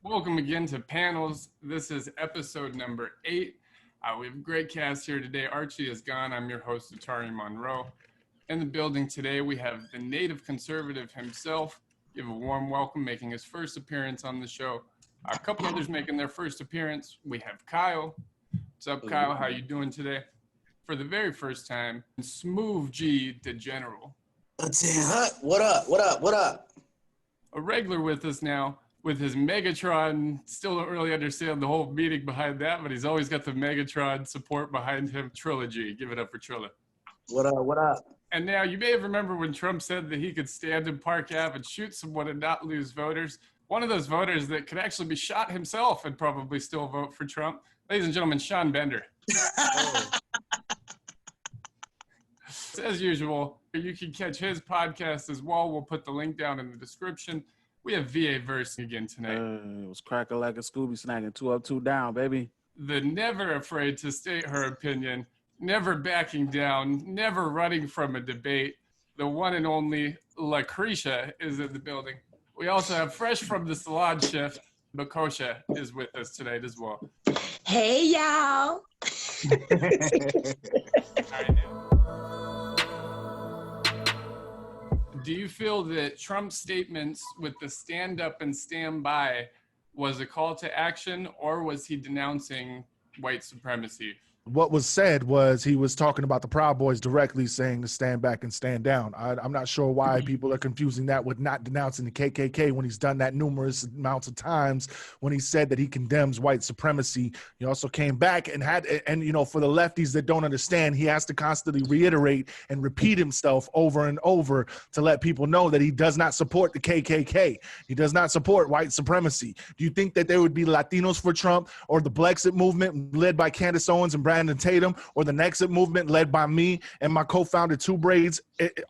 Welcome again to Panels. This is episode number 8. We have a great cast here today. Archie is gone. I'm your host, Atari Monroe. In the building today, we have the native conservative himself. Give a warm welcome, making his first appearance on the show. A couple others making their first appearance. We have Kyle. What's up, Kyle? How you doing today? For the very first time, Smoov G Da General. What up? A regular with us now, with his Megatron. Still don't really understand the whole meaning behind that, but he's always got the Megatron support behind him. Trilla-G. Give it up for Trilla. What up? And now you may have remembered when Trump said that he could stand in Park Ave and shoot someone and not lose voters. One of those voters that could actually be shot himself and probably still vote for Trump. Ladies and gentlemen, Shawn Bender. As usual, you can catch his podcast as well. We'll put the link down in the description. We have VA Verse again tonight. It was cracker like a Scooby snacking, 2 up, 2 down, baby. The never afraid to state her opinion, never backing down, never running from a debate. The one and only LaKrysia is in the building. We also have fresh from the salon shift, Mocosha is with us tonight as well. Hey, y'all. Do you feel that Trump's statements with the stand up and stand by was a call to action, or was he denouncing white supremacy? What was said was he was talking about the Proud Boys directly, saying to stand back and stand down. I'm not sure why people are confusing that with not denouncing the KKK when he's done that numerous amounts of times when he said that he condemns white supremacy. He also came back and for the lefties that don't understand, he has to constantly reiterate and repeat himself over and over to let people know that he does not support the KKK. He does not support white supremacy. Do you think that there would be Latinos for Trump, or the Blexit movement led by Candace Owens and Brandon Tatum, or the Nexit movement led by me and my co-founder Two Braids?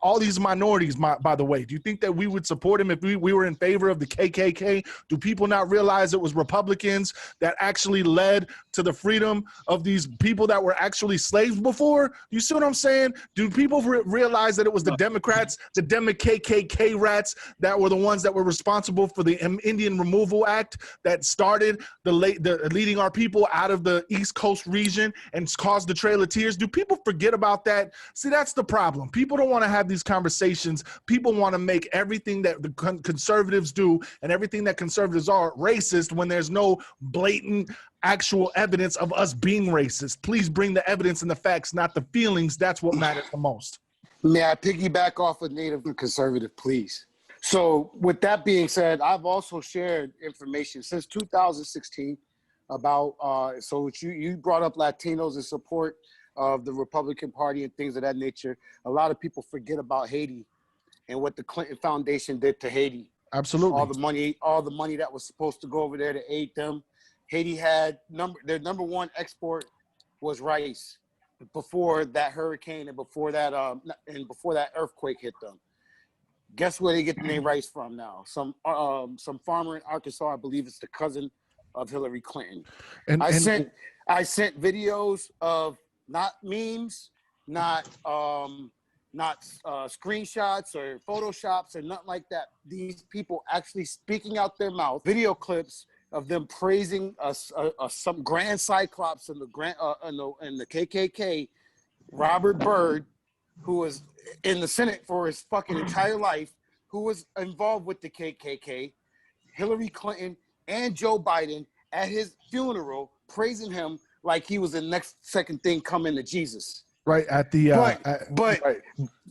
All these minorities, by the way, do you think that we would support him if we were in favor of the KKK? Do people not realize it was Republicans that actually led to the freedom of these people that were actually slaves before? You see what I'm saying? Do people realize that it was the Democrats, the KKK rats, that were the ones that were responsible for the Indian Removal Act that started leading our people out of the East Coast region and caused the Trail of Tears? Do people forget about that? See, that's the problem. People don't want to have these conversations. People want to make everything that the conservatives do and everything that conservatives are racist when there's no blatant actual evidence of us being racist. Please bring the evidence and the facts, not the feelings. That's what matters the most. May I piggyback off of native and conservative, please? So with that being said, I've also shared information since 2016 about, so you brought up Latinos in support of the Republican Party and things of that nature. A lot of people forget about Haiti and what the Clinton Foundation did to Haiti. Absolutely. All the money that was supposed to go over there to aid them. Haiti had their number one export was rice before that hurricane and before that earthquake hit them. Guess where they get the name rice from now? Some farmer in Arkansas, I believe it's the cousin of Hillary Clinton. I sent videos of not memes, not screenshots or photoshops or nothing like that. These people actually speaking out their mouth, video clips of them praising some grand cyclops in the KKK, Robert Byrd, who was in the Senate for his fucking entire life, who was involved with the KKK, Hillary Clinton, and Joe Biden at his funeral, praising him like he was the next second thing coming to Jesus. Right at the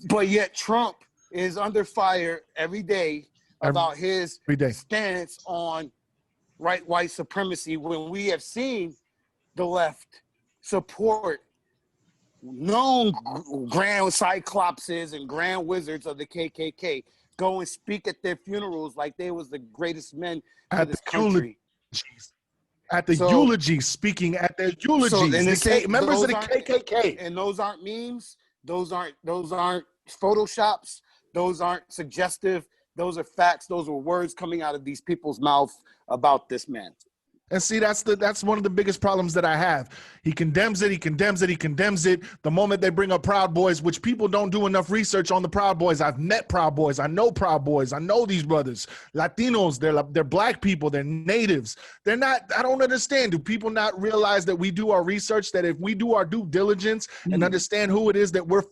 but yet Trump is under fire every day about his stance on white supremacy, when we have seen the left support known grand cyclopses and grand wizards of the KKK go and speak at their funerals like they was the greatest men in this country. Speaking at their eulogies, members of the KKK. And those aren't memes. Those aren't photoshops. Those aren't suggestive. Those are facts. Those are words coming out of these people's mouth about this man. And see, that's one of the biggest problems that I have. He condemns it, he condemns it, he condemns it. The moment they bring up Proud Boys, which people don't do enough research on the Proud Boys. I've met Proud Boys. I know Proud Boys. I know these brothers. Latinos, they're black people, they're natives. They're not, I don't understand. Do people not realize that we do our research, that if we do our due diligence and understand who it is that we're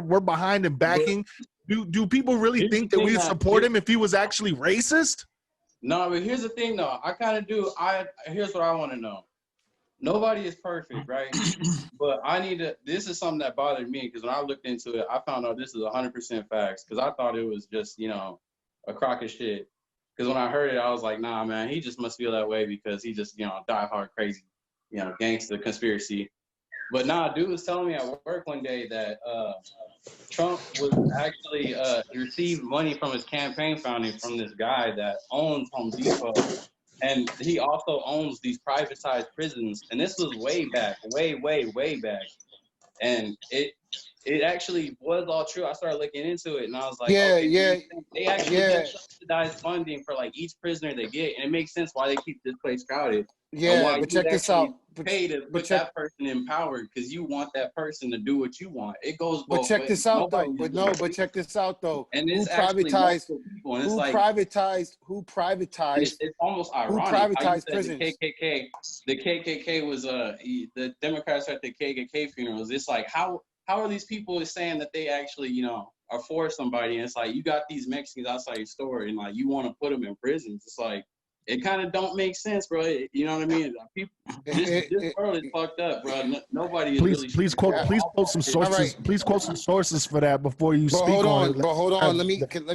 we're behind and backing, do people really think that we'd support him if he was actually racist? No, but here's the thing, though. I kind of do. Here's what I want to know. Nobody is perfect, right? But I need to. This is something that bothered me because when I looked into it, I found out this is 100% facts. Because I thought it was just, a crock of shit. Because when I heard it, I was like, nah, man, he just must feel that way because he just, die hard crazy, gangster conspiracy. But nah, dude was telling me at work one day that Trump was actually received money from his campaign funding from this guy that owns Home Depot, and he also owns these privatized prisons. And this was way back, way back. And it actually was all true. I started looking into it, and I was like, they actually get subsidized funding for like each prisoner they get, and it makes sense why they keep this place crowded. Yeah, but check this out. Pay to put that person in power because you want that person to do what you want. It goes both ways. But check this out, though. But check this out, though. And who it's privatized? People, and it's Who privatized? It's almost ironic. Who privatized prisons? The KKK was the Democrats at the KKK funerals. It's like how are these people saying that they actually are for somebody? And it's like you got these Mexicans outside your store and like you want to put them in prisons. It's like. It kind of don't make sense, bro. You know what I mean? People, this world is fucked up, bro. Nobody is please quote some sources. Right. Please quote some sources for that before you speak on it. But hold on. Let me interject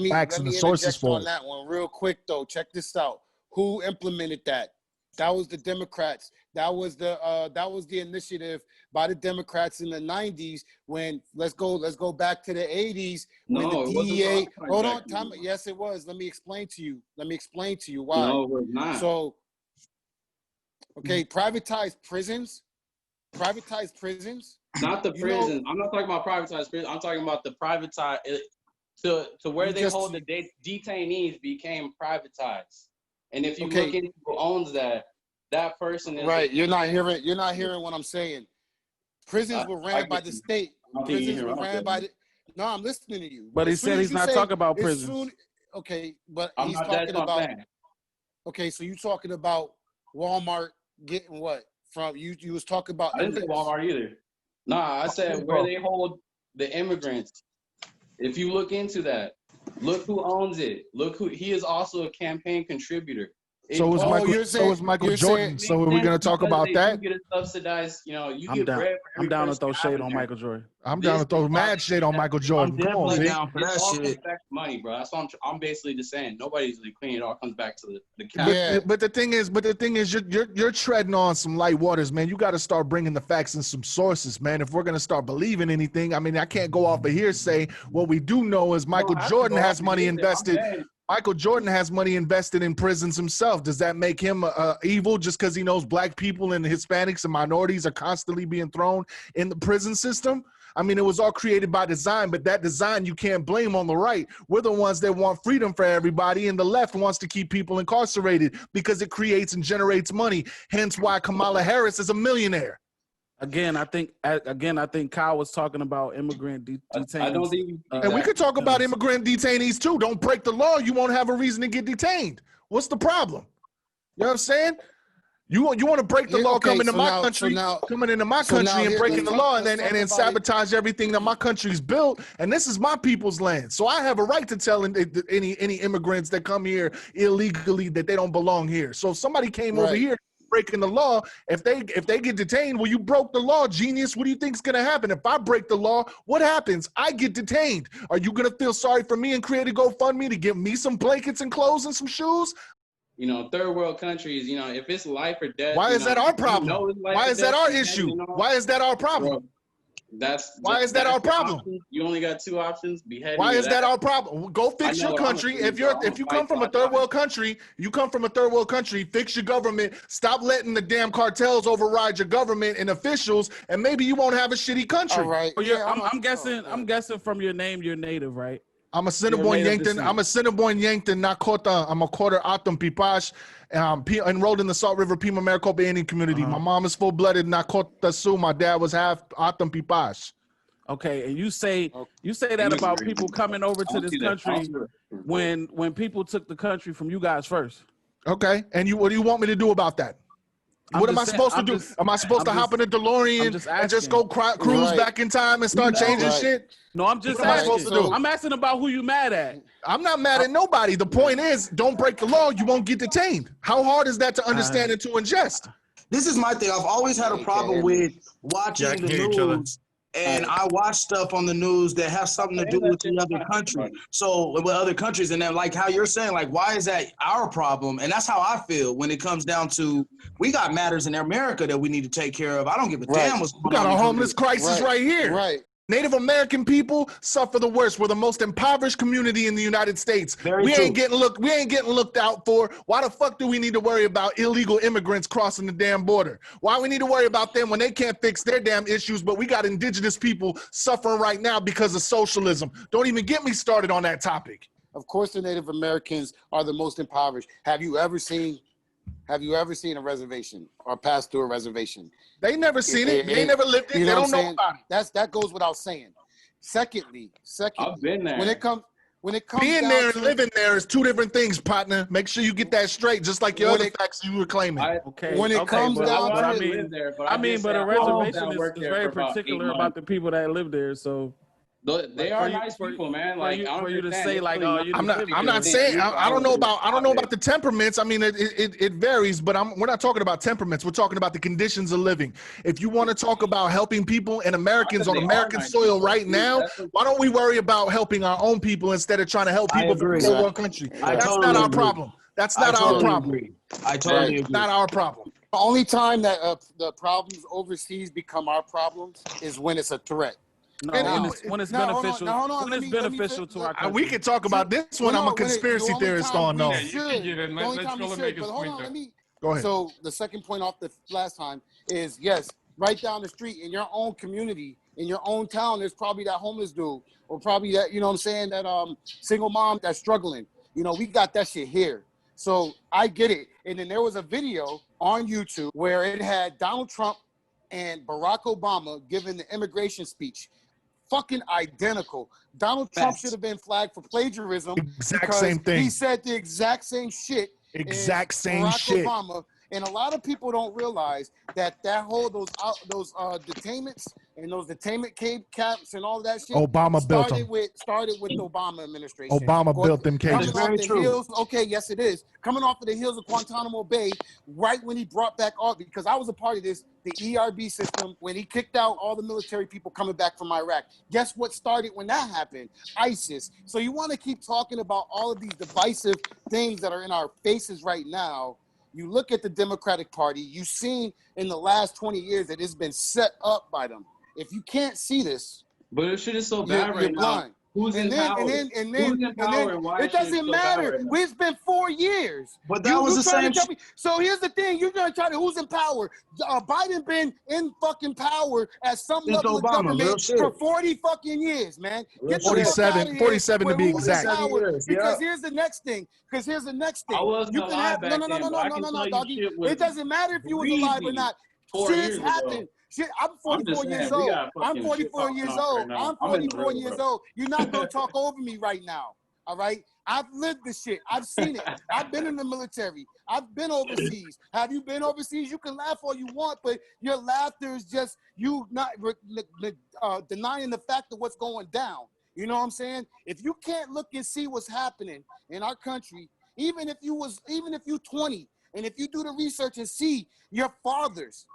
on that one real quick though. Check this out. Who implemented that? That was the Democrats. That was the initiative by the Democrats in the 90s when let's go back to the 80s when the DEA hold on time. Yes, it was. Let me explain to you why. No, it was not. So okay, privatized prisons. Not the prisons. I'm not talking about privatized prisons. I'm talking about the privatized to where they hold the detainees became privatized. And if you look into who owns that person is right. You're not hearing what I'm saying. Prisons were ran by the state. Prisons were ran by the. No, I'm listening to you. But he said he's not talking about prisons. Okay, but he's talking about. Okay, so you talking about Walmart getting what from you? You was talking about. I didn't say Walmart either. Nah, I said where they hold the immigrants. If you look into that, look who owns it. Look who he is also a campaign contributor. So is Michael Jordan. So are we going to talk about that? You get a subsidized, you get down. bread. I'm down to throw shade on Michael Jordan. I'm down to throw mad shade on Michael Jordan. Come on, see? Down for that shit. Money, bro. That's what I'm basically just saying. Nobody's really clean. It all comes back to the cap. But the thing is, you're treading on some light waters, man. You got to start bringing the facts and some sources, man. If we're gonna start believing anything, I mean, I can't go off of hearsay. What we do know is Michael Jordan has money invested. Michael Jordan has money invested in prisons himself. Does that make him evil just because he knows black people and Hispanics and minorities are constantly being thrown in the prison system? I mean, it was all created by design, but that design you can't blame on the right. We're the ones that want freedom for everybody, and the left wants to keep people incarcerated because it creates and generates money. Hence why Kamala Harris is a millionaire. Again, I think Kyle was talking about immigrant detainees. I don't think and we could talk about immigrant detainees too. Don't break the law. You won't have a reason to get detained. What's the problem? You know what I'm saying? You want to break the law coming into my country and breaking the law and then sabotage everything that my country's built. And this is my people's land. So I have a right to tell any immigrants that come here illegally that they don't belong here. So if somebody came over here breaking the law, if they get detained, well, you broke the law, genius. What do you think is going to happen? If I break the law, what happens? I get detained. Are you going to feel sorry for me and create a GoFundMe to give me some blankets and clothes and some shoes? Third world countries, if it's life or death. Why is that our problem? Why is that our issue? Why is that our problem? Why is that our problem? You only got two options. Beheading. Why is that our problem? Go fix your country. If you come from a third world country, fix your government. Stop letting the damn cartels override your government and officials, and maybe you won't have a shitty country. All right. I'm guessing from your name, you're native, right? I'm a Cinnabon Yankton. I'm a Cinnabon Yankton Nakota. I'm a quarter Atom Pipash. Enrolled in the Salt River Pima Maricopa Indian community. My mom is full-blooded Nakota Sioux. My dad was half Atom Pipash. Okay, and you say that about people coming over to this country when people took the country from you guys first. Okay, and what do you want me to do about that? What am I supposed to do? Am I supposed to hop in a DeLorean and just go cruise back in time and start changing shit? No, I'm just asking. What am I supposed to do? I'm asking about who you mad at. I'm not mad at nobody. The point is, don't break the law. You won't get detained. How hard is that to understand and to ingest? This is my thing. I've always had a problem with watching the news. And I watch stuff on the news that has something to do with the other country. So with other countries, and then like how you're saying, like, why is that our problem? And that's how I feel when it comes down to, we got matters in America that we need to take care of. I don't give a damn what's going on. We got a homeless crisis right here. Right. Native American people suffer the worst. We're the most impoverished community in the United States. We ain't getting looked out for. Why the fuck do we need to worry about illegal immigrants crossing the damn border? Why we need to worry about them when they can't fix their damn issues, but we got indigenous people suffering right now because of socialism. Don't even get me started on that topic. Of course, the Native Americans are the most impoverished. Have you ever seen a reservation or passed through a reservation? They never seen it. They never lived it. They don't know about it. That goes without saying. Secondly, I've been there. when it comes being there and living there is two different things, partner. Make sure you get that straight, just like your other facts you were claiming. When it comes down to but a reservation is very particular about the people that live there. So they are nice people, man. Like for you to say, like, oh, I'm not saying I don't know about the temperaments. I mean, it varies, but we're not talking about temperaments. We're talking about the conditions of living. If you want to talk about helping people and Americans on American soil right now, why don't we worry about helping our own people instead of trying to help people from the world country? That's not our problem. That's not our problem. I totally agree. Not our problem. The only time that the problems overseas become our problems is when it's a threat. No, when it's beneficial. When it's beneficial to our country. We can talk about this one. I'm a conspiracy theorist on though. You can get in. Let's go make his point. Go ahead. So the second point off the last time is, yes, right down the street in your own community, in your own town, there's probably that homeless dude, or probably that, you know what I'm saying, that single mom that's struggling. You know, we got that shit here. So I get it. And then there was a video on YouTube where it had Donald Trump and Barack Obama giving the immigration speech. Fucking identical. Donald Trump should have been flagged for plagiarism. Exact same thing. He said the exact same shit. Exact same Barack shit. Obama. And a lot of people don't realize that those detainments and those detainment camps and all that shit. Obama built them. Started with the Obama administration. Obama built them cages. Very true. Heels, okay, yes it is. Coming off of the heels of Guantanamo Bay, right when he brought back all, because I was a part of this, the ERB system, when he kicked out all the military people coming back from Iraq. Guess what started when that happened? ISIS. So you want to keep talking about all of these divisive things that are in our faces right now. You look at the Democratic Party, you've seen in the last 20 years that it's been set up by them. If you can't see this, but it shit is so bad right now. Who's in power? And then it doesn't matter. It's been 4 years. But that was the same. So here's the thing: you're gonna try to who's in power? Biden been in fucking power at some level of government for 40 fucking years, man. Get 47 to be exact. Because here's the next thing. I was alive back then. Doggy. It doesn't matter if you was alive or not. Shit's happened. Shit, I'm 44 years old. I'm 44 years old. I'm 44 years old. You're not going to talk over me right now, all right? I've lived this shit. I've seen it. I've been in the military. I've been overseas. Have you been overseas? You can laugh all you want, but your laughter is just you not denying the fact of what's going down. You know what I'm saying? If you can't look and see what's happening in our country, even if you 20, and if you do the research and see your fathers,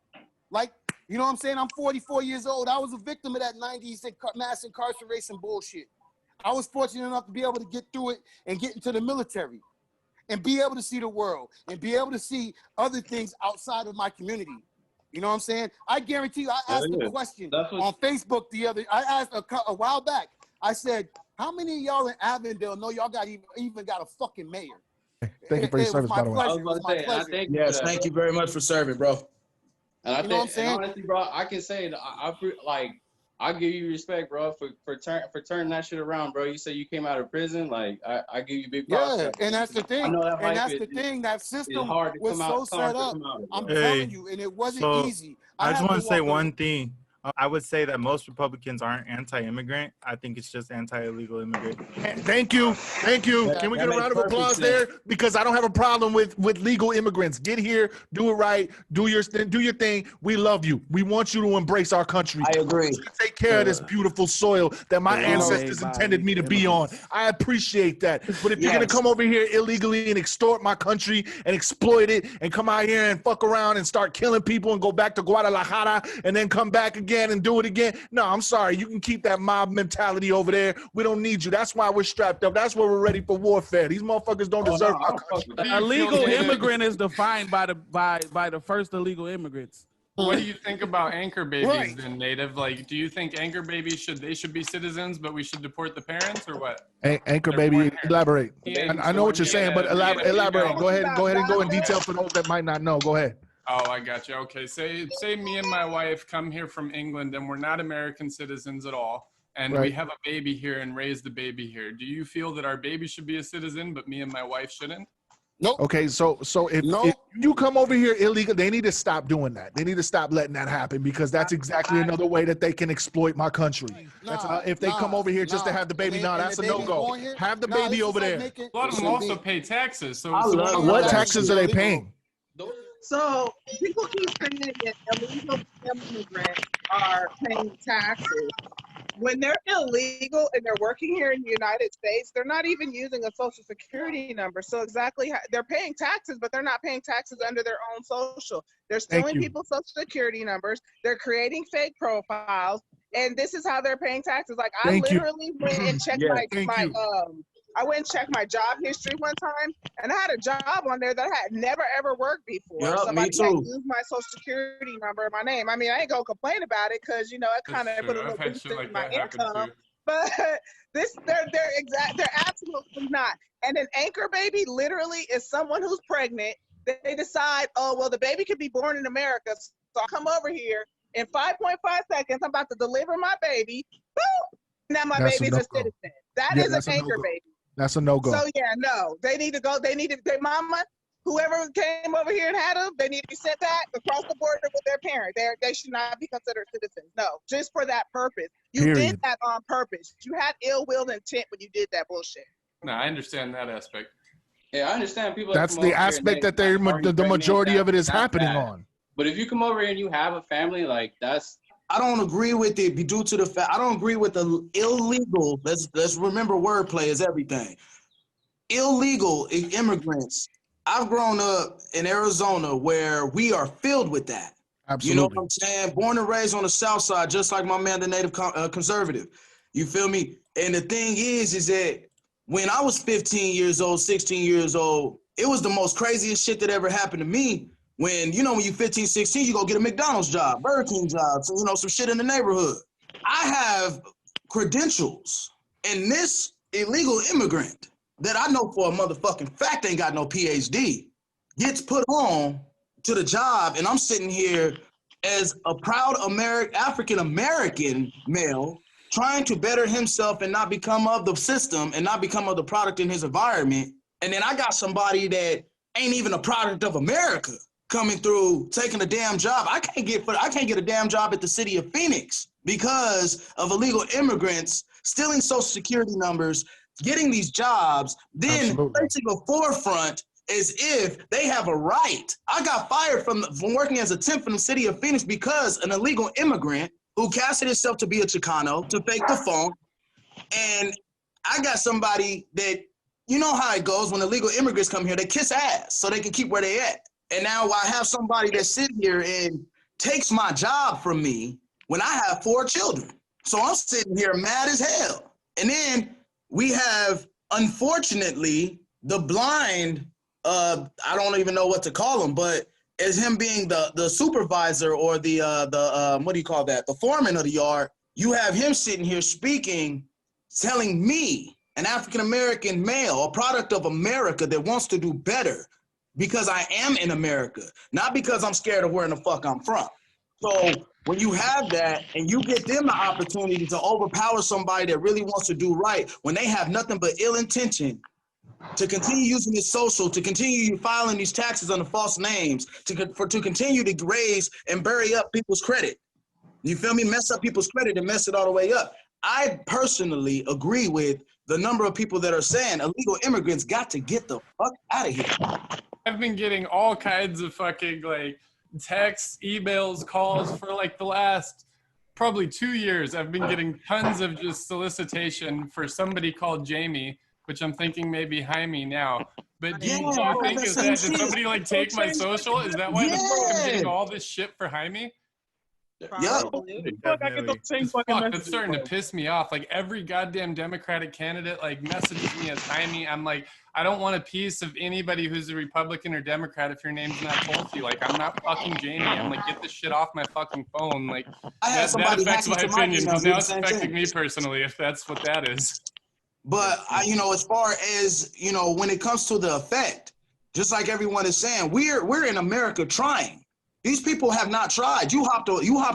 like, you know what I'm saying? I'm 44 years old. I was a victim of that 90s mass incarceration bullshit. I was fortunate enough to be able to get through it and get into the military and be able to see the world and be able to see other things outside of my community. You know what I'm saying? I guarantee you, I asked a question on Facebook I asked a while back. I said, how many of y'all in Avondale know y'all even got a fucking mayor? Thank you for your service, by the way. Yes, thank you very much for serving, bro. And I think, honestly, bro, I can say that I feel like I give you respect, bro, for turning that shit around, bro. You say you came out of prison, like I give you big props. Yeah, and that's the I thing. know that And life that's the thing. That is system hard to was come so out. set Hard to up. come out of, I'm bro. telling you, and it wasn't easy. I just had want to say walk one thing. I would say that most Republicans aren't anti-immigrant. I think it's just anti-illegal immigrant. Thank you. Thank you. Can we get a round of applause there? Because I don't have a problem with legal immigrants. Get here, do it right, do your thing. We love you. We want you to embrace our country. I agree. Take care of this beautiful soil that my ancestors by intended me to be on. I appreciate that. But if you're gonna come over here illegally and extort my country and exploit it and come out here and fuck around and start killing people and go back to Guadalajara and then come back again and do it again, no, I'm sorry. You can keep that mob mentality over there. We don't need you. That's why we're strapped up. That's why we're ready for warfare. These motherfuckers don't deserve our country. A legal immigrant is defined by the first illegal immigrants. What do you think about anchor babies then, Native? Like, do you think anchor babies should be citizens, but we should deport the parents, or what? Anchor baby, elaborate. I know what you're saying, but elaborate. Go ahead and go in detail for those that might not know. Go ahead. Oh, I got you. Okay, say me and my wife come here from England and we're not American citizens at all, and we have a baby here and raise the baby here. Do you feel that our baby should be a citizen, but me and my wife shouldn't? Nope. Okay, so if you come over here illegal, they need to stop doing that. They need to stop letting that happen, because that's exactly another way that they can exploit my country. If they come over here just to have the baby, that's a no-go. Have the baby over there. A lot of them also pay taxes. So what taxes are they paying? So people keep saying that illegal immigrants are paying taxes. When they're illegal and they're working here in the United States, they're not even using a social security number. So exactly, they're paying taxes, but they're not paying taxes under their own social. They're stealing people's social security numbers. They're creating fake profiles, and this is how they're paying taxes. Like I literally went and checked I went and checked my job history one time, and I had a job on there that I had never ever worked before. Yep, Somebody can't use my social security number and my name. I mean, I ain't gonna complain about it because it kind of put a little boost in my income. But they're absolutely not. And an anchor baby literally is someone who's pregnant. They decide, oh well, the baby could be born in America, so I'll come over here in 5.5 seconds. I'm about to deliver my baby. Boom! Now my baby's a citizen. That is an anchor baby. That's a no-go. So no, they need to go. They need to. Their mama, whoever came over here and had them, they need to be sent back across the border with their parent. They should not be considered citizens. No, just for that purpose. You did that on purpose. You had ill-will intent when you did that bullshit. No, I understand that aspect. Yeah, I understand people. That's the aspect that the majority of it is happening on. But if you come over here and you have a family, like that's. I don't agree with it due to the fact I don't agree with the illegal. Let's remember wordplay is everything. Illegal immigrants. I've grown up in Arizona where we are filled with that. Absolutely. You know what I'm saying? Born and raised on the South Side, just like my man, the native conservative. You feel me? And the thing is that when I was 15 years old, 16 years old, it was the most craziest shit that ever happened to me. When you're 15, 16, you go get a McDonald's job, Burger King job, so, some shit in the neighborhood. I have credentials, and this illegal immigrant that I know for a motherfucking fact ain't got no PhD gets put on to the job, and I'm sitting here as a proud African-American male trying to better himself and not become of the system and not become of the product in his environment. And then I got somebody that ain't even a product of America coming through, taking a damn job. I can't get a damn job at the city of Phoenix because of illegal immigrants stealing social security numbers, getting these jobs, then placing a forefront as if they have a right. I got fired from working as a temp in the city of Phoenix because an illegal immigrant who casted himself to be a Chicano to fake the phone. And I got somebody that, you know how it goes when illegal immigrants come here, they kiss ass so they can keep where they at. And now I have somebody that sits here and takes my job from me when I have 4 children. So I'm sitting here mad as hell. And then we have, unfortunately, the blind, I don't even know what to call him, but as him being the supervisor or the what do you call that? The foreman of the yard, you have him sitting here speaking, telling me, an African-American male, a product of America that wants to do better, because I am in America, not because I'm scared of where in the fuck I'm from. So when you have that and you get them the opportunity to overpower somebody that really wants to do right, when they have nothing but ill intention, to continue using this social, to continue filing these taxes under false names, to continue to raise and bury up people's credit. You feel me? Mess up people's credit and mess it all the way up. I personally agree with the number of people that are saying illegal immigrants got to get the fuck out of here. I've been getting all kinds of fucking like texts, emails, calls for like the last probably 2 years. I've been getting tons of just solicitation for somebody called Jamie, which I'm thinking maybe Jaime now. But do you think is that, did somebody like take my social? Is that why the fuck I'm getting all this shit for Jaime? Yeah. It's starting to piss me off. Like every goddamn Democratic candidate like messages me as Jaime. I'm like, I don't want a piece of anybody who's a Republican or Democrat if your name's not Tulsi. Like I'm not fucking Jamie. I'm like, get this shit off my fucking phone. Like that affects my opinion because now it's affecting me personally if that's what that is. But you know, as far as you know, when it comes to the effect, just like everyone is saying, we're in America trying. These people have not tried. You hopped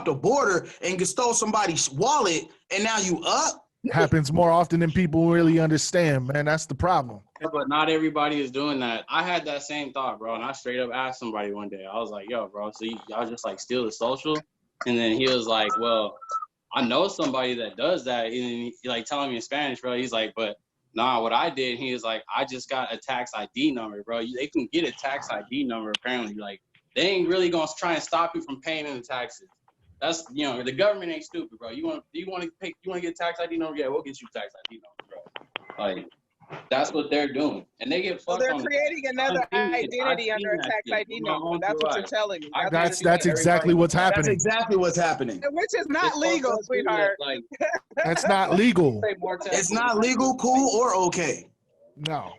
a border and stole somebody's wallet, and now you up. Happens more often than people really understand, man. That's the problem. But not everybody is doing that. I had that same thought, bro, and I straight up asked somebody one day. I was like, "Yo, bro, so y'all just like steal the social?" And then he was like, "Well, I know somebody that does that." And he like telling me in Spanish, bro. He's like, "But nah, what I did," he was like, "I just got a tax ID number, bro. They can get a tax ID number apparently, like." They ain't really gonna try and stop you from paying in the taxes. That's the government ain't stupid, bro. You want to get tax ID number? Yeah, we'll get you tax ID number, bro. Like that's what they're doing, and they get fucked. So they're creating another identity under a tax ID number. That's what you're telling me. That's exactly what's happening. That's exactly what's happening. Which is not legal, sweetheart. Like that's not legal. It's not legal, cool, or okay. No.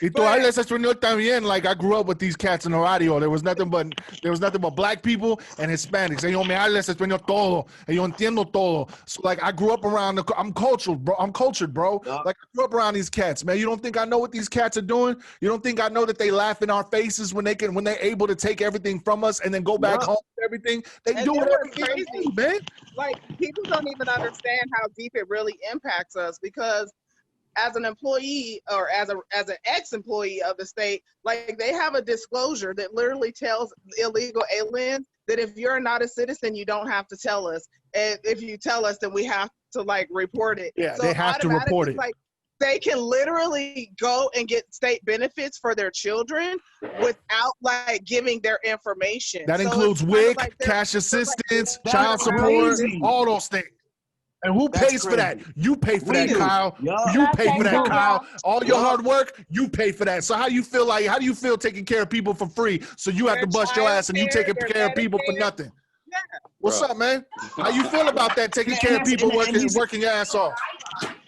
Y tú hablas español también. Like I grew up with these cats in the radio. There was nothing but black people and Hispanics. Ellos me hablan español todo. And yo entiendo todo. So like I grew up around. I'm cultured, bro. Yeah. Like I grew up around these cats, man. You don't think I know what these cats are doing? You don't think I know that they laugh in our faces when they're able to take everything from us and then go back home with everything? They do whatever they do, man. Like people don't even understand how deep it really impacts us because. As an employee or as an ex-employee of the state, like they have a disclosure that literally tells illegal aliens that if you're not a citizen, you don't have to tell us. And if you tell us, then we have to like report it. Yeah, so they have to report it. Like they can literally go and get state benefits for their children without like giving their information. That includes WIC, cash assistance, child support, all those things. And who pays for that? You pay for that, Kyle. You pay for that, Kyle. All your hard work, you pay for that. So how do you feel taking care of people for free? So you have to bust your ass and you taking care of people for nothing. Yeah. What's up, man? How you feel about that, taking care of people working your ass off?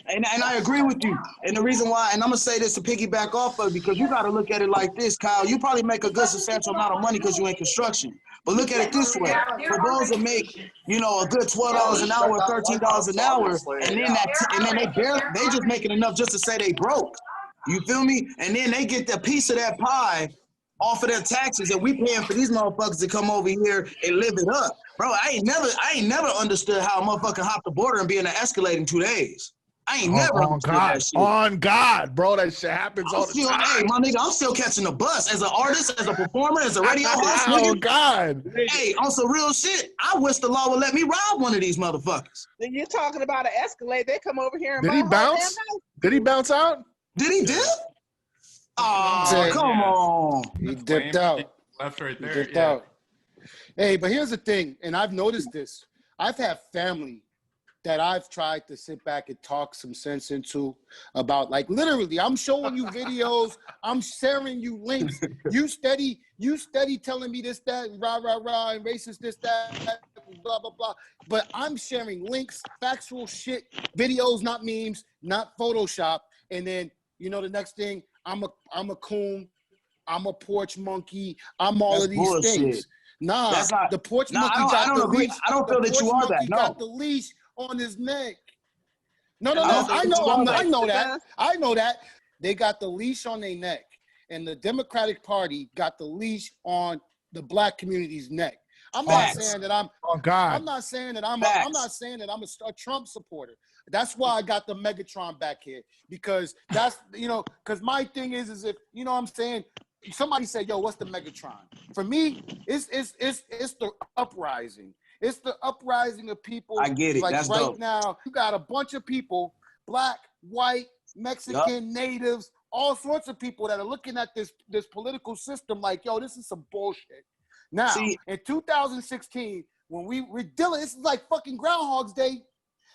And I agree with you. And the reason why, and I'm going to say this to piggyback off of, because you got to look at it like this, Kyle. You probably make a good substantial amount of money because you in construction. But look at it this way. For those that make, you know, a good $12 an hour, $13 an hour, and then they just making enough just to say they broke. You feel me? And then they get a piece of that pie off of their taxes, and we paying for these motherfuckers to come over here and live it up. Bro, I ain't never understood how a motherfucker hop the border and be in an Escalade in 2 days. I ain't never understood that shit. On God, bro, that shit happens all the time. Hey, my nigga, I'm still catching the bus as an artist, as a performer, as a radio host. Oh God. Hey, on some real shit, I wish the law would let me rob one of these motherfuckers. Then you're talking about an Escalade. They come over here and Did he bounce? Did he bounce out? Did he dip? Oh, come on. He dipped out. Left right there. He dipped out. Hey, but here's the thing, and I've noticed this. I've had family that I've tried to sit back and talk some sense into about, like, literally, I'm showing you videos, I'm sharing you links. You steady telling me this, that, and rah, rah, rah, and racist, this, that, blah, blah, blah. But I'm sharing links, factual shit, videos, not memes, not Photoshop. And then, you know, the next thing, I'm a coon, I'm a porch monkey, I'm all of these things. Nah, the porch monkey got the leash. I don't feel that you are that. No. Got the leash on his neck. No. I know that. They got the leash on their neck, and the Democratic Party got the leash on the black community's neck. I'm not saying that I'm. Oh God. I'm not saying that I'm a Trump supporter. That's why I got the Megatron back here, because that's, because my thing is if, what I'm saying, somebody said, yo, what's the Megatron? For me, it's the uprising. It's the uprising of people. I get it. Like That's right dope. now, you got a bunch of people, black, white, Mexican, natives, all sorts of people that are looking at this political system like, yo, this is some bullshit. Now, in 2016, when we're dealing, this is like fucking Groundhog's Day.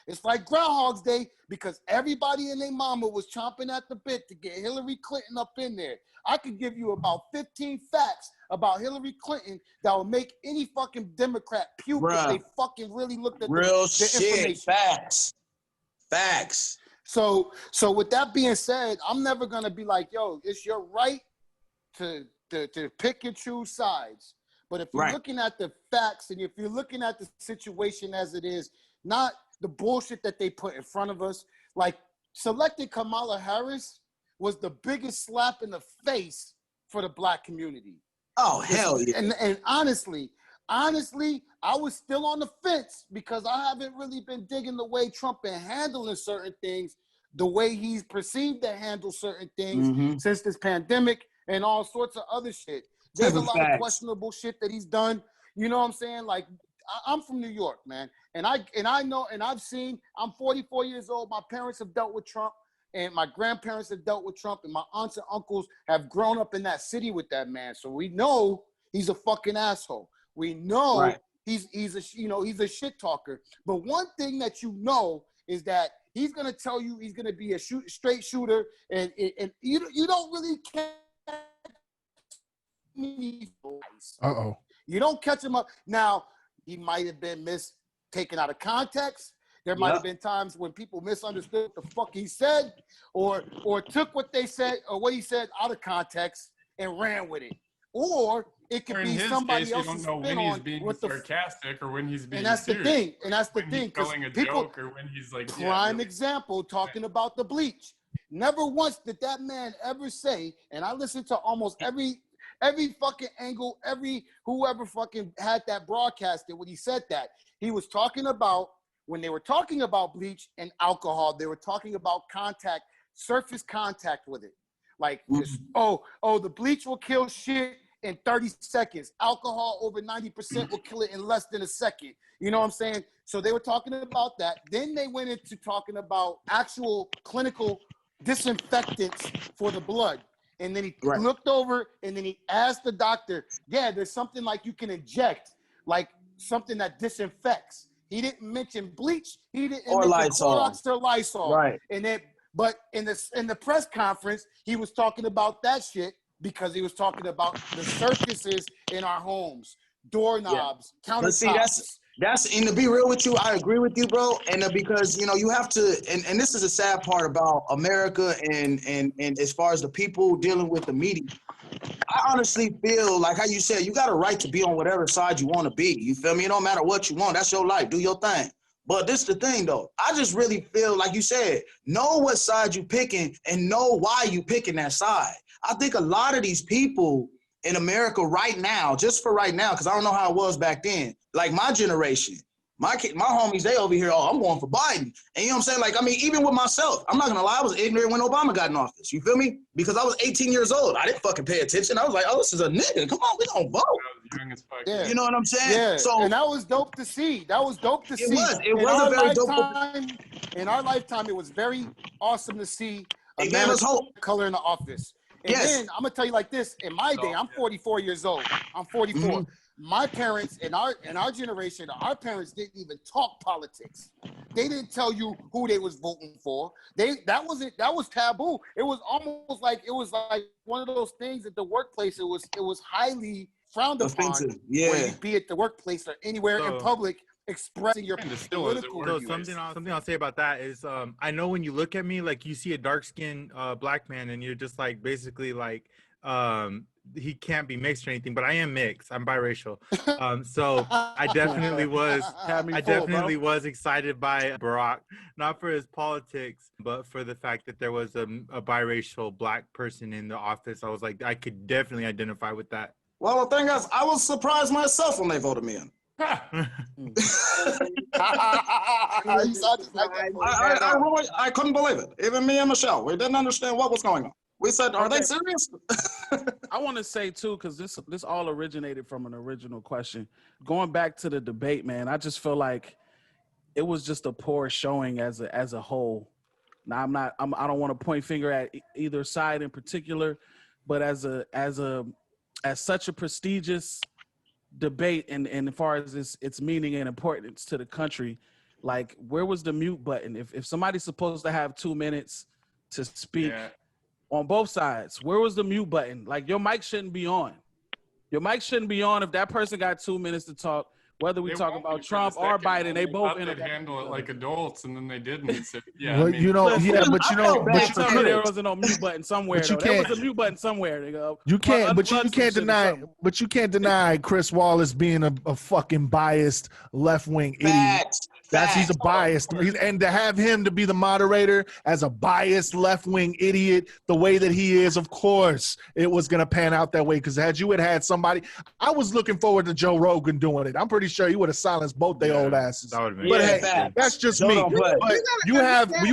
It's like Groundhog's Day because everybody and their mama was chomping at the bit to get Hillary Clinton up in there. I could give you about 15 facts about Hillary Clinton that will make any fucking Democrat puke if they fucking really looked at real the shit. information. Facts. So with that being said, I'm never gonna be like, yo, it's your right to pick and choose sides. But if you're looking at the facts and if you're looking at the situation as it is, not the bullshit that they put in front of us, like selecting Kamala Harris was the biggest slap in the face for the black community. Oh, hell yeah. And honestly, I was still on the fence because I haven't really been digging the way Trump been handling certain things, the way he's perceived to handle certain things since this pandemic and all sorts of other shit. There's a lot of questionable shit that he's done. You know what I'm saying? Like, I'm from New York, man. And I know, and I've seen, I'm 44 years old. My parents have dealt with Trump, and my grandparents have dealt with Trump, and my aunts and uncles have grown up in that city with that man. So we know he's a fucking asshole. We know he's a shit talker. But one thing that you know is that he's gonna tell you he's gonna be a straight shooter, and you don't really care. You don't catch him up. Now, he might have been taken out of context. There might have been times when people misunderstood what the fuck he said, or took what they said or what he said out of context and ran with it. Or it could be somebody else's spin on. When he's being sarcastic or when he's being serious. And that's the thing. Telling a joke or when he's like prime example talking about the bleach. Never once did that man ever say, and I listened to almost every fucking angle, whoever fucking had that broadcasted when he said that. He was talking about, when they were talking about bleach and alcohol, they were talking about surface contact with it. Like, the bleach will kill shit in 30 seconds. Alcohol over 90% will kill it in less than a second. You know what I'm saying? So they were talking about that. Then they went into talking about actual clinical disinfectants for the blood. And then he looked over and then he asked the doctor, there's something like you can inject, like something that disinfects. He didn't mention bleach. He didn't mention Clorox or Lysol. Right. But in the press conference, he was talking about that shit because he was talking about the surfaces in our homes, doorknobs, countertops. But see, and to be real with you, I agree with you, bro. And because you have to, and this is a sad part about America, and as far as the people dealing with the media, I honestly feel like how you said, you got a right to be on whatever side you want to be. You feel me? It don't matter what you want. That's your life. Do your thing. But this is the thing, though. I just really feel like you said, know what side you picking and know why you picking that side. I think a lot of these people in America right now, just for right now, because I don't know how it was back then, like my generation, my homies, they over here, I'm going for Biden. And you know what I'm saying? Like, I mean, even with myself, I'm not going to lie, I was ignorant when Obama got in office. You feel me? Because I was 18 years old. I didn't fucking pay attention. I was like, this is a nigga. Come on, we going to vote. Yeah. You know what I'm saying? Yeah. So, and that was dope to see. It was a very dope. In our lifetime, it was very awesome to see it gave us hope. Color in the office. And then I'm gonna tell you like this: in my day, I'm 44 years old. I'm 44. My parents in our generation, our parents didn't even talk politics. They didn't tell you who they was voting for. That was taboo. It was almost like one of those things at the workplace. It was highly frowned upon. When you be at the workplace or anywhere in public expressing your political views. Something I'll say about that is I know when you look at me, like you see a dark-skinned black man and you're just like basically like he can't be mixed or anything, but I am mixed. I'm biracial. So I definitely was excited by Barack, not for his politics, but for the fact that there was a biracial black person in the office. I was like, I could definitely identify with that. Well, the thing is, I was surprised myself when they voted me in. I couldn't believe it. Even me and Michelle, we didn't understand what was going on. We said, "Are they serious?" I want to say too, because this all originated from an original question. Going back to the debate, man, I just feel like it was just a poor showing as a whole. Now I don't want to point finger at either side in particular, but as such a prestigious debate and as far as its meaning and importance to the country, like where was the mute button? If somebody's supposed to have 2 minutes to speak on both sides, where was the mute button? Like your mic shouldn't be on. Your mic shouldn't be on if that person got 2 minutes to talk. Whether we talk about Trump or Biden, they both handle it like adults, and then they didn't. So, well, I mean, but you there wasn't no mute button somewhere. There was a mute button somewhere. You can't deny Chris Wallace being a fucking biased left wing idiot. He's a biased, and to have him to be the moderator as a biased left wing idiot, the way that he is, of course, it was gonna pan out that way. Because had you had somebody, I was looking forward to Joe Rogan doing it. I'm pretty sure he would have silenced both their old asses. But hey, that's just me. But you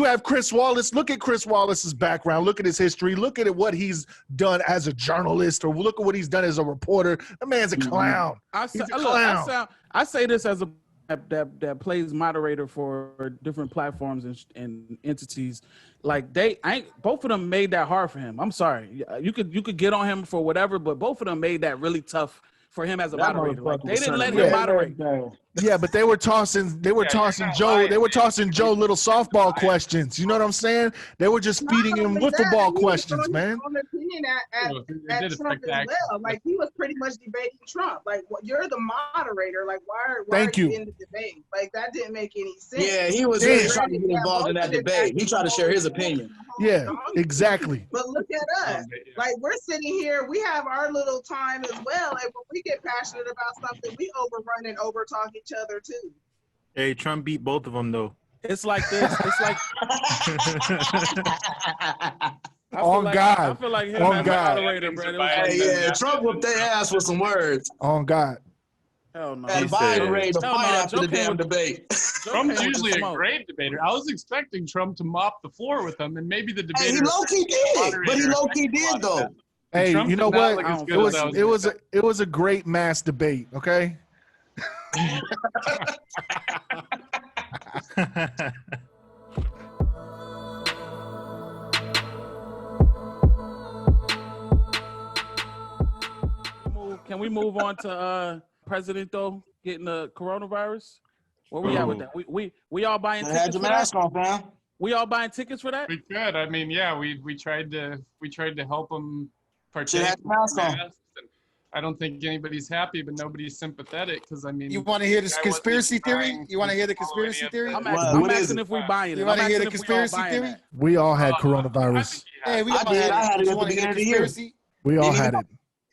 have Chris Wallace. Look at Chris Wallace's background. Look at his history. Look at what he's done as a journalist, or look at what he's done as a reporter. That man's a clown. He's a clown. I say this as a that plays moderator for different platforms and entities. Like both of them made that hard for him. I'm sorry. You could get on him for whatever, but both of them made that really tough for him as a moderator. Like, they didn't let him moderate. Yeah, but they were tossing Joe little softball questions. You know what I'm saying? They were just feeding him wiffle ball questions, man. Opinion at Trump as well. Like he was pretty much debating Trump. Like you're the moderator. Like why are you in the debate? Like that didn't make any sense. Yeah, he was really trying to get involved in that debate. He tried to share his opinion. Yeah, exactly. But look at us. Like we're sitting here, we have our little time as well. And when we get passionate about something, we overrun and overtalk each other too. Hey, Trump beat both of them though. It's like this. It's like I feel like him as a moderator, bro. Trump whooped their ass with some words. On God. Hell no. And Biden ready to fight after the damn debate. Trump's usually a great debater. I was expecting Trump to mop the floor with him, and maybe the debater. Hey, he low-key did, but he low-key did though. Hey, Trump, you know what? It was a great mass debate. Okay. Can we move on to President though getting the coronavirus? Where we at with that? We all buying tickets. Had your mask on, fam. We all buying tickets for that? We could. I mean, yeah, we tried to help them partake. Had your mask on. I don't think anybody's happy, but nobody's sympathetic because I mean. You want to hear this conspirity theory? You want to hear the conspiracy theory? I'm asking if we buying it. You want to hear the conspiracy theory? We all had coronavirus. Hey, we all had it. I had it You at the want to hear beginning of the year. conspiracy? We all had it.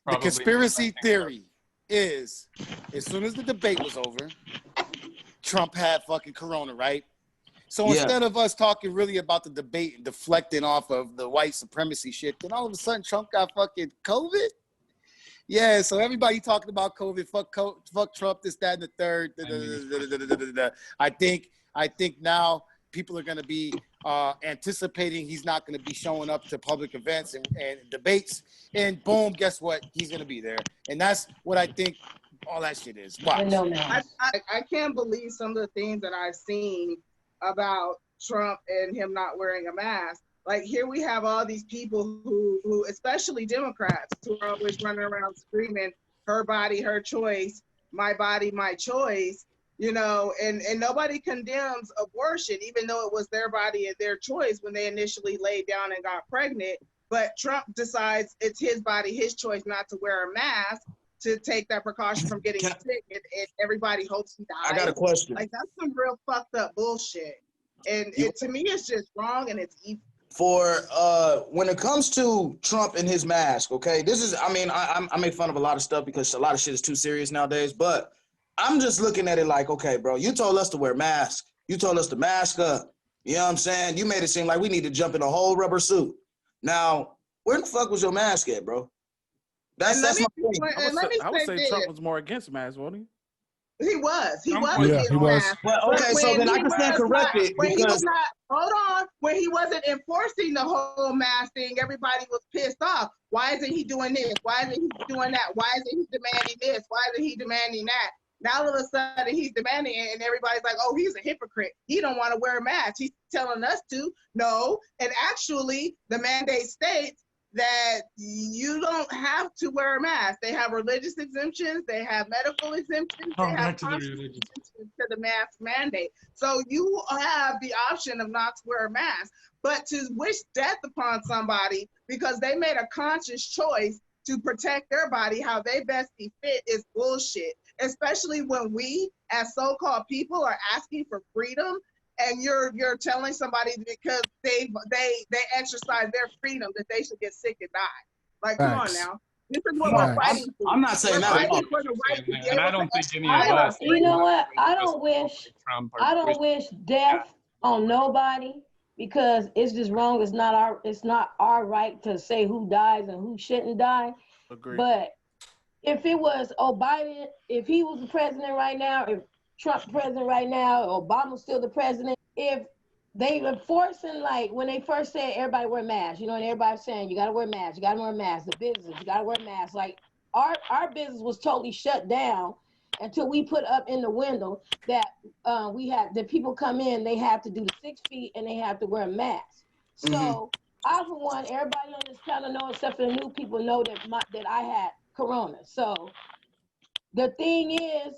The conspiracy theory is, as soon as the debate was over, Trump had fucking corona, right? So instead of us talking really about the debate and deflecting off of the white supremacy shit, then all of a sudden Trump got fucking COVID. Yeah, so everybody talking about COVID, fuck Trump, this, that, and the third. I think now people are going to be anticipating he's not going to be showing up to public events and debates. And boom, guess what? He's going to be there. And that's what I think all that shit is. Watch. I can't believe some of the things that I've seen about Trump and him not wearing a mask. Like here we have all these people who especially Democrats, who are always running around screaming, her body, her choice, my body, my choice, you know, and nobody condemns abortion, even though it was their body and their choice when they initially laid down and got pregnant. But Trump decides it's his body, his choice not to wear a mask to take that precaution from getting sick, and everybody hopes he dies. I got a question. Like that's some real fucked up bullshit. And to me, it's just wrong and it's evil. For when it comes to Trump and his mask, okay, this is, I mean, I make fun of a lot of stuff because a lot of shit is too serious nowadays, but I'm just looking at it like, okay, bro, you told us to wear masks. You told us to mask up. You know what I'm saying? You made it seem like we need to jump in a whole rubber suit. Now, where the fuck was your mask at, bro? That's my point. I would say Trump was more against masks, wasn't he? He was. He was Yeah, against he was. masks. Well, okay, so then I can stand corrected When he because was not, hold on, when he wasn't enforcing the whole mask thing, everybody was pissed off. Why isn't he doing this? Why isn't he doing that? Why isn't he demanding this? Why isn't he demanding that? Now all of a sudden he's demanding it, and everybody's like, "Oh, he's a hypocrite. He don't want to wear a mask. He's telling us to." No, and actually, the mandate states that you don't have to wear a mask. They have religious exemptions. They have medical exemptions. They have exemptions to the mask mandate. So you have the option of not to wear a mask, but to wish death upon somebody because they made a conscious choice to protect their body how they best see fit is bullshit. Especially when we, as so-called people, are asking for freedom, and you're telling somebody because they exercise their freedom that they should get sick and die. Like, come on now. This is what we're fighting for. I'm not saying that. Fighting for the right to be And I able don't to think any of us. You know what? I don't wish death on nobody because it's just wrong. It's not our right to say who dies and who shouldn't die. Agreed. But if it was Biden, if he was the president right now, if Trump's president right now, Obama's still the president, if they were forcing, like when they first said everybody wear masks, and everybody's saying you gotta wear masks, the business, you gotta wear masks. Like our business was totally shut down until we put up in the window that the people come in, they have to do the 6 feet and they have to wear a mask. So I, for one, everybody on this panel know, except for the new people, know that I had corona. So the thing is,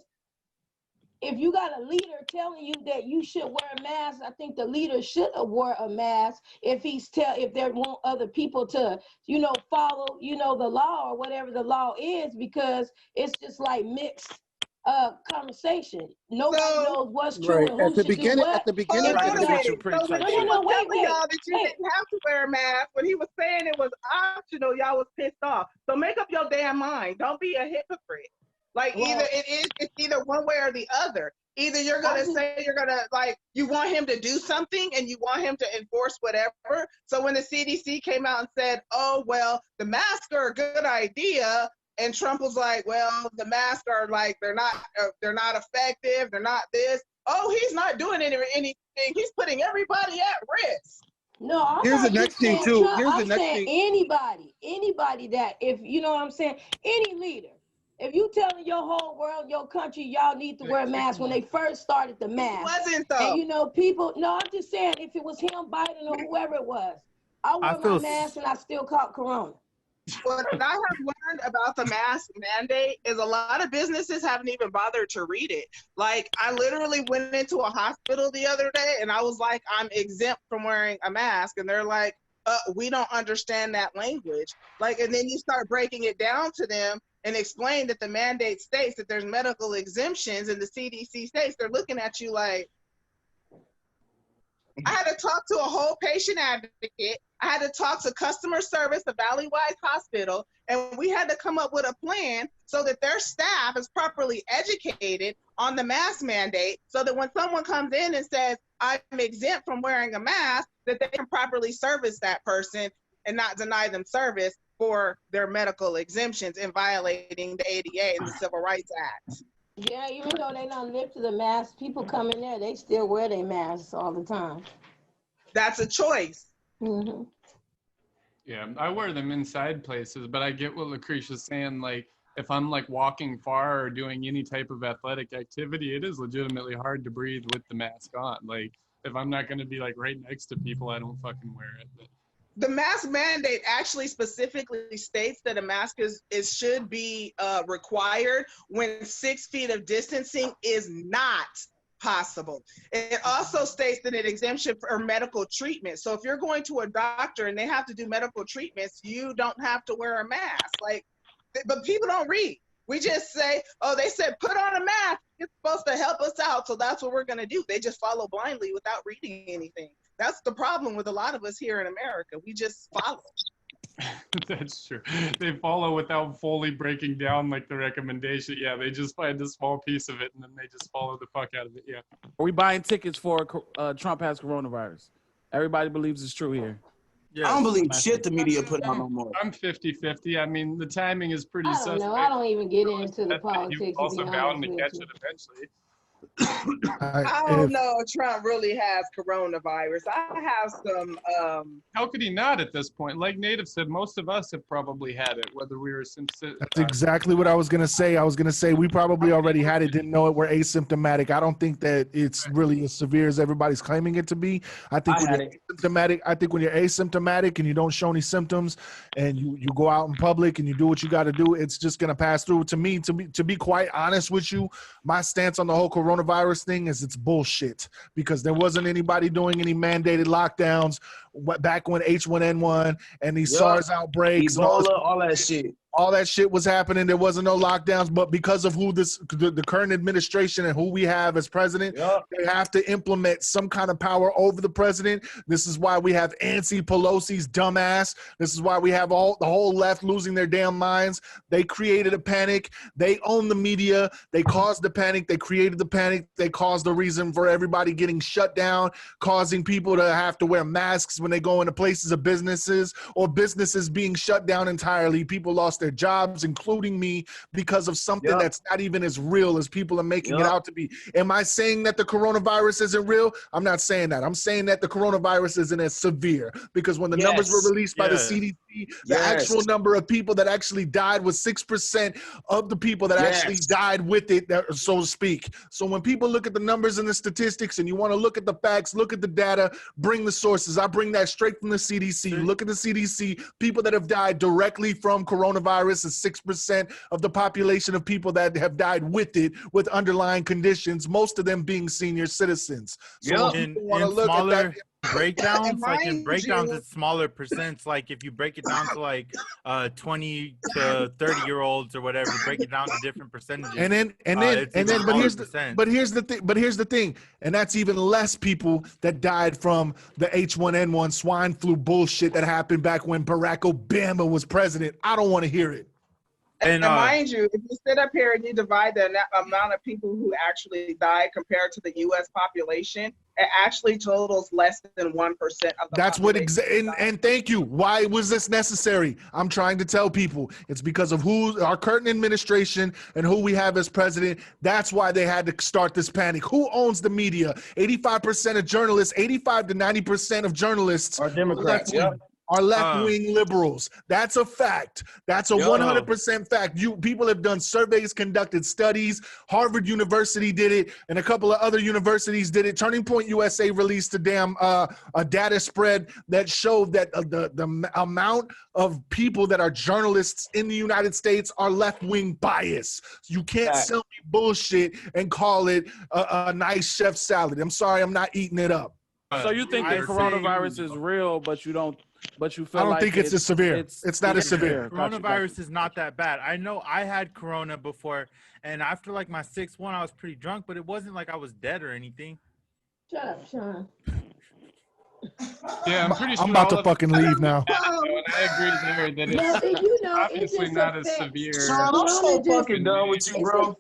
if you got a leader telling you that you should wear a mask, I think the leader should have wore a mask if they want other people to, follow, the law or whatever the law is, because it's just like mixed conversation. Nobody knows what's true and who should do what. At the beginning, Wait a minute. So when he was telling y'all that you wait. didn't have to wear a mask, when he was saying it was optional, y'all was pissed off. So make up your damn mind. Don't be a hypocrite. Like it's either one way or the other. Either you're gonna say you want him to do something and you want him to enforce whatever. So when the CDC came out and said, "Oh well, the masks are a good idea," and Trump was like, "Well, the masks are they're not effective. They're not this." Oh, he's not doing anything. He's putting everybody at risk. No, here's the next thing too. I'm saying anybody that, if you know what I'm saying, any leader. If you telling your whole world, your country, y'all need to wear a mask when they first started the mask. It wasn't though. And people, no, I'm just saying if it was him, Biden, or whoever it was, I wore my mask and I still caught corona. What I have learned about the mask mandate is a lot of businesses haven't even bothered to read it. Like, I literally went into a hospital the other day and I was like, I'm exempt from wearing a mask. And they're like, we don't understand that language. And then you start breaking it down to them and explain that the mandate states that there's medical exemptions and the CDC states, they're looking at you like, I had to talk to a whole patient advocate. I had to talk to customer service at Valley Wise Hospital, and we had to come up with a plan so that their staff is properly educated on the mask mandate so that when someone comes in and says, I'm exempt from wearing a mask, that they can properly service that person and not deny them service for their medical exemptions and violating the ADA and the Civil Rights Act. Yeah, even though they don't live to the mask, people come in there, they still wear their masks all the time. That's a choice. Mm-hmm. Yeah, I wear them inside places, but I get what LaKrysia's saying. Like, if I'm walking far or doing any type of athletic activity, it is legitimately hard to breathe with the mask on. Like, if I'm not going to be right next to people, I don't fucking wear it. But the mask mandate actually specifically states that a mask should be required when 6 feet of distancing is not possible. It also states that an exemption for medical treatment. So if you're going to a doctor and they have to do medical treatments, you don't have to wear a mask. But people don't read. We just say, oh, they said put on a mask. It's supposed to help us out, so that's what we're going to do. They just follow blindly without reading anything. That's the problem with a lot of us here in America. We just follow. That's true. They follow without fully breaking down the recommendation. Yeah, they just find a small piece of it and then they just follow the fuck out of it. Yeah. Are we buying tickets for Trump has coronavirus? Everybody believes it's true here. I don't believe shit the media put out no more. I'm 50-50. I mean, the timing is pretty I don't suspect. know. I don't even get into the politics. You're also to be bound honest to with catch you. it eventually. I don't know if Trump really has coronavirus. I have some. How could he not at this point? Like Native said, most of us have probably had it, whether we were That's exactly what I was gonna say. I was gonna say we probably already had it, didn't know it. We're asymptomatic. I don't think that it's really as severe as everybody's claiming it to be. I think when you're asymptomatic, when you're asymptomatic and you don't show any symptoms, and you go out in public and you do what you got to do, it's just gonna pass through. To me, to be quite honest with you, my stance on the whole coronavirus thing is it's bullshit, because there wasn't anybody doing any mandated lockdowns back when H1N1 and these SARS outbreaks, Ebola, all that shit. All that shit was happening. There wasn't no lockdowns, but because of who the current administration and who we have as president, they have to implement some kind of power over the president. This is why we have Nancy Pelosi's dumbass. This is why we have the whole left losing their damn minds. They created a panic. They own the media. They caused the panic. They created the panic. They caused the reason for everybody getting shut down, causing people to have to wear masks when they go into places of businesses, or businesses being shut down entirely. People lost their jobs, including me, because of something that's not even as real as people are making it out to be. Am I saying that the coronavirus isn't real? I'm not saying that. I'm saying that the coronavirus isn't as severe, because when the numbers were released by the CDC, the actual number of people that actually died was 6% of the people that actually died with it, so to speak. So when people look at the numbers and the statistics, and you want to look at the facts, look at the data, bring the sources. I bring that straight from the CDC. Look at the CDC. People that have died directly from coronavirus is 6% of the population of people that have died with it, with underlying conditions, most of them being senior citizens. So in smaller breakdowns, like in breakdowns, it's smaller percents. Like if you break it down to like 20 to 30-year-olds or whatever, break it down to different percentages. But here's the thing, and that's even less people that died from the H1N1 swine flu bullshit that happened back when Barack Obama was president. I don't want to hear it. And mind you, if you sit up here and you divide the amount of people who actually died compared to the U.S. population, it actually totals less than 1% of the That's population. and thank you. Why was this necessary? I'm trying to tell people it's because of who our current administration and who we have as president. That's why they had to start this panic. Who owns the media? 85% of journalists, 85 to 90% of journalists are Democrats. Are left-wing liberals. That's a fact. That's a 100% fact. People have done surveys, conducted studies. Harvard University did it, and a couple of other universities did it. Turning Point USA released a data spread that showed that the amount of people that are journalists in the United States are left-wing bias. You can't sell me bullshit and call it a nice chef salad. I'm sorry, I'm not eating it up. So you think the coronavirus is real, but you feel I don't like think it's as severe. It's not as severe. Coronavirus is not that bad. I know I had corona before, and after like my 6th one, I was pretty drunk, but it wasn't like I was dead or anything. Shut up, Shawn. Yeah, I'm pretty sure. I'm about to fucking leave now. And I agree there that it's obviously not as severe. Shawn, I'm so fucking done with you, bro.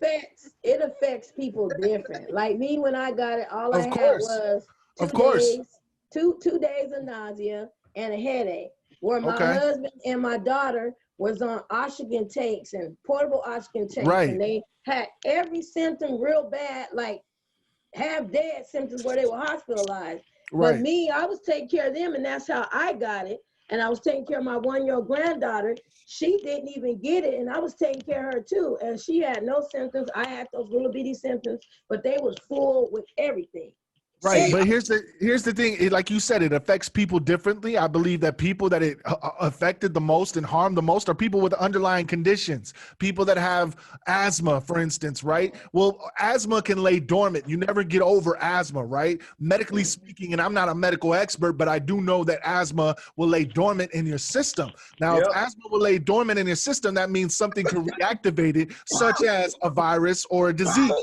It affects people different. Like me, when I got it, all I had was two days of nausea and a headache. Where my husband and my daughter was on oxygen tanks and portable oxygen tanks, and they had every symptom real bad, like half dead symptoms where they were hospitalized. But me, I was taking care of them, and that's how I got it. And I was taking care of my 1-year-old granddaughter. She didn't even get it, and I was taking care of her too. And she had no symptoms. I had those little bitty symptoms, but they was full with everything. Right, but here's the thing. Like you said, it affects people differently. I believe that people that it affected the most and harmed the most are people with underlying conditions. People that have asthma, for instance, right? Well, asthma can lay dormant. You never get over asthma, right? Medically speaking, and I'm not a medical expert, but I do know that asthma will lay dormant in your system. Now, if asthma will lay dormant in your system, that means something can reactivate it, such as a virus or a disease.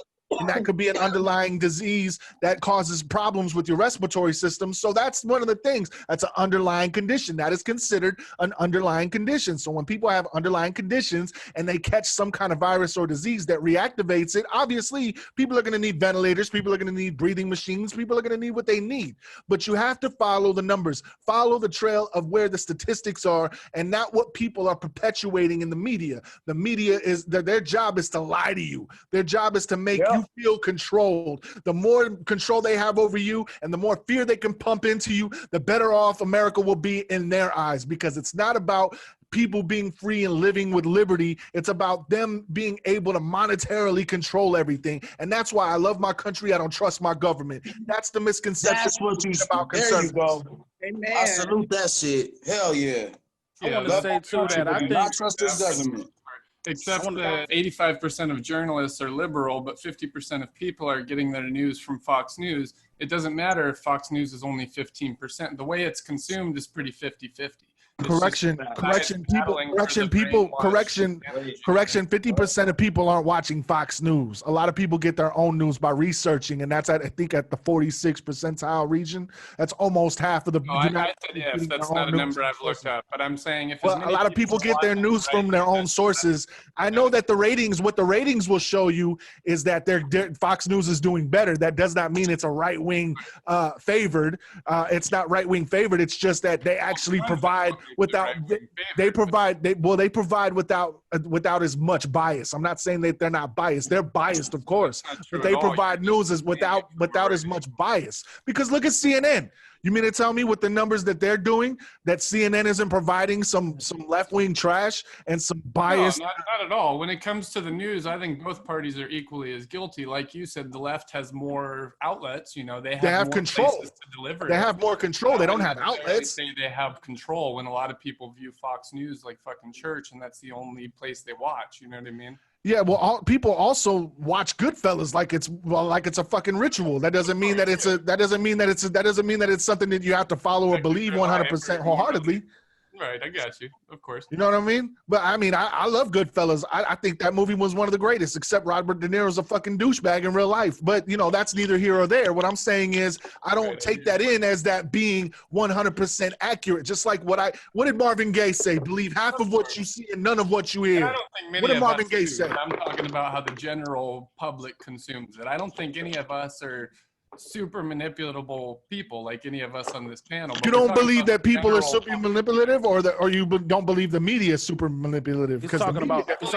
and that could be an underlying disease that causes problems with your respiratory system. So that's one of the things. That's an underlying condition. That is considered an underlying condition. So when people have underlying conditions and they catch some kind of virus or disease that reactivates it, obviously people are going to need ventilators, people are going to need breathing machines, people are going to need what they need. But you have to follow the numbers, follow the trail of where the statistics are, and not what people are perpetuating in the media. The media is their job is to lie to you. Their job is to make you feel controlled. The more control they have over you and the more fear they can pump into you, the better off America will be in their eyes, because it's not about people being free and living with liberty. It's about them being able to monetarily control everything. And that's why I love my country. I don't trust my government. That's the misconception. That's what you about there you go. Amen. I salute that shit. Hell yeah. I want to say too that I do think not trust this government. Except that 85% of journalists are liberal, but 50% of people are getting their news from Fox News. It doesn't matter if Fox News is only 15%. The way it's consumed is pretty 50-50. Correction, 50% of people aren't watching Fox News. A lot of people get their own news by researching, and that's I think at the 46th percentile region. That's almost half of the. I said yes, that's not a number I've looked up, but I'm saying if a lot of people get their news from their own sources. I know that what the ratings will show you is that Fox News is doing better. That does not mean it's a right-wing favored. It's not right-wing favored. It's just that they actually provide without as much bias. I'm not saying that they're not biased. They're biased, of course, but they provide news without as much bias. Because look at CNN. You mean to tell me with the numbers that they're doing that CNN isn't providing some left-wing trash and some bias? No, not at all. When it comes to the news, I think both parties are equally as guilty. Like you said, the left has more outlets. You know, they have more control places to deliver. They have more control. They don't have outlets. They have control when a lot of people view Fox News like fucking church, and that's the only place they watch. You know what I mean? Yeah, well, people also watch Goodfellas like it's a fucking ritual. That doesn't mean that it's something that you have to follow or believe 100% wholeheartedly. Right, I got you. Of course. You know what I mean? But I mean, I love Goodfellas. I think that movie was one of the greatest, except Robert De Niro's a fucking douchebag in real life. But, you know, that's neither here or there. What I'm saying is I don't take that in as that being 100% accurate. Just like what did Marvin Gaye say? Believe half of what you see and none of what you hear. I don't think many what did of Marvin us Gaye do, say? but I'm talking about how the general public consumes it. I don't think any of us are super manipulatable people like any of us on this panel. You don't believe that people are super manipulative, or you don't believe the media is super manipulative? He's talking about us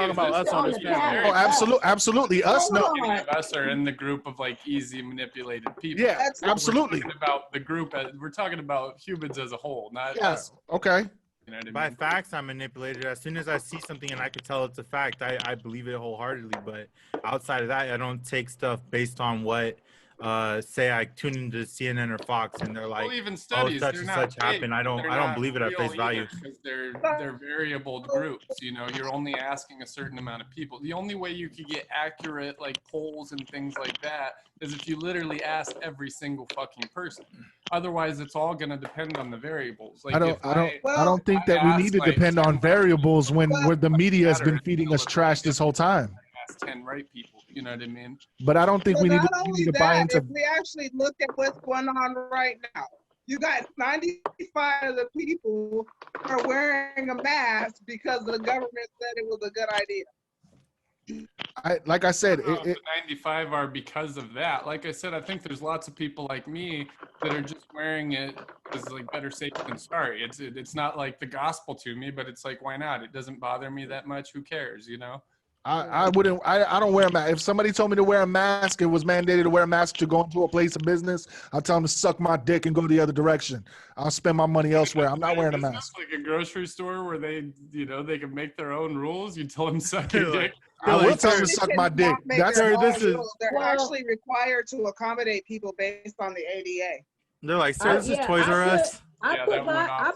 on this panel. Oh, absolutely. Us, no. Any of us are in the group of like easy manipulated people. Yeah, absolutely. We're talking about the group. We're talking about humans as a whole, not us. Okay. You know what I mean? By facts, I'm manipulated. As soon as I see something and I can tell it's a fact, I believe it wholeheartedly. But outside of that, I don't take stuff based on what say I tune into CNN or Fox and they're like, even studies, such and such happened. I don't believe it at face value. Because they're variable groups. You know, you're only asking a certain amount of people. The only way you could get accurate like polls and things like that is if you literally ask every single fucking person. Otherwise, it's all going to depend on the variables. Like I don't think that we need to depend on variables when the media has been feeding us trash this whole time. 10 right people, you know what I mean? But I don't think we need to buy into. If we actually look at what's going on right now, you got 95 of the people are wearing a mask because the government said it was a good idea. Like I said, 95 are because of that. Like I said, I think there's lots of people like me that are just wearing it as like better safe than sorry. It's not like the gospel to me, but it's like, why not? It doesn't bother me that much. Who cares, you know? I don't wear a mask. If somebody told me to wear a mask, it was mandated to wear a mask to go into a place of business, I'll tell them to suck my dick and go the other direction. I'll spend my money elsewhere. I'm not wearing a mask. Like a grocery store where they can make their own rules. You tell them suck your dick. I will tell them to suck my dick. That's where this is. They're actually required to accommodate people based on the ADA. They're like, sir, this is Toys R Us. I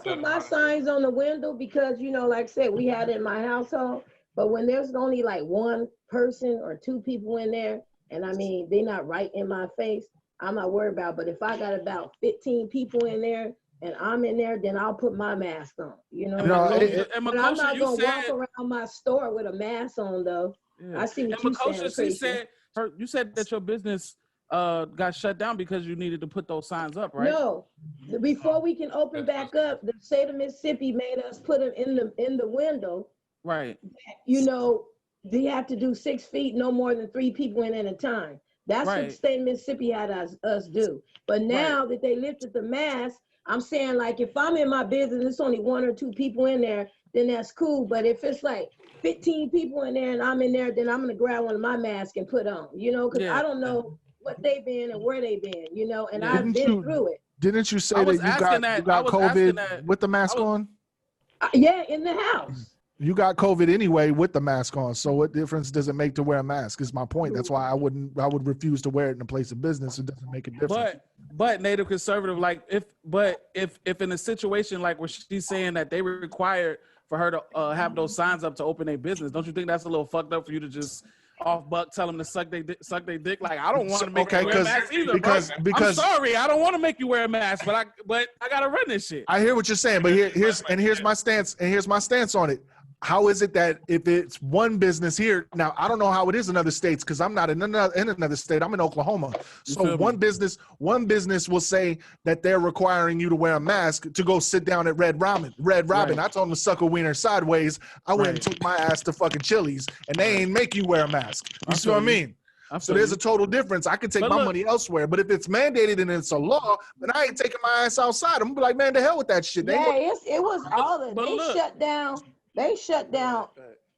put my signs on the window because, you know, like I said, we had it in my household. But when there's only like one person or two people in there, and I mean, they're not right in my face, I'm not worried about it. But if I got about 15 people in there and I'm in there, then I'll put my mask on. You know, but I'm not going to walk around my store with a mask on, though. Yeah. I see what you're saying. You said that your business got shut down because you needed to put those signs up, right? No, before we can open back up, the state of Mississippi made us put them in the window. Right. You know, they have to do 6 feet, no more than 3 people in at a time. That's what the state of Mississippi had us do. But now that they lifted the mask, I'm saying, like, if I'm in my business, it's only 1 or 2 people in there, then that's cool. But if it's like 15 people in there and I'm in there, then I'm gonna grab one of my masks and put on, you know, because I don't know what they've been and where they've been, you know, and I've been through it. Didn't you say that you got COVID with the mask on? Yeah, in the house. You got COVID anyway with the mask on. So what difference does it make to wear a mask? Is my point. That's why I would refuse to wear it in a place of business. It doesn't make a difference. But Native Conservative, like if in a situation like where she's saying that they were required for her to have those signs up to open a business, don't you think that's a little fucked up for you to just off buck tell them to suck their dick? Like, I don't want to make you wear a mask either. Because I'm sorry, I don't want to make you wear a mask, but I gotta run this shit. I hear what you're saying, but here's my stance, and here's my stance on it. How is it that if it's one business here, now I don't know how it is in other states because I'm not in another state. I'm in Oklahoma. So one business will say that they're requiring you to wear a mask to go sit down at Red Robin. I told them to suck a wiener sideways. I went and took my ass to fucking Chili's, and they ain't make you wear a mask. You see what I mean? So there's a total difference. I can take my money elsewhere, but if it's mandated and it's a law, then I ain't taking my ass outside. I'm gonna be like, man, the hell with that shit. Yeah, it was all the they shut down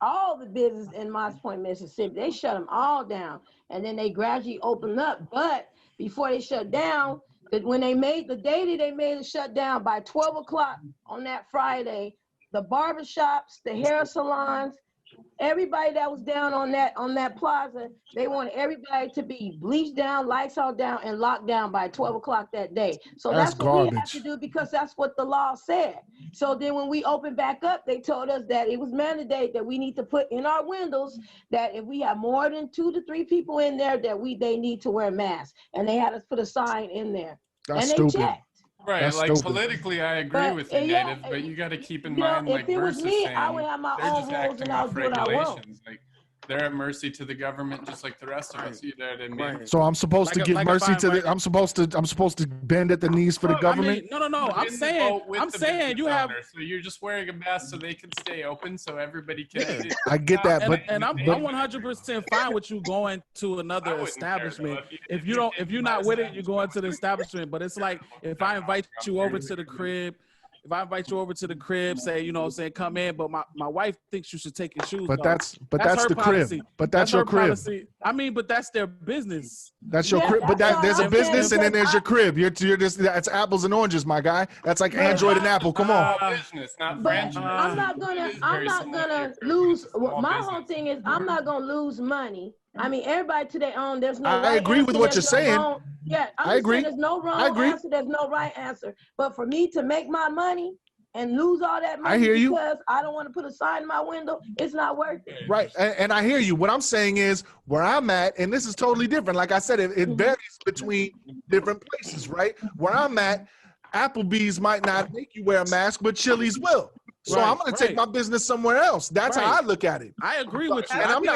all the business in Moss Point, Mississippi. They shut them all down, and then they gradually opened up. But before they shut down, when they made it shut down by 12 o'clock on that Friday, the barbershops, the hair salons, everybody that was down on that plaza, they wanted everybody to be bleached down, lights all down, and locked down by 12 o'clock that day. So that's what we have to do because that's what the law said. So then when we opened back up, they told us that it was mandated that we need to put in our windows that if we have more than 2 to 3 people in there, that they need to wear masks. And they had us put a sign in there. That's and they stupid. checked. Right, That's like stupid. politically, I agree with you, Native, but you got to keep in mind, like Bruce is saying, I would have my they're own just rules acting and I'll off do what I want. regulations. Like they're at mercy to the government, just like the rest of us. You know what I mean? So I'm supposed to give mercy to the. I'm supposed to bend at the knees for the government. I mean, no. I'm saying you have. So you're just wearing a mask so they can stay open, so everybody can. I get that, but I'm 100% fine with you going to another establishment. If you're not with it, you're going to the establishment. But it's like if I invite you over to the crib. If I invite you over to the crib, say, come in, but my wife thinks you should take your shoes off. That's the policy. Crib. But that's your crib. Policy. I mean, but that's their business. That's your crib. But there's a business and then there's your crib. You're just that's apples and oranges, my guy. That's like Android and Apple. Come on. Business, not But franchise. I'm not gonna lose. My whole thing is I'm not gonna lose money. I mean, everybody to their own. There's no. I agree with what you're saying. Yeah, I agree. There's no wrong answer. There's no right answer. But for me to make my money and lose all that money because I don't want to put a sign in my window, it's not worth it. Right, and I hear you. What I'm saying is where I'm at, and this is totally different. Like I said, it varies between different places, right? Where I'm at, Applebee's might not make you wear a mask, but Chili's will. So I'm going to take my business somewhere else. That's how I look at it. I agree with you. And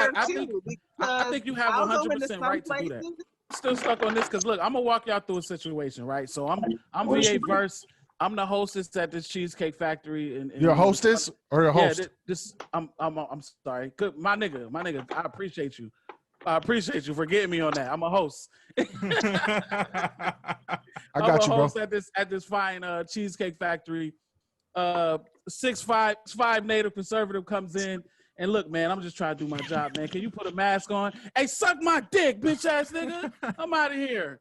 I think you have 100% right to do that. Still stuck on this because look, I'm gonna walk y'all through a situation, right? So I'm VA Verse. I'm the hostess at this Cheesecake Factory. And you're a hostess or a host? I'm sorry. Good, my nigga. I appreciate you. I appreciate you for getting me on that. I'm a host. I got you, bro. At this fine Cheesecake Factory. 6'5" Native Conservative comes in. And look, man, I'm just trying to do my job, man. Can you put a mask on? Hey, suck my dick, bitch ass nigga. I'm out of here.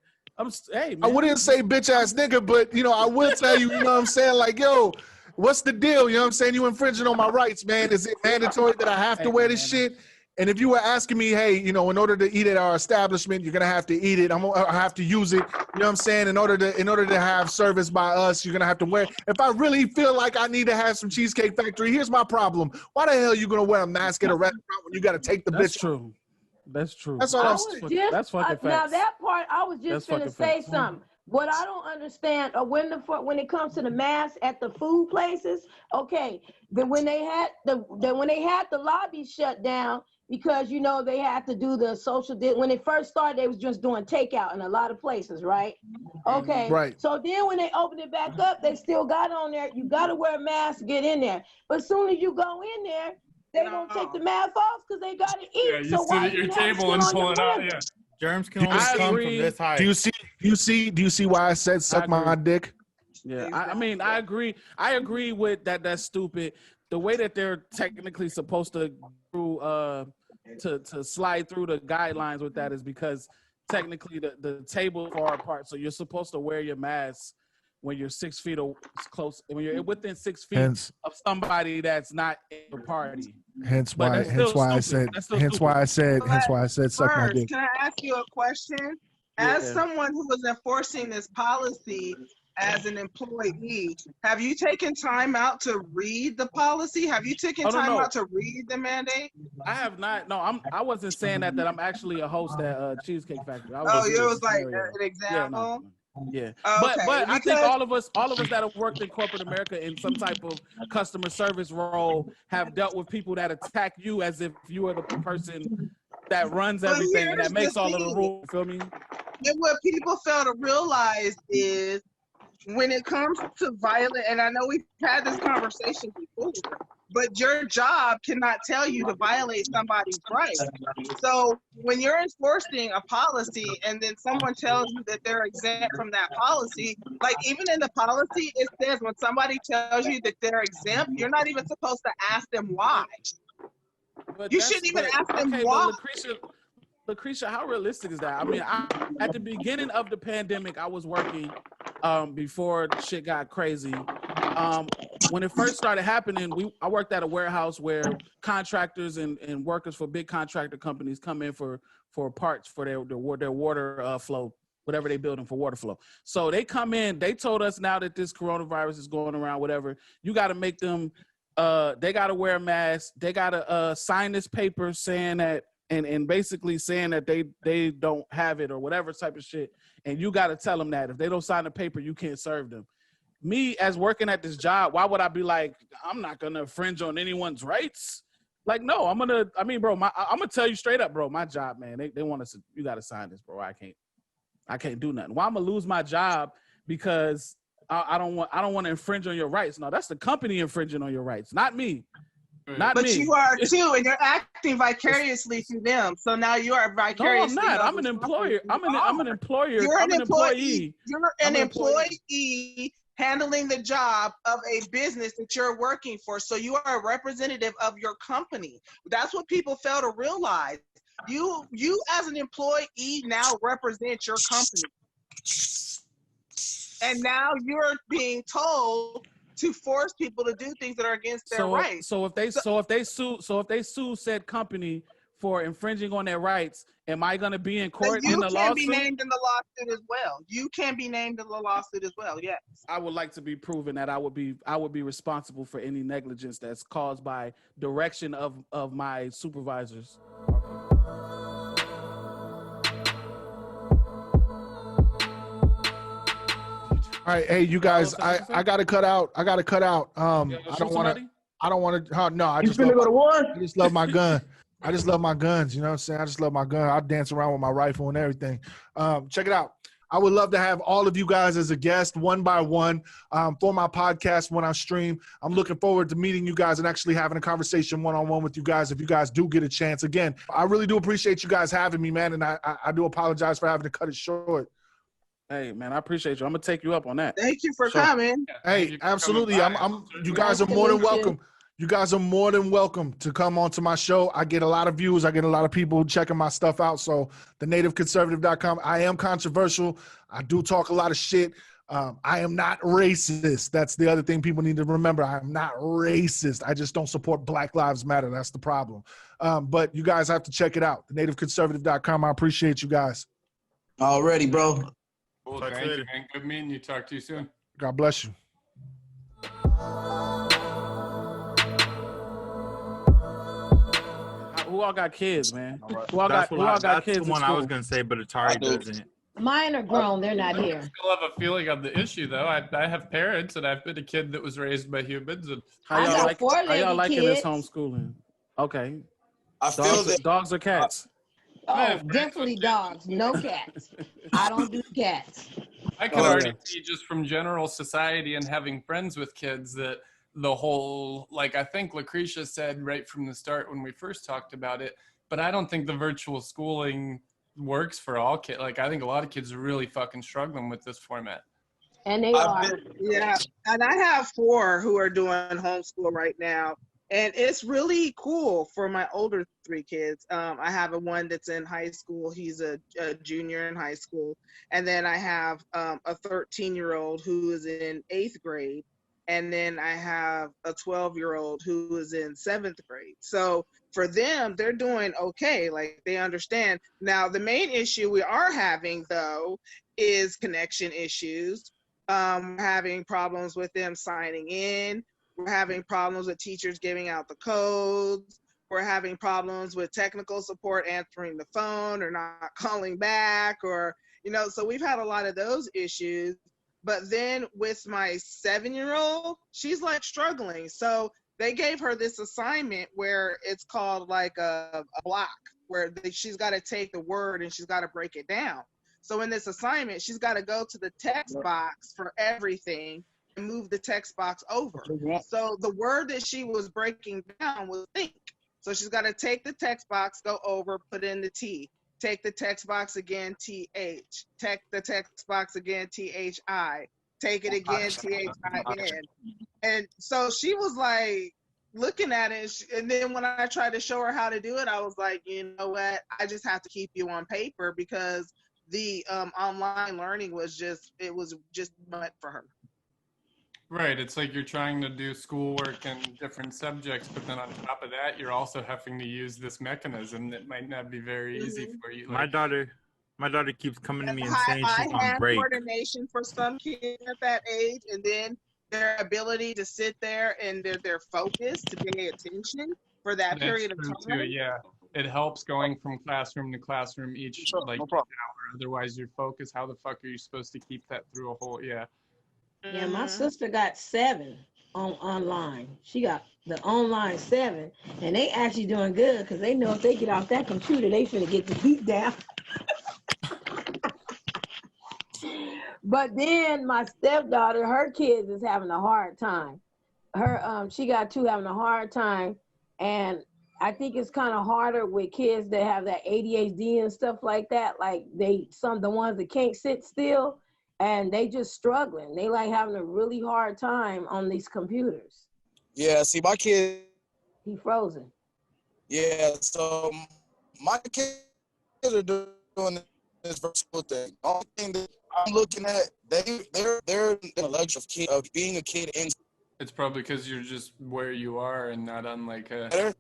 Hey, man. I wouldn't say bitch ass nigga, but I will tell you, you know what I'm saying? Like, yo, what's the deal? You know what I'm saying? You infringing on my rights, man. Is it mandatory that I have to wear this shit? And if you were asking me, hey, in order to eat at our establishment, you're gonna have to eat it. I have to use it. You know what I'm saying? In order to have service by us, you're gonna have to wear it. If I really feel like I need to have some Cheesecake Factory, here's my problem. Why the hell are you gonna wear a mask at a restaurant when you gotta take the bitch? True. That's true. That's all I'm saying. That's fucking facts. Now that part, I was just gonna say something. What I don't understand, when it comes to the mask at the food places, okay, then when they had the lobby shut down, because you know they had to do the social. When they first started, they was just doing takeout in a lot of places, right? Okay. Right. So then when they opened it back up, they still got on there. You got to wear a mask to get in there. But as soon as you go in there, they don't take the mask off because they got to eat. Yeah, you so sit why at your you have table and skin on pull your it out. breath? Yeah. Germs can only I come agree. from this high. Do you see why I said suck my dick? Yeah, I mean, I agree. I agree with that. That's stupid. The way that they're technically supposed to do, to slide through the guidelines with that is because technically the table far apart, so you're supposed to wear your mask when you're 6 feet close, when you're within 6 feet of somebody that's not in the party. Hence why I said suck my dick. Can I ask you a question? As someone who was enforcing this policy as an employee, have you taken time out to read the policy? Have you taken time out to read the mandate? I have not. No, I wasn't saying that. That I'm actually a host at Cheesecake Factory. It was like an example. Yeah, Okay, but I think all of us that have worked in corporate America in some type of customer service role have dealt with people that attack you as if you are the person that runs everything and that makes all of the rules. Feel me? And what people fail to realize is when it comes to violent, and I know we've had this conversation before, but your job cannot tell you to violate somebody's rights. So when you're enforcing a policy and then someone tells you that they're exempt from that policy, like even in the policy, it says when somebody tells you that they're exempt, you're not even supposed to ask them why. But you shouldn't even ask them why. LaKrysia, how realistic is that? I mean, at the beginning of the pandemic, I was working before shit got crazy. When it first started happening, I worked at a warehouse where contractors and workers for big contractor companies come in for parts for their water flow, whatever they're building for water flow. So they come in, they told us now that this coronavirus is going around, whatever, you got to make them, they got to wear a mask. They got to sign this paper saying that, and basically saying that they don't have it or whatever type of shit. And you got to tell them that if they don't sign the paper, you can't serve them. Me as working at this job, why would I be like, I'm not going to infringe on anyone's rights? Like, no, I'm going to tell you straight up, bro, my job, man, they want us to, you got to sign this, bro. I can't do nothing. Why I'm going to lose my job because I don't want to infringe on your rights. No, that's the company infringing on your rights, not me. Not but me. You are too, and you're acting vicariously through them. So now you are vicariously. No, I'm not. I'm an employer. I'm an employer. You're I'm an employee. You're an employee handling the job of a business that you're working for. So you are a representative of your company. That's what people fail to realize. You as an employee now represent your company, and now you're being told to force people to do things that are against their rights. So if they sue said company for infringing on their rights, am I going to be in court in the lawsuit? You can be named in the lawsuit as well. You can be named in the lawsuit as well. Yes. I would like to be proven that I would be responsible for any negligence that's caused by direction of my supervisors. All right, hey, you guys, I gotta cut out. I don't want to. No, I just go to war. I just love my gun. I just love my guns. You know what I'm saying? I just love my gun. I dance around with my rifle and everything. Check it out. I would love to have all of you guys as a guest, one by one, for my podcast when I stream. I'm looking forward to meeting you guys and actually having a conversation one-on-one with you guys if you guys do get a chance. Again, I really do appreciate you guys having me, man, and I do apologize for having to cut it short. Hey, man, I appreciate you. I'm gonna take you up on that. Thank you for coming. Hey, absolutely. You guys are more than welcome. You guys are more than welcome to come onto my show. I get a lot of views. I get a lot of people checking my stuff out. So thenativeconservative.com. I am controversial. I do talk a lot of shit. I am not racist. That's the other thing people need to remember. I am not racist. I just don't support Black Lives Matter. That's the problem. But you guys have to check it out. Thenativeconservative.com. I appreciate you guys. Already, bro. Cool, thank you, man. Good meeting you. Talk to you soon. God bless you. Who all got kids, man? Who all That's got kids? the one I was gonna say, but Atari doesn't. Mine are grown. They're not here. I still have a feeling of the issue, though. I have parents, and I've been a kid that was raised by humans. And how y'all liking this homeschooling? Okay. I feel that Dogs or cats? Oh, definitely dogs. No cats. I don't do cats. I can already see just from general society and having friends with kids that the whole, like I think LaKrysia said right from the start when we first talked about it, but I don't think the virtual schooling works for all kids. Like I think a lot of kids are really fucking struggling with this format. And they are. Yeah, and I have 4 who are doing homeschool right now, and it's really cool for my older 3 kids. I have a one that's in high school. He's a junior in high school, and then I have a 13-year-old who is in 8th grade, and then I have a 12-year-old who is in 7th grade. So for them, they're doing okay. Like they understand. Now, the main issue we are having though is connection issues. We're having problems with them signing in. We're having problems with teachers giving out the codes. We're having problems with technical support answering the phone or not calling back, or, so we've had a lot of those issues. But then with my 7-year-old, she's like struggling. So they gave her this assignment where it's called like a block, where she's got to take the word and she's got to break it down. So in this assignment, she's got to go to the text box for everything and move the text box over. So the word that she was breaking down was think. So she's got to take the text box, go over, put in the T. Take the text box again, TH. Take the text box again, THI. Take it again, THIN. And so she was like looking at it. And then when I tried to show her how to do it, I was like, you know what? I just have to keep you on paper because the online learning was just much for her. Right. It's like you're trying to do schoolwork and different subjects, but then on top of that, you're also having to use this mechanism that might not be very easy for you. My daughter keeps coming to me and saying she's on hand break. coordination for some kids at that age, and then their ability to sit there and their focus to pay attention for that period of time. Too, yeah. It helps going from classroom to classroom each hour. Otherwise, your focus. How the fuck are you supposed to keep that through a whole? Yeah. Yeah, my sister got 7 online. She got the online 7, and they actually doing good because they know if they get off that computer, they finna get the beat down. But then my stepdaughter, her kids is having a hard time. She got 2 having a hard time, and I think it's kind of harder with kids that have that ADHD and stuff like that. Like the ones that can't sit still, and they just struggling. They like having a really hard time on these computers. Yeah, see, my kid. He frozen. Yeah, so my kids are doing this virtual thing. The only thing that I'm looking at, they're in the luxury of being a kid in. It's probably because you're just where you are and not on like a.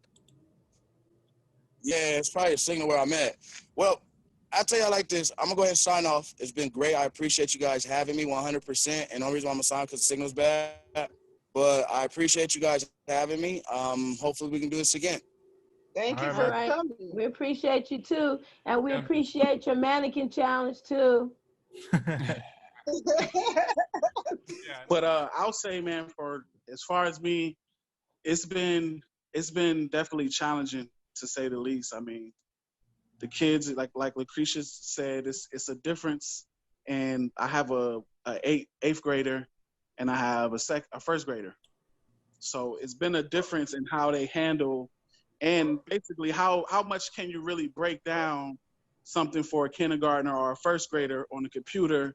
Yeah, it's probably a signal where I'm at. Well, I'll tell you like this. I'm going to go ahead and sign off. It's been great. I appreciate you guys having me 100%. And the only reason why I'm going to sign because the signal's bad. But I appreciate you guys having me. Hopefully we can do this again. Thank you for coming. We appreciate you too. And we appreciate your mannequin challenge too. But I'll say, man, for as far as me, it's been definitely challenging to say the least. I mean, the kids, like LaKrysia said, it's a difference. And I have a eighth grader, and I have a first grader. So it's been a difference in how they handle, and basically how much can you really break down something for a kindergartner or a first grader on the computer,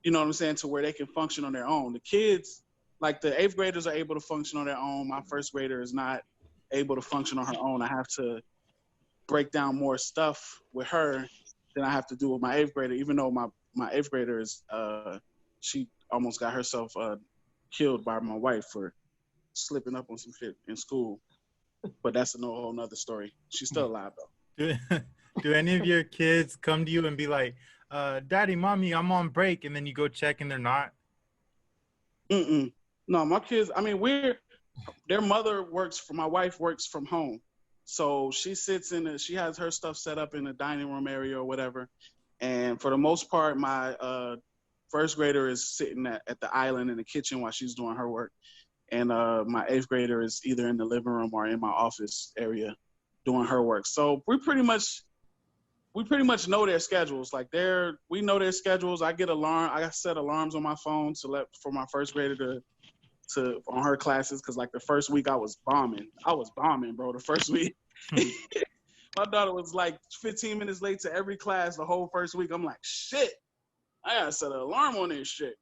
you know what I'm saying, to where they can function on their own. The kids, like the eighth graders are able to function on their own. My first grader is not able to function on her own. I have to break down more stuff with her than I have to do with my eighth grader, even though my eighth grader is, she almost got herself killed by my wife for slipping up on some shit in school. But that's a whole nother story. She's still alive though. Do any of your kids come to you and be like, Daddy, Mommy, I'm on break, and then you go check and they're not? No, my kids, I mean, their mother my wife works from home. So she sits she has her stuff set up in the dining room area or whatever. And for the most part, my first grader is sitting at the island in the kitchen while she's doing her work. And my eighth grader is either in the living room or in my office area doing her work. So we pretty much know their schedules. Like we know their schedules. I set alarms on my phone for my first grader to on her classes, because like the first week I was bombing, bro. The first week. My daughter was like 15 minutes late to every class the whole first week. I'm like, shit, I gotta set an alarm on this shit.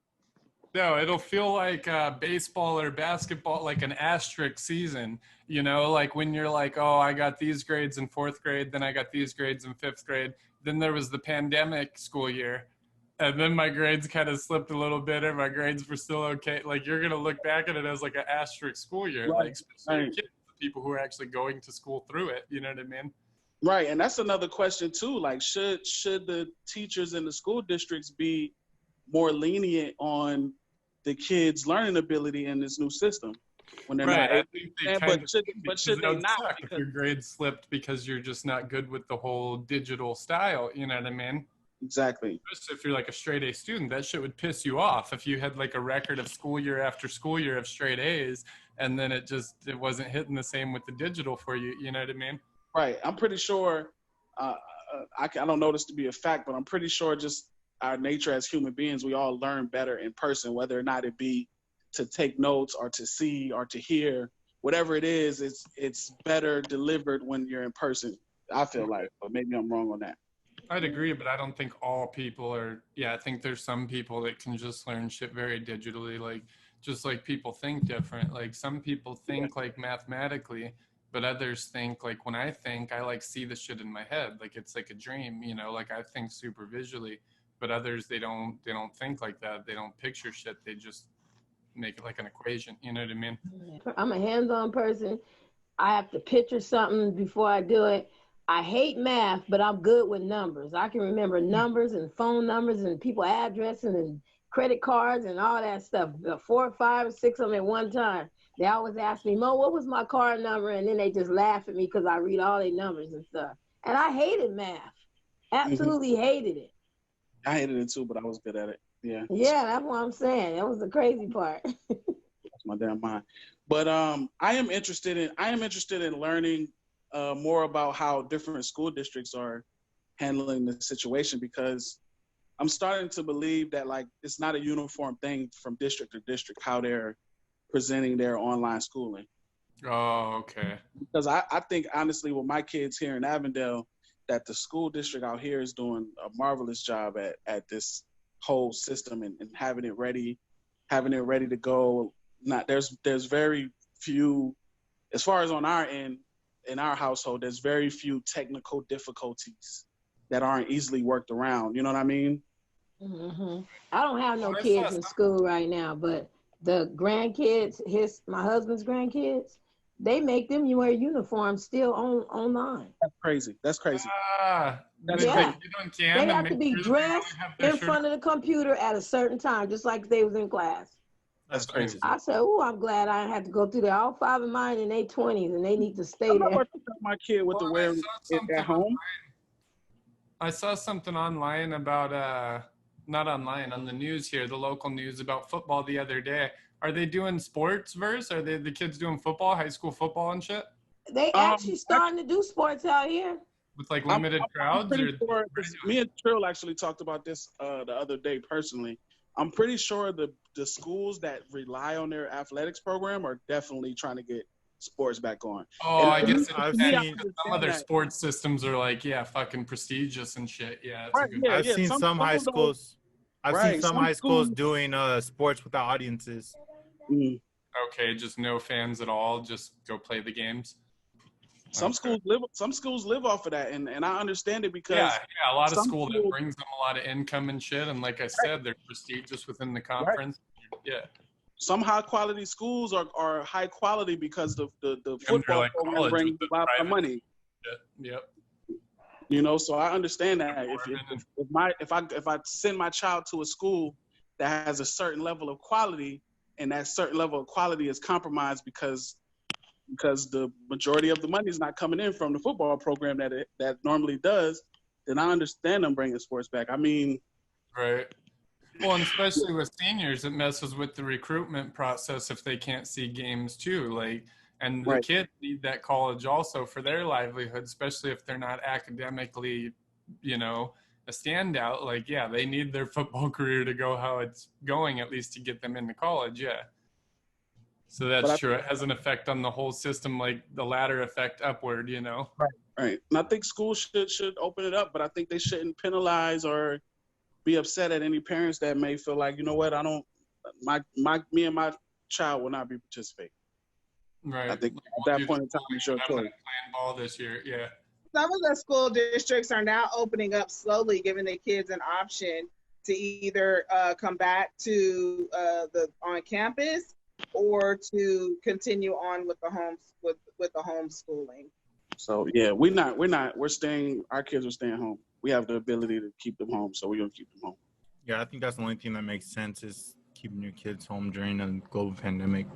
No, it'll feel like baseball or basketball, like an asterisk season, you know, like when you're like, oh, I got these grades in 4th grade, then I got these grades in 5th grade. Then there was the pandemic school year. And then my grades kind of slipped a little bit and my grades were still okay. Like you're going to look back at it as like an asterisk school year, Right. like especially kids, the people who are actually going to school through it. You know what I mean? Right. And that's another question too. Like, should the teachers in the school districts be more lenient on the kids' learning ability in this new system when they're not able? But should they not? If your grades slipped because you're just not good with the whole digital style, you know what I mean? Exactly. Especially if you're like a straight A student, that shit would piss you off if you had like a record of school year after school year of straight A's, and then it wasn't hitting the same with the digital for you. You know what I mean? Right. I'm pretty sure. I don't know this to be a fact, but I'm pretty sure just our nature as human beings, we all learn better in person, whether or not it be to take notes or to see or to hear. Whatever it is, it's better delivered when you're in person, I feel like. But maybe I'm wrong on that. I'd agree, but I don't think all people are. Yeah, I think there's some people that can just learn shit very digitally, like just like people think different. Like some people think like mathematically, but others think like when I think, I like see the shit in my head, like it's like a dream, you know, like I think super visually. But others, they don't think like that. They don't picture shit. They just make it like an equation. You know what I mean? I'm a hands-on person. I have to picture something before I do it. I hate math, but I'm good with numbers. I can remember numbers and phone numbers and people addresses and credit cards and all that stuff. 4, 5, or 6 of them at one time. They always ask me, Mo, what was my card number? And then they just laugh at me because I read all their numbers and stuff. And I hated math. Absolutely hated it. I hated it too, but I was good at it. Yeah. Yeah, that's what I'm saying. That was the crazy part. That's my damn mind. But I am interested in learning more about how different school districts are handling the situation, because I'm starting to believe that like it's not a uniform thing from district to district how they're presenting their online schooling. Oh, okay. Because I think honestly with my kids here in Avondale, that the school district out here is doing a marvelous job at this whole system and having it ready to go. Not there's very few, as far as on our end, in our household, there's very few technical difficulties that aren't easily worked around. You know what I mean? Mm-hmm. I don't have no kids in school right now, but the grandkids, my husband's grandkids, they make them wear uniforms still online. That's crazy. That's crazy. They have to be dressed in front of the computer at a certain time, just like they was in class. That's crazy. I said, oh, I'm glad I had to go through that. All 5 of mine in their 20s, and they need to stay there. My kid with the wear it at home. I saw something online about, not online, on the news here, the local news about football the other day. Are they doing sports verse? Are the kids doing football, high school football and shit? They actually starting to do sports out here. With like limited crowds? Sure, me and Trill actually talked about this the other day personally. I'm pretty sure the schools that rely on their athletics program are definitely trying to get sports back on. Oh, I guess I've seen some other sports systems are like, yeah, fucking prestigious and shit. Yeah, I've seen some high schools. I've seen some high schools doing sports without audiences. Okay, just no fans at all. Just go play the games. Some schools live off of that, and I understand it because a lot of schools that brings them a lot of income and shit. And like I said, they're prestigious within the conference. Right. Yeah. Some high quality schools are high quality because the football program brings a lot of money. Yep. You know, so I understand that if I send my child to a school that has a certain level of quality, and that certain level of quality is compromised because the majority of the money is not coming in from the football program that normally does, then I understand them bringing sports back. I mean, right. Well, and especially with seniors, it messes with the recruitment process if they can't see games too. Like, And the kids need that college also for their livelihood, especially if they're not academically, you know, a standout. Like, yeah, they need their football career to go how it's going, at least to get them into college. Yeah. So that's true. It has an effect on the whole system, like the ladder effect upward, you know? Right. And I think schools should open it up, but I think they shouldn't penalize or be upset at any parents that may feel like, you know what, me and my child will not be participating. Right. I think at that point in time, it's your choice. Playing ball this year, yeah. Some of the school districts are now opening up slowly, giving their kids an option to either come back to on campus or to continue on with the homeschooling. So yeah, we're staying. Our kids are staying home. We have the ability to keep them home, so we're gonna keep them home. Yeah, I think that's the only thing that makes sense is keeping your kids home during a global pandemic.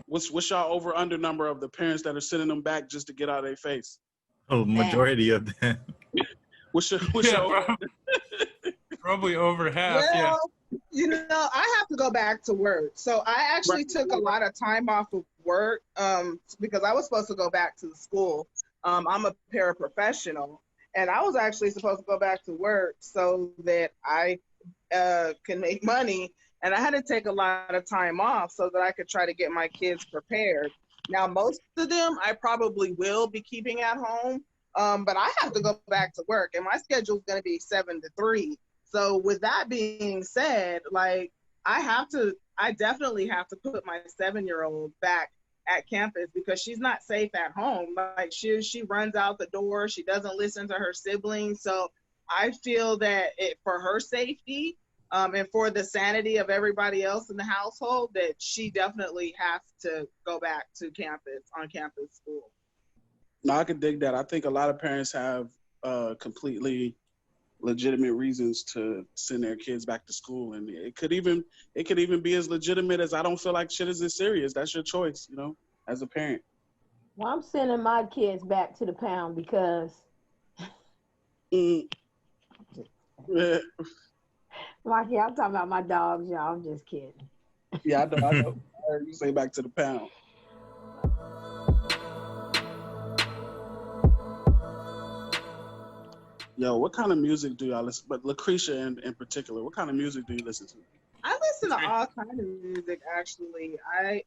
What's y'all over under number of the parents that are sending them back just to get out of their face? Oh, majority of them. What's your probably over half. Well, you know, I have to go back to work. So I actually took a lot of time off of work because I was supposed to go back to the school. I'm a paraprofessional, and I was actually supposed to go back to work so that I can make money. And I had to take a lot of time off so that I could try to get my kids prepared. Now, most of them I probably will be keeping at home, but I have to go back to work, and my schedule is going to be 7 to 3. So with that being said, like I definitely have to put my 7-year-old back at campus because she's not safe at home. Like she runs out the door. She doesn't listen to her siblings. So I feel that for her safety and for the sanity of everybody else in the household, that she definitely has to go back to on campus school. No, I could dig that. I think a lot of parents have completely legitimate reasons to send their kids back to school, and it could even be as legitimate as I don't feel like shit is as serious. That's your choice, you know, as a parent. Well, I'm sending my kids back to the pound because Mikey, I'm talking about my dogs, y'all. I'm just kidding. Yeah, I know. I heard you say back to the pound. Yo, what kind of music do y'all listen? But LaKrysia in particular, what kind of music do you listen to? I listen to all kinds of music, actually. I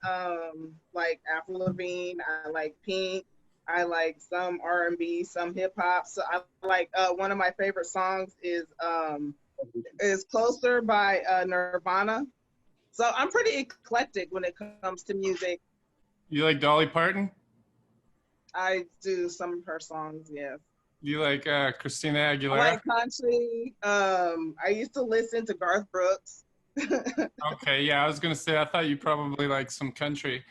like Avril Lavigne. I like Pink. I like some R&B, some hip hop. So I like one of my favorite songs is Closer by Nirvana. So I'm pretty eclectic when it comes to music. You like Dolly Parton? I do some of her songs, yes. You like Christina Aguilera? I like country. I used to listen to Garth Brooks. Okay, yeah, I was gonna say I thought you probably like some country.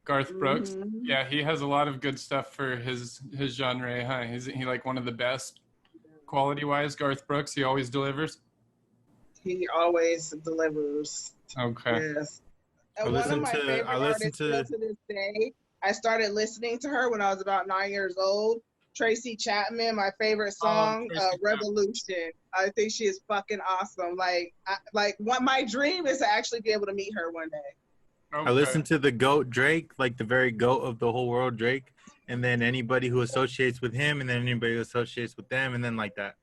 Garth Brooks. Mm-hmm. Yeah, he has a lot of good stuff for his genre, huh? He like one of the best quality wise. Garth Brooks, he always delivers. He always delivers. Okay. Yes. And one of my favorite artists to this day. I started listening to her when I was about 9 years old. Tracy Chapman, my favorite song, Revolution. I think she is fucking awesome. My dream is to actually be able to meet her one day. Okay. I listen to the GOAT Drake, like the very GOAT of the whole world, Drake, and then anybody who associates with him, and then anybody who associates with them, and then like that.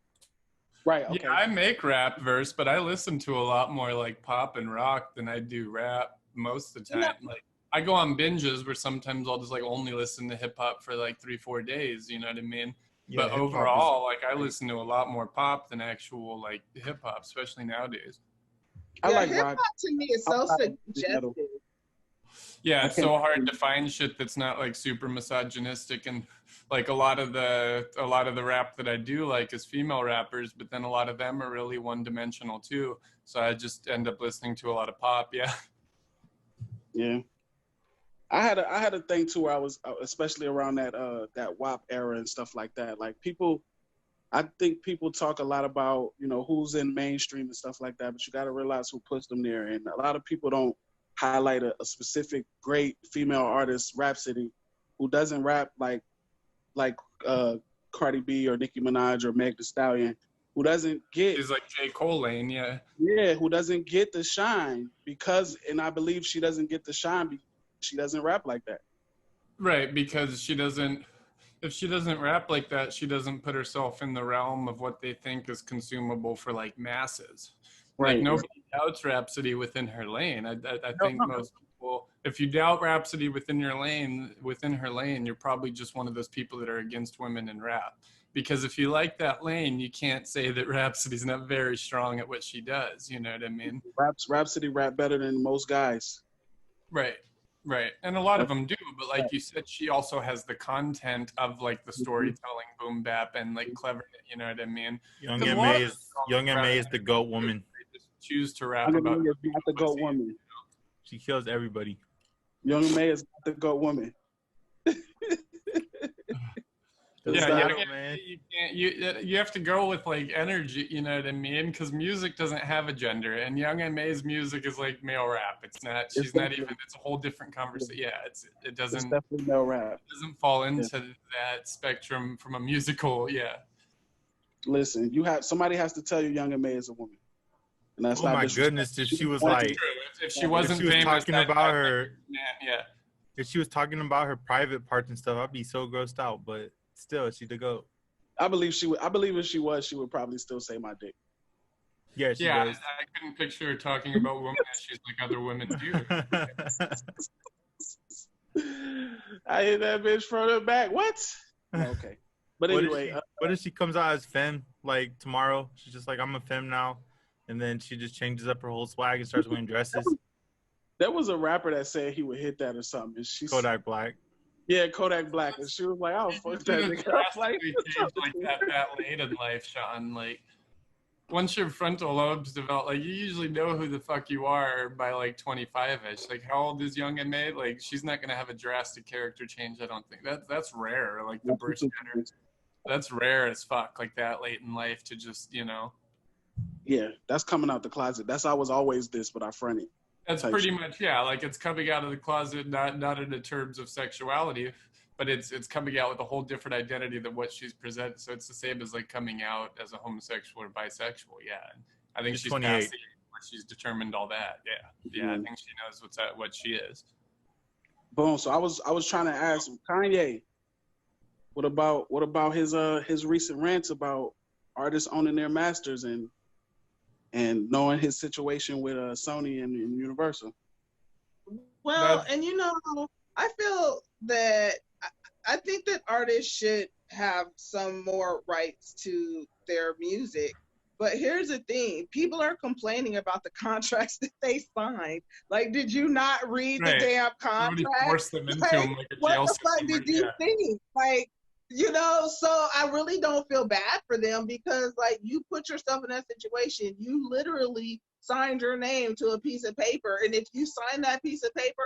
Right. Okay. Yeah, I make rap verse, but I listen to a lot more like pop and rock than I do rap most of the time. Yeah. Like I go on binges where sometimes I'll just like only listen to hip hop for like 3-4 days. You know what I mean? Yeah, but overall, like I listen to a lot more pop than actual like hip hop, especially nowadays. I like hip hop. To me, is so suggestive. Yeah, it's so hard to find shit that's not like super misogynistic, and like a lot of the rap that I do like is female rappers, but then a lot of them are really one-dimensional too. So I just end up listening to a lot of pop. Yeah. Yeah. I had a thing too where I was, especially around that WAP era and stuff like that. Like I think people talk a lot about, you know, who's in mainstream and stuff like that, but you got to realize who puts them there. And a lot of people don't highlight a specific great female artist, Rapsody, who doesn't rap like Cardi B or Nicki Minaj or Meg Thee Stallion, who doesn't get. She's like J. Cole lane, yeah. Yeah, who doesn't get the shine and I believe she doesn't get the shine because she doesn't rap like that. Right, because she doesn't. If she doesn't rap like that, she doesn't put herself in the realm of what they think is consumable for like masses. Like Right. nobody doubts Rhapsody within her lane. I No, think no. most people, if you doubt Rhapsody within your lane, within her lane, you're probably just one of those people that are against women in rap. Because if you like that lane, you can't say that Rhapsody's not very strong at what she does. You know what I mean? Rhapsody rap better than most guys. Right. Right. And a lot of That's them do, but like you said, she also has the content of like the storytelling, boom bap, and like cleverness, you know what I mean? Young 'Cause a MA lot of is Young MA is the goat woman. they just choose to rap Young about May is not the GOAT woman. She kills everybody. Young May is not the GOAT woman. Doesn't yeah, matter, yeah, man. you have to go with like energy, you know what I mean? Because music doesn't have a gender, and Young MA's music is like male rap. It's not. It's She's not definitely, even. It's a whole different conversation. Yeah, it it's doesn't definitely male rap. fall Yeah. into that spectrum from a musical. Yeah. Listen, somebody has to tell you Young May is a woman, and that's Oh not my disrespectful. goodness, if she was That's like, true. If she if wasn't she was famous, talking about her, man, yeah. if she was talking about her private parts and stuff, I'd be so grossed out. But still, she the goat. I believe she would. I believe if she was, she would probably still say my dick. Yeah, she Yeah, does. I couldn't picture her talking about women as she's like other women do. I hit that bitch from the back. What? Okay. But anyway, what if she comes out as femme like tomorrow? She's just like, I'm a femme now, and then she just changes up her whole swag and starts wearing dresses. there was a rapper that said he would hit that or something. And she Kodak Black. Yeah, Kodak Black, and she was like, "Oh, fuck that nigga." I was like, like that late in life, Shawn. Like once your frontal lobes develop, like you usually know who the fuck you are by like 25ish. Like how old is Young MA? Like she's not gonna have a drastic character change. I don't think that's rare. Like the Bruce Jenner, that's rare as fuck. Like that late in life to just Yeah, that's coming out the closet. That's I was always this, but I fronted. That's pretty much, yeah. Like it's coming out of the closet, not in the terms of sexuality, but it's coming out with a whole different identity than what she's presented. So it's the same as like coming out as a homosexual or bisexual. Yeah, and I think she's 28. past the age where she's determined all that. Yeah. I think she knows what she is. Boom. So I was trying to ask Kanye, what about his recent rants about artists owning their masters and knowing his situation with Sony and Universal. Well, and I feel that I think that artists should have some more rights to their music. But here's the thing: people are complaining about the contracts that they signed. Like, did you not read the damn contract? Forced them into them like a jail what the fuck did you think? Like, so I really don't feel bad for them because, like, you put yourself in that situation. You literally signed your name to a piece of paper, and if you sign that piece of paper,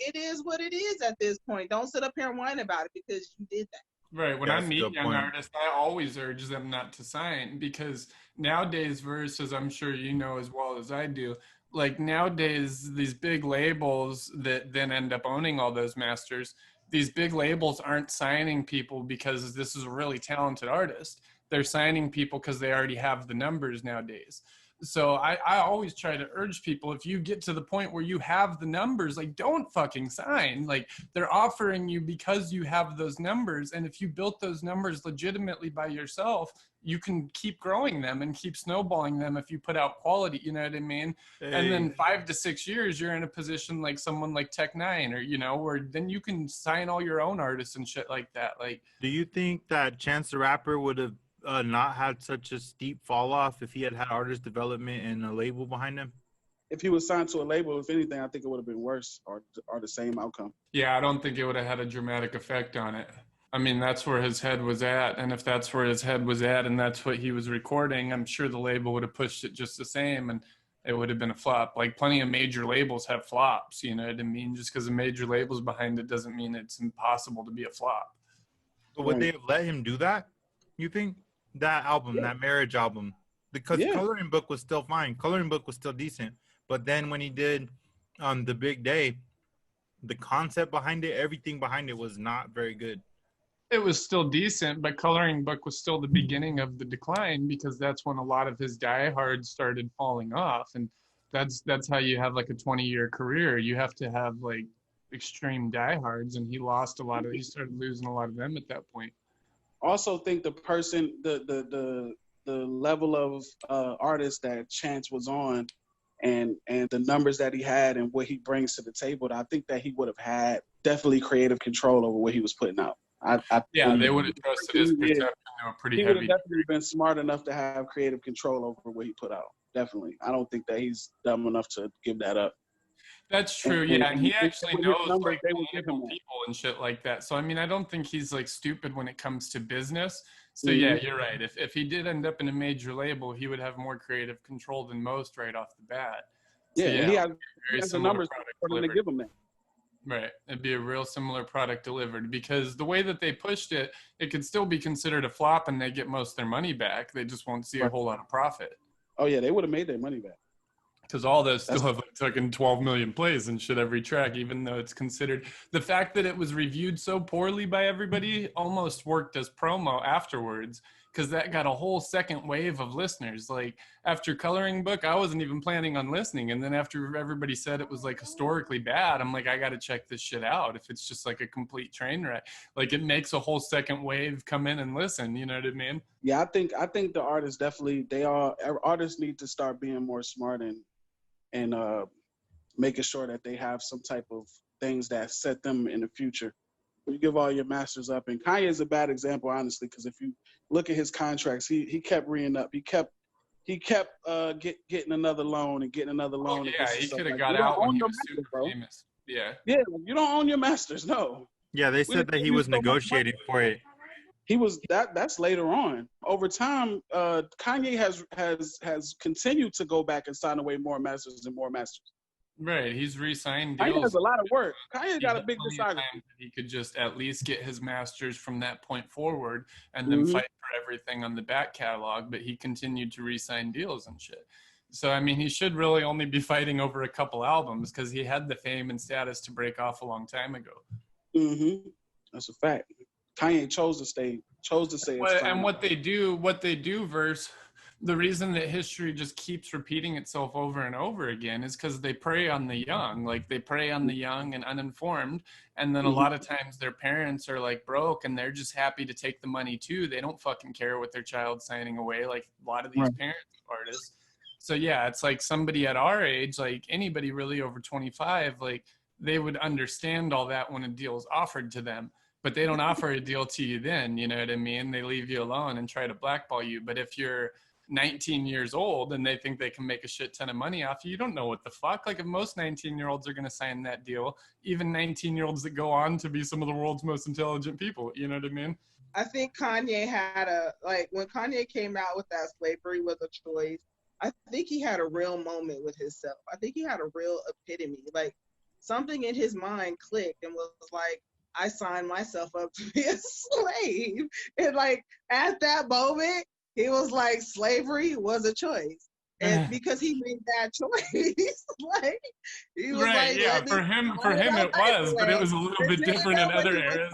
it is what it is at this point. Don't sit up here and whine about it because you did that. Right. When I meet young artists, I always urge them not to sign because nowadays, versus I'm sure you know as well as I do, like nowadays, these big labels that then end up owning all those masters, these big labels aren't signing people because this is a really talented artist. They're signing people because they already have the numbers nowadays. So I always try to urge people, if you get to the point where you have the numbers, like don't fucking sign. Like they're offering you because you have those numbers. And if you built those numbers legitimately by yourself, you can keep growing them and keep snowballing them if you put out quality, you know what I mean? Hey. And then 5 to 6 years, you're in a position like someone like Tech9 or, where then you can sign all your own artists and shit like that. Like, do you think that Chance the Rapper would have not had such a steep fall off if he had artist development and a label behind him? If he was signed to a label, if anything, I think it would have been worse or the same outcome. Yeah, I don't think it would have had a dramatic effect on it. I mean, that's where his head was at. And if that's where his head was at and that's what he was recording, I'm sure the label would have pushed it just the same and it would have been a flop. Like plenty of major labels have flops, you know what I mean? Just because the major label's behind it doesn't mean it's impossible to be a flop. But would they have let him do that, you think? That album, that Marriage album, because Coloring Book was still fine. Coloring Book was still decent. But then when he did The Big Day, the concept behind it, everything behind it was not very good. It was still decent, but Coloring Book was still the beginning of the decline because that's when a lot of his diehards started falling off. And that's how you have like a 20-year career. You have to have like extreme diehards, and he started losing a lot of them at that point. Also think the person, the level of artist that Chance was on, and the numbers that he had and what he brings to the table, I think that he would have had definitely creative control over what he was putting out. They would have trusted his perception to a pretty he would heavy. have definitely been smart enough to have creative control over what he put out. Definitely. I don't think that he's dumb enough to give that up. That's true, and he actually knows numbers, like they would give him people and shit like that. So I mean, I don't think he's like stupid when it comes to business. So Mm-hmm. yeah, you're right. If he did end up in a major label, he would have more creative control than most right off the bat. So, and he has the numbers for them to delivered. give him that. Right, it'd be a real similar product delivered, because the way that they pushed it, it could still be considered a flop, and they get most of their money back. They just won't see a whole lot of profit. Oh yeah, they would have made their money back. Because all those still have like fucking 12 million plays and shit every track, even though it's considered. The fact that it was reviewed so poorly by everybody almost worked as promo afterwards, because that got a whole second wave of listeners. Like after Coloring Book, I wasn't even planning on listening, and then after everybody said it was like historically bad, I'm like, I got to check this shit out. If it's just like a complete train wreck, like it makes a whole second wave come in and listen. You know what I mean? Yeah, I think the artists definitely artists need to start being more smart and making sure that they have some type of things that set them in the future. You give all your masters up, and Kanye is a bad example, honestly, because if you look at his contracts, he kept re-ing up. He kept getting another loan and getting another loan. Oh, yeah, he could have got out when he was super famous. Yeah, you don't own your masters, no. Yeah, they said that he was negotiating for it. He was that's later on. Over time, Kanye has continued to go back and sign away more masters and more masters. Right, he's re-signed deals. Kanye has a lot of work. Kanye got a big discography. He could just at least get his masters from that point forward, and then fight for everything on the back catalog. But he continued to re-sign deals and shit. So I mean, he should really only be fighting over a couple albums, because he had the fame and status to break off a long time ago. That's a fact. Kanye chose to say it's time. And what they do versus the reason that history just keeps repeating itself over and over again is because they prey on the young. Like they prey on the young and uninformed, and then a lot of times their parents are like broke and they're just happy to take the money too. They don't fucking care what their child's signing away, like a lot of these parents of artists. So yeah, it's like somebody at our age, like anybody really over 25, like they would understand all that when a deal is offered to them. But they don't offer a deal to you then, you know what I mean? They leave you alone and try to blackball you. But if you're 19 years old and they think they can make a shit ton of money off you don't know what the fuck. Like if most 19-year-olds are going to sign that deal, even 19-year-olds that go on to be some of the world's most intelligent people, you know what I mean? I think Kanye had when Kanye came out with that Slavery Was a Choice, I think he had a real moment with himself. I think he had a real epitome. Like something in his mind clicked and was like, I signed myself up to be a slave. And like at that moment, he was like, slavery was a choice. And because he made that choice, like he was like, yeah, for him it was, but it was a little bit different in other areas.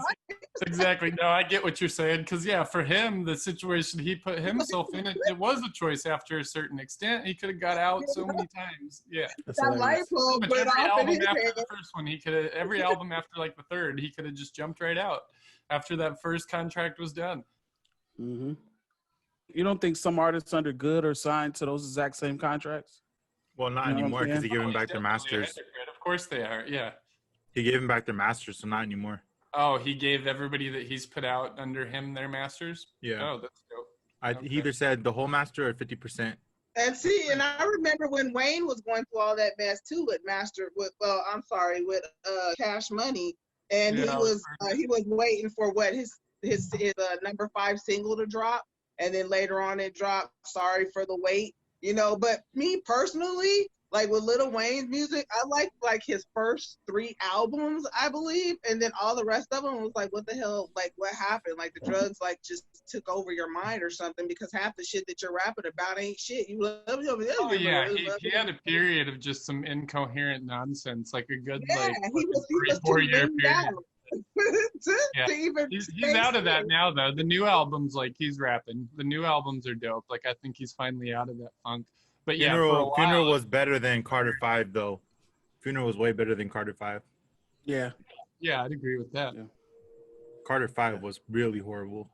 Exactly. No, I get what you're saying, because yeah, for him, the situation he put himself in, it was a choice after a certain extent. He could have got out so many times. Yeah. That light bulb went off in his head. The first one, every album after like the third, he could have just jumped right out after that first contract was done. You don't think some artists under Good are signed to those exact same contracts? Well, not anymore, because he gave them back their masters. Of course they are, yeah. He gave them back their masters, so not anymore. Oh, he gave everybody that he's put out under him their masters? Yeah. Oh, that's dope. He either said the whole master or 50%. And see, and I remember when Wayne was going through all that mess too with Cash Money, and he was waiting for what his number 5 single to drop. And then later on it dropped Sorry for the Wait, you know. But me personally, like with Lil Wayne's music, I like his first 3 albums, I believe. And then all the rest of them was like, what the hell? Like what happened? Like the drugs like just took over your mind or something, because half the shit that you're rapping about ain't shit. You love it. Oh yeah, he had a period of just some incoherent nonsense, like a good like 3-4 year period. He's out of that now though. The new albums, like he's rapping. The new albums are dope. Like I think he's finally out of that funk. But yeah, Funeral was better than Carter 5 though. Funeral was way better than Carter 5. Yeah. Yeah, I'd agree with that. Yeah. Carter 5 was really horrible.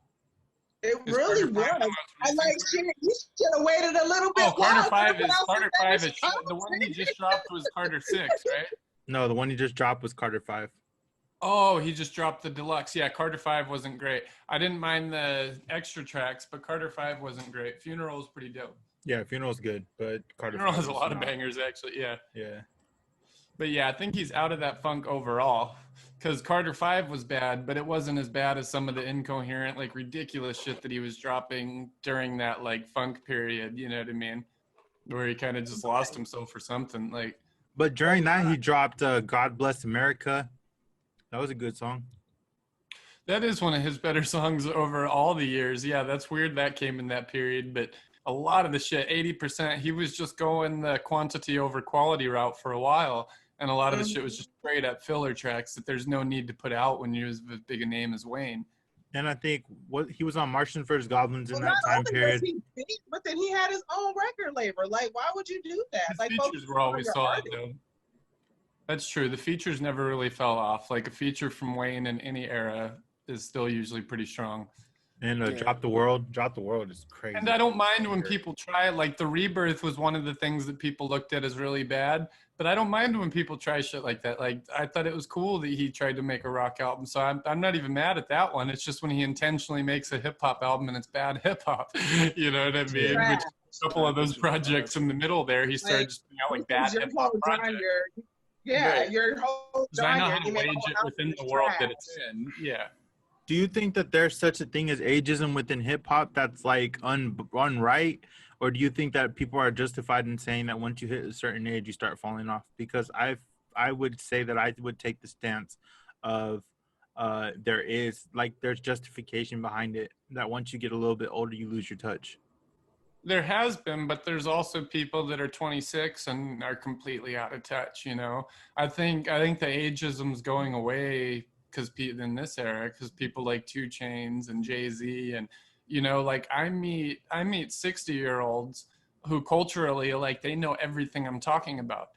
It Is really Carter 5 the was. most I recent like shit. You should have waited a little bit Oh, Carter longer. 5 Put is out some Carter 5 is better the one he just dropped was Carter 6, right? No, the one he just dropped was Carter 5. Oh, he just dropped the deluxe. Yeah, Carter 5 wasn't great. I didn't mind the extra tracks, but Carter 5 wasn't great. Funeral is pretty dope. Yeah, Funeral's good, but Carter Funeral 5 has a was lot of not. bangers, actually. Yeah. Yeah. But yeah, I think he's out of that funk overall. Because Carter 5 was bad, but it wasn't as bad as some of the incoherent, like ridiculous shit that he was dropping during that like funk period, you know what I mean? Where he kind of just lost himself or something. Like, But during that, he dropped God Bless America. That was a good song. that is one of his better songs over all the years. Yeah, that's weird that came in that period, but a lot of the shit, 80%, he was just going the quantity over quality route for a while. And a lot of the shit was just straight up filler tracks that there's no need to put out when you're as big a name as Wayne. And I think he was on Martians vs. Goblins in Well, that not time only period. was he big, but then he had his own record label. Like, why would you do that? His Like, features were always solid, though. That's true. The features never really fell off. Like a feature from Wayne in any era is still usually pretty strong. And Drop the World. Drop the World is crazy. And I don't mind when people try, like the Rebirth was one of the things that people looked at as really bad, but I don't mind when people try shit like that. Like I thought it was cool that he tried to make a rock album, so I'm not even mad at that one. It's just when he intentionally makes a hip hop album and it's bad hip hop, you know what I mean? Yeah. Which a couple of those projects in the middle there, he started just putting out like bad your hip hop whole projects. genre. Yeah, Right. your whole Because I know genre. how to You make wage a it whole within album the world trash. that it's in. Yeah. Do you think that there's such a thing as ageism within hip hop that's like unright, or do you think that people are justified in saying that once you hit a certain age you start falling off? Because I would say that I would take the stance of there's justification behind it, that once you get a little bit older you lose your touch. There has been, but there's also people that are 26 and are completely out of touch. You know, I think the ageism's going away because in this era, because people like 2 Chainz and Jay-Z, and you know, like I meet 60-year-olds who culturally like they know everything I'm talking about.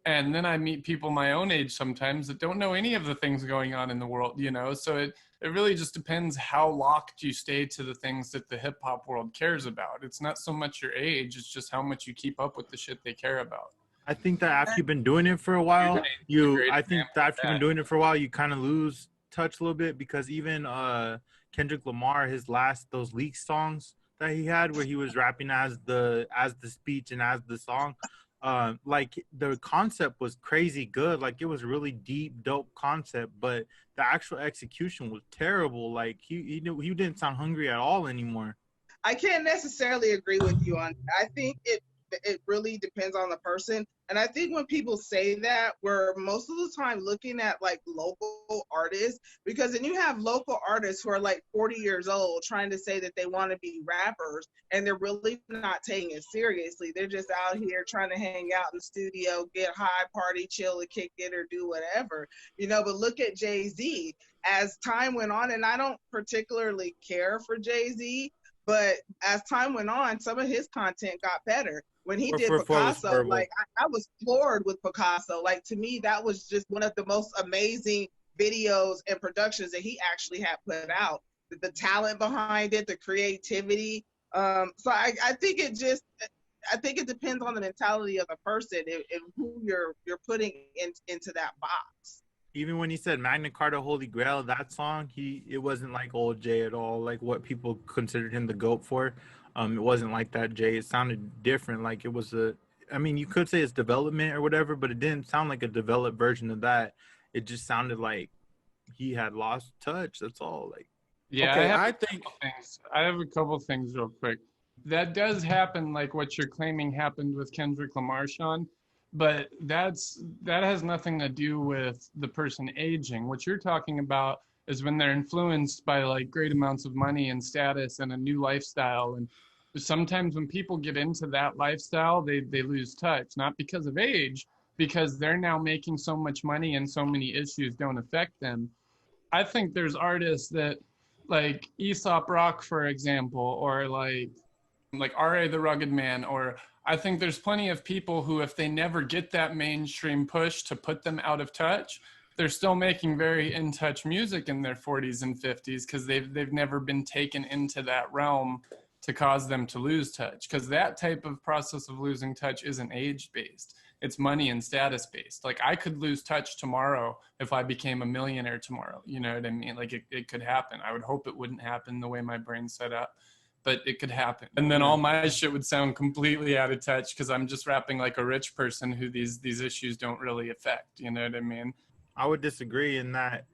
And then I meet people my own age sometimes that don't know any of the things going on in the world, you know? So it really just depends how locked you stay to the things that the hip hop world cares about. It's not so much your age, it's just how much you keep up with the shit they care about. I think that after you've been doing it for a while, you kind of lose touch a little bit, because even Kendrick Lamar, those leak songs that he had where he was rapping as the speech and as the song, like the concept was crazy good. Like it was really deep, dope concept, but the actual execution was terrible. Like he didn't sound hungry at all anymore. I can't necessarily agree with you on. I think it really depends on the person, and I think when people say that, we're most of the time looking at like local artists, because then you have local artists who are like 40 years old trying to say that they want to be rappers, and they're really not taking it seriously. They're just out here trying to hang out in the studio, get high, party, chill, and kick it or do whatever, you know. But look at Jay-Z. As time went on, and I don't particularly care for Jay-Z, but as time went on, some of his content got better. When he did Picasso, like I was floored with Picasso. Like to me, that was just one of the most amazing videos and productions that he actually had put out. The talent behind it, the creativity. So I think it depends on the mentality of the person and who you're putting into that box. Even when he said Magna Carta Holy Grail, that song, it wasn't like old Jay at all, like what people considered him the GOAT for. It wasn't like that Jay. It sounded different. Like it was you could say it's development or whatever, but it didn't sound like a developed version of that. It just sounded like he had lost touch. That's all. Like, yeah, okay, I have a couple things real quick. That does happen, like what you're claiming happened with Kendrick Lamar, Shawn. But that has nothing to do with the person aging. What you're talking about is when they're influenced by like great amounts of money and status and a new lifestyle. And sometimes when people get into that lifestyle, they lose touch, not because of age, because they're now making so much money and so many issues don't affect them. I think there's artists that like Aesop Rock, for example, or like R.A. the Rugged Man, or I think there's plenty of people who, if they never get that mainstream push to put them out of touch, they're still making very in touch music in their 40s and 50s because they've never been taken into that realm to cause them to lose touch, because that type of process of losing touch isn't age based. It's money and status based. Like I could lose touch tomorrow if I became a millionaire tomorrow. You know what I mean? Like it could happen. I would hope it wouldn't happen the way my brain's set up, but it could happen. And then all my shit would sound completely out of touch because I'm just rapping like a rich person who these issues don't really affect. You know what I mean? I would disagree in that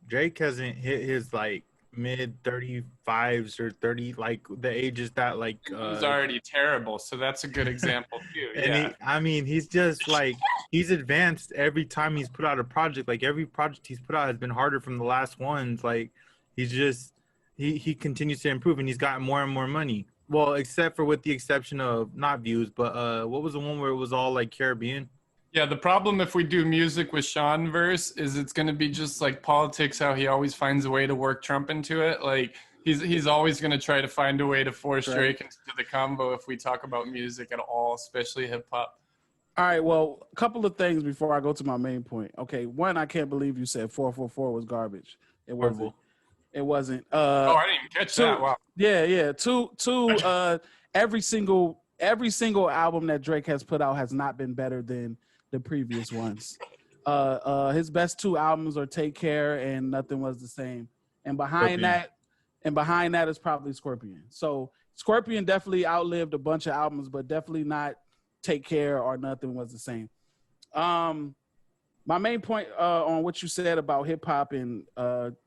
Drake hasn't hit his like mid 35s or 30, like the ages that like he's already terrible, so that's a good example too. And I mean, he's just like he's advanced every time he's put out a project. Like every project he's put out has been harder from the last ones. Like he's just he continues to improve, and he's gotten more and more money. Well, except for with the exception of not views, but what was the one where it was all like Caribbean? Yeah, the problem if we do music with Shawn verse is it's going to be just like politics, how he always finds a way to work Trump into it. Like he's always going to try to find a way to force Drake into the combo if we talk about music at all, especially hip hop. All right, well, a couple of things before I go to my main point. Okay, one, I can't believe you said 444 was garbage. It wasn't. Horrible. It wasn't. Oh, I didn't even catch that. Wow. Yeah. Two. Every single album that Drake has put out has not been better than the previous ones. His best two albums are Take Care and Nothing Was the Same. And behind that is probably Scorpion. So Scorpion definitely outlived a bunch of albums, but definitely not Take Care or Nothing Was the Same. My main point on what you said about hip hop and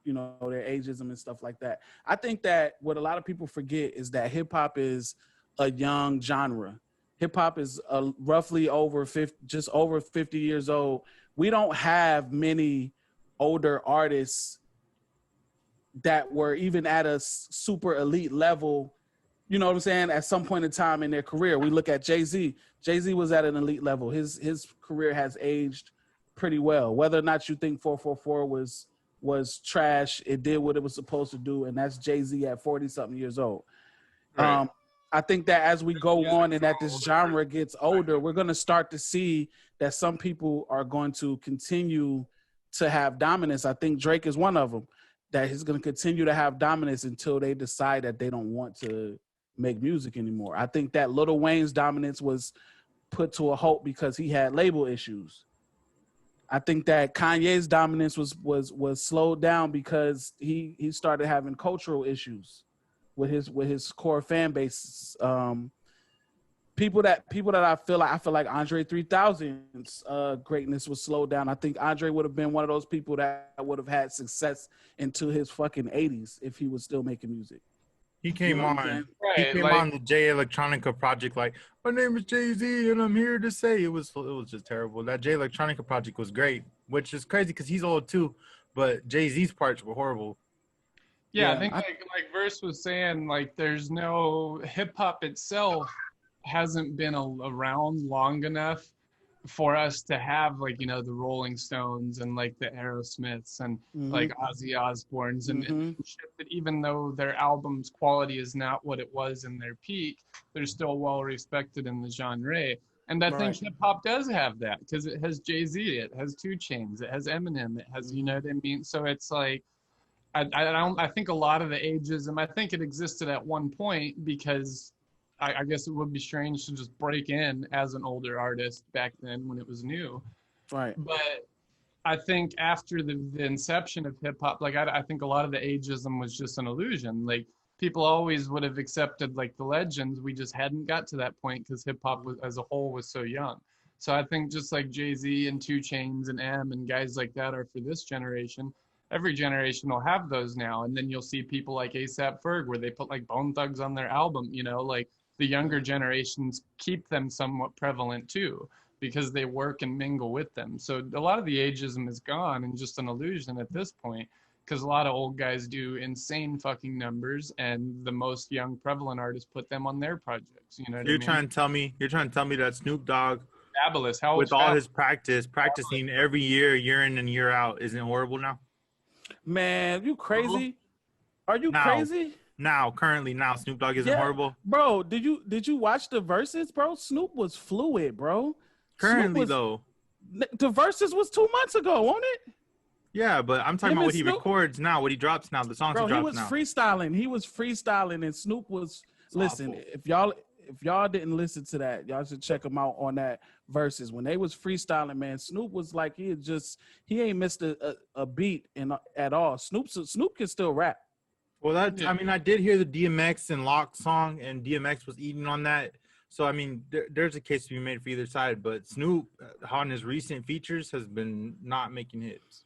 you know, their ageism and stuff like that. I think that what a lot of people forget is that hip hop is a young genre. Hip hop is roughly just over 50 years old. We don't have many older artists that were even at a super elite level, you know what I'm saying, at some point in time in their career. We look at Jay-Z. Jay-Z was at an elite level. His career has aged pretty well. Whether or not you think 444 was trash, it did what it was supposed to do, and that's Jay-Z at 40-something years old. Right. I think that as we go on and that this genre gets older, we're going to start to see that some people are going to continue to have dominance. I think Drake is one of them, that he's going to continue to have dominance until they decide that they don't want to make music anymore. I think that Lil Wayne's dominance was put to a halt because he had label issues. I think that Kanye's dominance was slowed down because he started having cultural issues with his core fan base. People that I feel like Andre 3000's greatness was slowed down. I think Andre would have been one of those people that would have had success into his fucking 80s if he was still making music. He came on the Jay Electronica project like, my name is Jay-Z and I'm here to say it was just terrible. That Jay Electronica project was great, which is crazy because he's old too, but Jay-Z's parts were horrible. Yeah, I think like Verse was saying, like there's no hip hop itself hasn't been around long enough for us to have like, you know, the Rolling Stones and like the Aerosmiths and like Ozzy Osbournes and shit that even though their albums quality is not what it was in their peak, they're still well respected in the genre. And I think hip hop does have that because it has Jay-Z, it has 2 Chainz, it has Eminem, it has, you know what I mean? So it's like, I think a lot of the ageism, I think it existed at one point because I guess it would be strange to just break in as an older artist back then when it was new. Right. But I think after the inception of hip hop, like I think a lot of the ageism was just an illusion. Like people always would have accepted like the legends. We just hadn't got to that point because hip hop as a whole was so young. So I think just like Jay-Z and 2 Chainz and M and guys like that are for this generation. Every generation will have those now. And then you'll see people like A$AP Ferg where they put like Bone Thugs on their album, you know, like the younger generations keep them somewhat prevalent too because they work and mingle with them. So a lot of the ageism is gone and just an illusion at this point because a lot of old guys do insane fucking numbers and the most young prevalent artists put them on their projects. You know what I mean? Trying to tell me that Snoop Dogg, Fabulous. with all his practicing every year in and year out, isn't horrible now? Man, you crazy? Are you crazy? Currently, Snoop Dogg isn't horrible. Bro, did you watch the verses, bro? Snoop was fluid, bro. Currently, though. The verses was 2 months ago, wasn't it? Yeah, but I'm talking Him about and what he Snoop? records now, what he drops now, the songs Bro, he he drops was now. freestyling. He was freestyling, and Snoop was. Listen, awful. if y'all didn't listen to that, y'all should check him out on that verses. When they was freestyling, man, Snoop was like he ain't missed a beat at all. Snoop can still rap. Well, I mean, I did hear the DMX and Lock song, and DMX was eating on that. So I mean, there's a case to be made for either side. But Snoop, on his recent features, has been not making hits.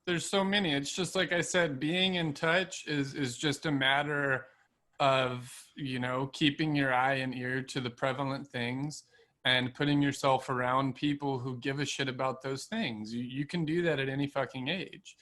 There's so many. It's just like I said, being in touch is just a matter of, you know, keeping your eye and ear to the prevalent things and putting yourself around people who give a shit about those things. You can do that at any fucking age.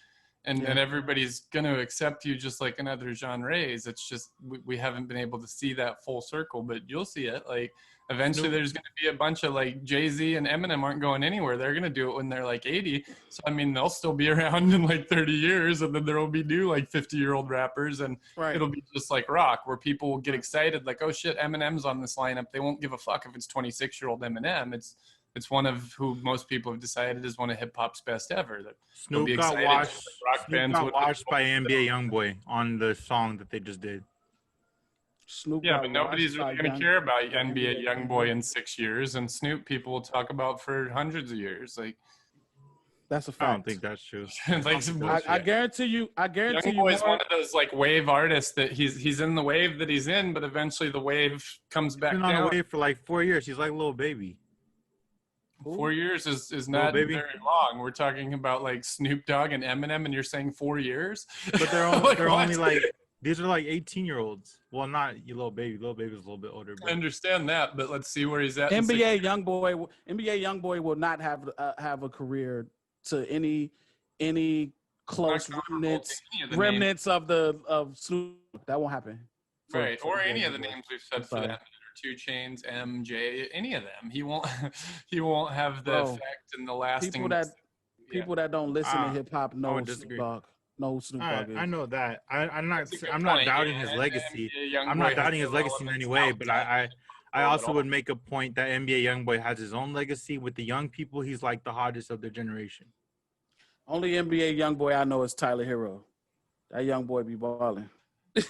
And everybody's going to accept you just like in other genres. It's just we haven't been able to see that full circle, but you'll see it. Like eventually there's going to be a bunch of like Jay-Z and Eminem aren't going anywhere. They're going to do it when they're like 80. So I mean, they'll still be around in like 30 years, and then there will be new like 50-year-old rappers, and it'll be just like rock, where people will get excited like, oh shit, Eminem's on this lineup. They won't give a fuck if it's 26-year-old Eminem. It's one of who most people have decided is one of hip hop's best ever. That Snoop got washed by NBA YoungBoy on the song that they just did. Snoop but nobody's really going to care about NBA YoungBoy in 6 years, and Snoop people will talk about for hundreds of years. Like, that's a fact. I don't think that's true. I guarantee you. YoungBoy's one of those like wave artists that he's in the wave that he's in, but eventually the wave comes back down. He's been on a wave for like 4 years. He's like Lil Baby. 4 years is not very long. We're talking about like Snoop Dogg and Eminem, and you're saying 4 years? But they're only like, these are like 18-year-olds. Well, not you, Lil Baby. Lil Baby's a little bit older. I understand that, but let's see where he's at. NBA YoungBoy will not have a career to any close remnants of Snoop. That won't happen. Right, or any of the names we've said for that. 2 Chainz, MJ, any of them. He won't have the effect and the lasting. People that don't listen to hip hop know Snoop Dogg. No Snoop Dogg. I know that. I'm not doubting his legacy. I'm not doubting his legacy in any way, but I also would make a point that NBA YoungBoy has his own legacy with the young people. He's like the hottest of their generation. Only NBA YoungBoy I know is Tyler Hero. That young boy be balling.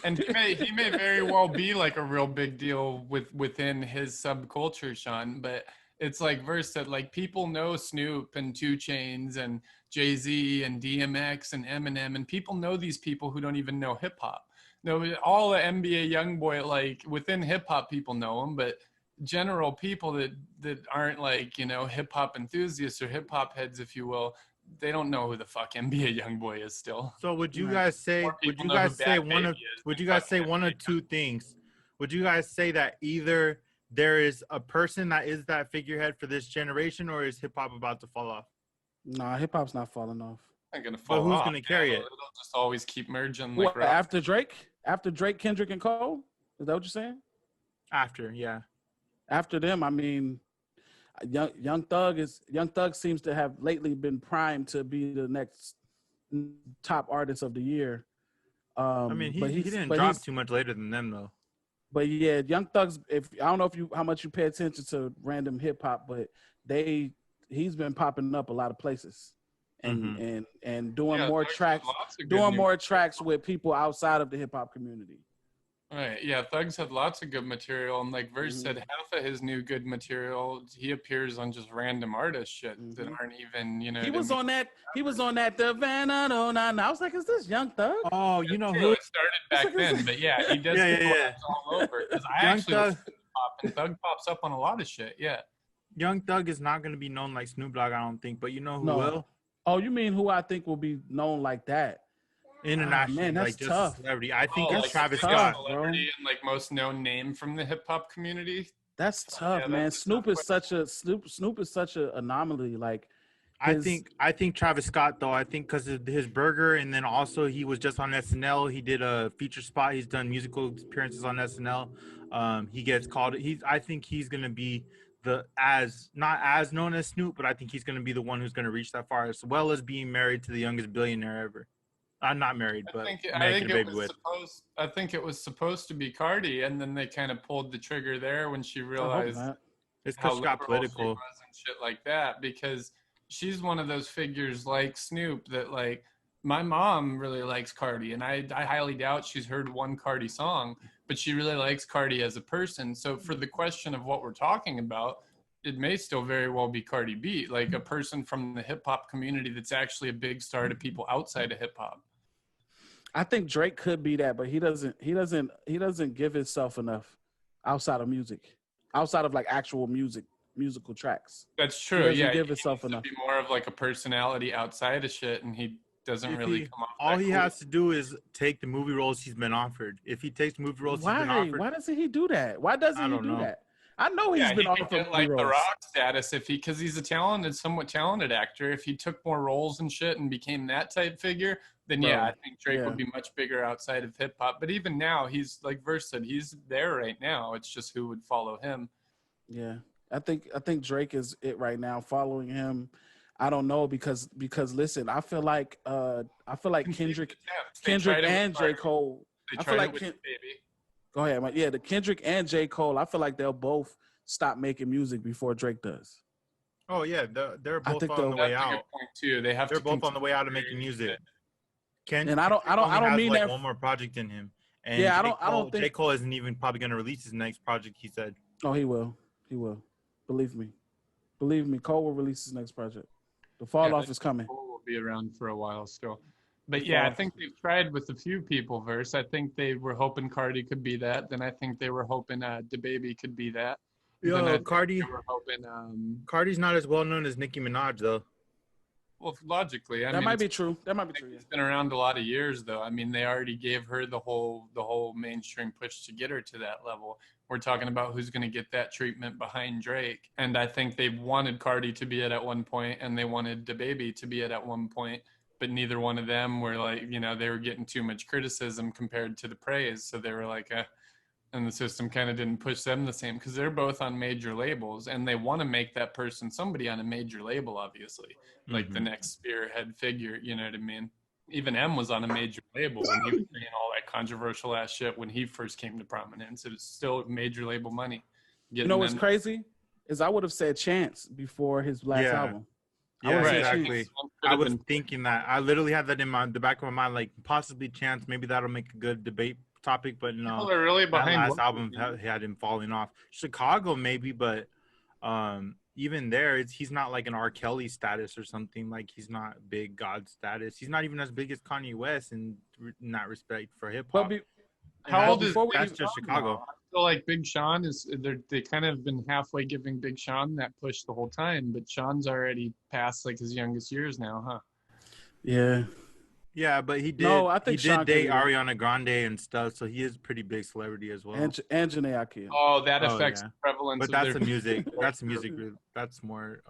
And he may very well be like a real big deal within his subculture, Shawn. But it's like Verse said, like people know Snoop and 2 Chainz and Jay-Z and DMX and Eminem, and people know these people who don't even know hip hop. No, all the NBA YoungBoy, like within hip hop, people know him, but general people that aren't like, you know, hip hop enthusiasts or hip hop heads, if you will, they don't know who the fuck NBA YoungBoy is still. So would you guys say one of two things? Would you guys say that either there is a person that is that figurehead for this generation, or is hip hop about to fall off? Nah, hip hop's not falling off. Not gonna fall off. But who's gonna carry it? It'll just always keep merging. Like after Drake? After Drake, Kendrick, and Cole? Is that what you're saying? After, yeah. After them, I mean, Young Thug seems to have lately been primed to be the next top artist of the year. I mean, he didn't drop too much later than them though. But yeah, Young Thug's. I don't know how much you pay attention to random hip hop, but he's been popping up a lot of places, and doing more tracks with people outside of the hip hop community. Right. Yeah, Thug's had lots of good material, and like Verse said, half of his new good material, he appears on just random artist shit that aren't even, you know. He was on that the Vanna. I was like, is this Young Thug? Oh, you know who? It started back then, but yeah, he does all over. Because I actually listen to pop, and Thug pops up on a lot of shit. Yeah. Young Thug is not going to be known like Snoop Dogg, I don't think, but you know who will? Oh, you mean who I think will be known like that? International, man, that's like just tough. Celebrity. I think it's like Travis Scott, Scott, bro. And like most known name from the hip hop community. That's tough, man. Snoop is such an anomaly. Like, I think Travis Scott though. I think because of his burger, and then also he was just on SNL. He did a feature spot. He's done musical appearances on SNL. He gets called. I think he's gonna be not as known as Snoop, but I think he's gonna be the one who's gonna reach that far, as well as being married to the youngest billionaire ever. I'm not married, but I think it was supposed to be Cardi, and then they kind of pulled the trigger there when she realized it's because she got political and shit like that. Because she's one of those figures like Snoop that like my mom really likes Cardi, and I highly doubt she's heard one Cardi song, but she really likes Cardi as a person. So for the question of what we're talking about, it may still very well be Cardi B, like a person from the hip hop community that's actually a big star to people outside of hip hop. I think Drake could be that, but he doesn't give himself enough outside of music, outside of like actual musical tracks. That's He true. doesn't Yeah, give he himself needs to enough. be more of like a personality outside of shit, and he doesn't really come off. All that he cool. has to do is take the movie roles he's been offered. If he takes movie roles he's been Why? offered, Why doesn't he do that? Why doesn't I he don't do know. that? I know he's Yeah, been he could offered get like the roles. Rock status if because he's a talented, somewhat talented actor. If he took more roles and shit and became that type figure, then yeah, I think Drake would be much bigger outside of hip hop. But even now, he's like Verse said, he's there right now. It's just who would follow him. Yeah, I think Drake is it right now. Following him, I don't know because listen, I feel like Kendrick and J. Cole. I feel like Baby. Go ahead, man. Yeah, the Kendrick and J. Cole. I feel like they'll both stop making music before Drake does. Oh yeah, they're both think on the way That's a out. good point too. They're both on the way out of making music. And I don't mean like that one more project in him. And yeah, I don't think J. Cole isn't even probably going to release his next project. He said. Oh, he will. He will. Believe me. Cole will release his next project. The fall off is coming. Cole will be around for a while still. But yeah, I think they've tried with a few people. Verse. I think they were hoping Cardi could be that. Then I think they were hoping DaBaby could be that. Yo, Cardi. They were hoping, Cardi's not as well known as Nicki Minaj though. Well, logically, I that mean, might be true. That might be true. It's been around a lot of years, though. I mean, they already gave her the whole mainstream push to get her to that level. We're talking about who's going to get that treatment behind Drake, and I think they wanted Cardi to be it at one point, and they wanted DaBaby to be it at one point, but neither one of them were like, they were getting too much criticism compared to the praise, so they were like, and the system kind of didn't push them the same because they're both on major labels and they want to make that person somebody on a major label, obviously, like the next spearhead figure, you know what I mean? Even M was on a major label when he was saying all that controversial ass shit when he first came to prominence. It was still major label money. You know what's crazy is I would have said Chance before his last album. Yeah, exactly. I was thinking that. I literally had that in the back of my mind, like possibly Chance. Maybe that'll make a good debate topic, but no. People are really behind that last album had him falling off. Chicago maybe, but even there, he's not like an R. Kelly status or something. Like he's not big God status. He's not even as big as Kanye West in that respect for hip hop. How old is that's just Chicago? I feel like Big Sean they kind of been halfway giving Big Sean that push the whole time, but Sean's already past like his youngest years now, huh? Yeah. Yeah, but he did. No, I think he did date Ariana Grande and stuff, so he is a pretty big celebrity as well. And Janae Akeem. Oh, that affects the prevalence. But that's the music. That's music. That's more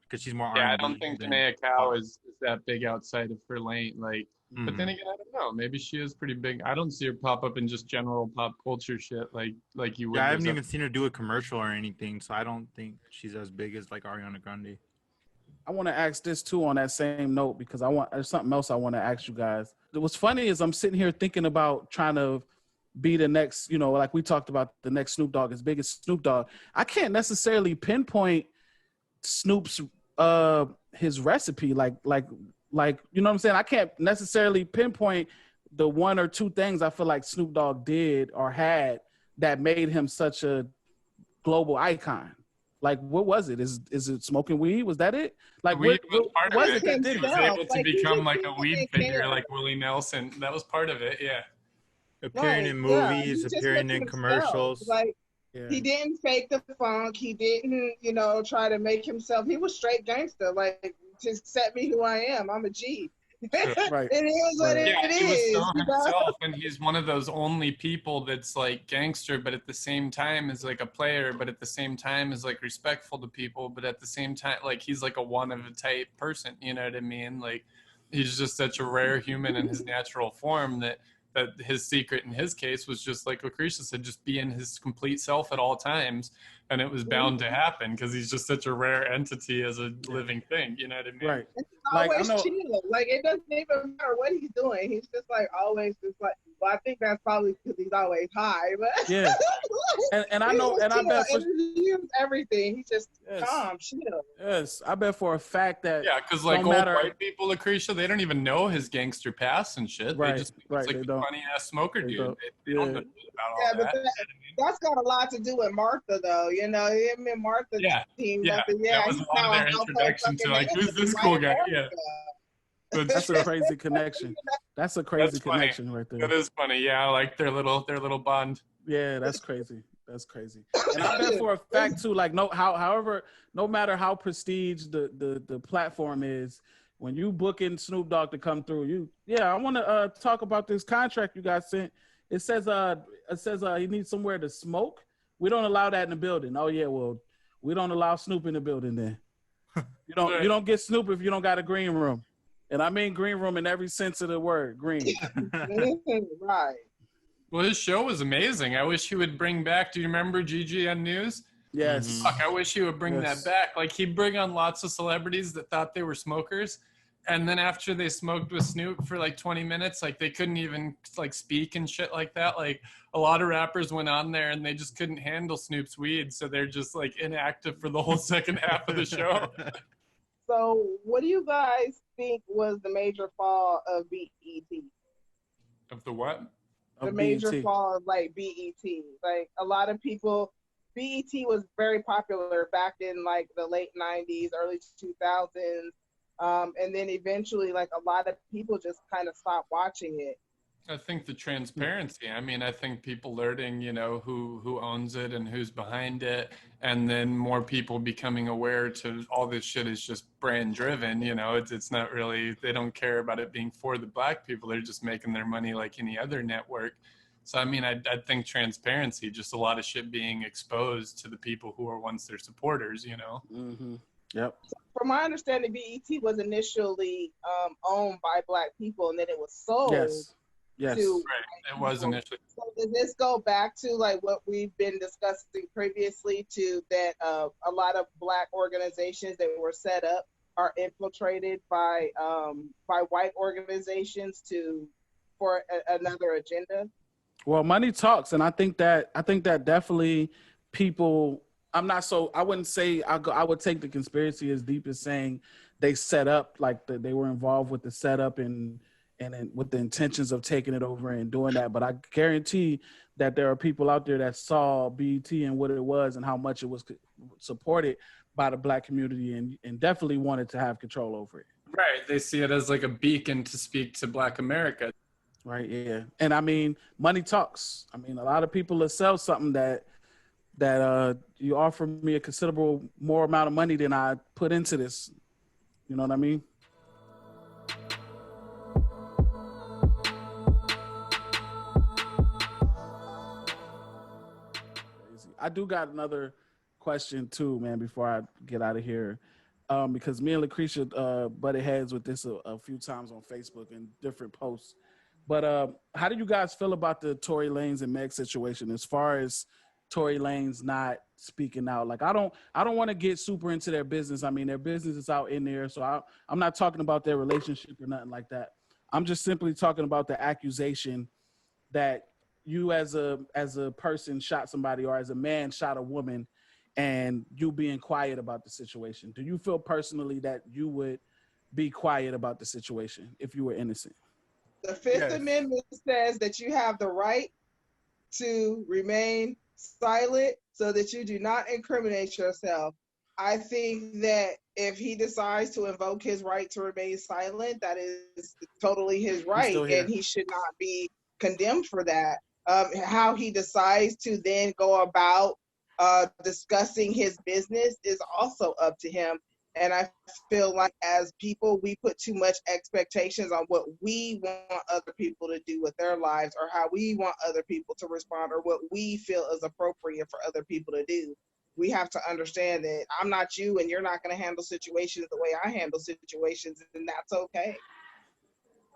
because she's more. Yeah, R&B I don't think Janae Akeem is that big outside of her lane. Like, but then again, I don't know. Maybe she is pretty big. I don't see her pop up in just general pop culture shit like you would. Yeah, I haven't even seen her do a commercial or anything, so I don't think she's as big as like Ariana Grande. I want to ask this too on that same note because there's something else I want to ask you guys. What's funny is I'm sitting here thinking about trying to be the next, like we talked about the next Snoop Dogg, as big as Snoop Dogg. I can't necessarily pinpoint Snoop's his recipe, like you know what I'm saying? I can't necessarily pinpoint the one or two things I feel like Snoop Dogg did or had that made him such a global icon. Like, what was it? Is it smoking weed? Was that it? Like, weed was part of it. That did He was able to become like a weed figure, like Willie Nelson. That was part of it, yeah. Appearing in movies, appearing in commercials. Like, he didn't fake the funk. He didn't, try to make himself. He was straight gangster. Like, just set me who I am. I'm a G. Right. It is what it is. He was so himself, and he's one of those only people that's like gangster, but at the same time is like a player, but at the same time is like respectful to people, but at the same time, like he's like a one of a type person. You know what I mean? Like he's just such a rare human in his natural form that his secret in his case was just like LaKrysia said, just being his complete self at all times. and it was bound to happen because he's just such a rare entity as a living thing. You know what I mean? Right. He's Like, I always know- chill. Like it doesn't even matter what he's doing. He's just like always just like. Well, I think that's probably because he's always high. But Yeah. And I know, and I bet for everything. He's just Yes. calm, chill. yes, I bet for a fact that Yeah, because like no old matter white people, LaKrysia, they don't even know his gangster past and shit. Right, They just think right, it's like they a don't. funny ass smoker They dude. don't. They don't Yeah. know shit about Yeah, all but that. that's got a lot to do with Martha, though. You know, him and Martha Yeah, teamed yeah, up. And that was he's a lot of now their household introduction to fucking like, name who's this in cool white guy? America. Yeah, That's a crazy connection. That's a crazy That's funny. connection right there. That is funny. Yeah, I like their little bond. Yeah, that's crazy. That's crazy. And I bet for a fact too, like however, no matter how prestige the platform is, when you book in Snoop Dogg to come through, I want to talk about this contract you guys sent. It says he needs somewhere to smoke. We don't allow that in the building. Oh yeah, well, we don't allow Snoop in the building then. You don't get Snoop if you don't got a green room. And I mean green room in every sense of the word, green. Right. Well, his show was amazing. I wish he would bring back. Do you remember GGN News? Yes. Fuck, I wish he would bring Yes. that back. Like he'd bring on lots of celebrities that thought they were smokers, and then after they smoked with Snoop for like 20 minutes, like they couldn't even like speak and shit like that. Like a lot of rappers went on there and they just couldn't handle Snoop's weed, so they're just like inactive for the whole second half of the show. So, what do you guys think was the major fall of BET? Of the what? The major fall of like BET. Like a lot of people, BET was very popular back in like the late 90s, early 2000s. And then eventually like a lot of people just kind of stopped watching it. I think the transparency. I mean, I think people learning, who owns it and who's behind it, and then more people becoming aware to all this shit is just brand driven. It's not really, they don't care about it being for the black people. They're just making their money like any other network. So I mean, I think transparency, just a lot of shit being exposed to the people who are once their supporters. Mm-hmm. Yep. From my understanding, BET was initially owned by black people, and then it was sold. Yes. Right. It was initially. So does this go back to like what we've been discussing previously, to that a lot of black organizations that were set up are infiltrated by white organizations for another agenda? Well, money talks, and I think that definitely people. I wouldn't say I would take the conspiracy as deep as saying they set up, like they were involved with the setup and with the intentions of taking it over and doing that. But I guarantee that there are people out there that saw BET and what it was and how much it was supported by the black community and definitely wanted to have control over it. Right. They see it as like a beacon to speak to Black America. Right. Yeah. And I mean, money talks. I mean, a lot of people will sell something that you offer me a considerable more amount of money than I put into this. You know what I mean? I do got another question too, man, before I get out of here. Because me and LaKrysia butted heads with this a few times on Facebook and different posts. But how do you guys feel about the Tory Lanez and Meg situation as far as Tory Lanez not speaking out? Like, I don't want to get super into their business. I mean, their business is out in there. So I'm not talking about their relationship or nothing like that. I'm just simply talking about the accusation that you as a person shot somebody, or as a man shot a woman, and you being quiet about the situation. Do you feel personally that you would be quiet about the situation if you were innocent? The Fifth Amendment says that you have the right to remain silent so that you do not incriminate yourself. I think that if he decides to invoke his right to remain silent, that is totally his right, and he should not be condemned for that. How he decides to then go about discussing his business is also up to him. And I feel like as people, we put too much expectations on what we want other people to do with their lives, or how we want other people to respond, or what we feel is appropriate for other people to do. We have to understand that I'm not you, and you're not going to handle situations the way I handle situations, and that's okay.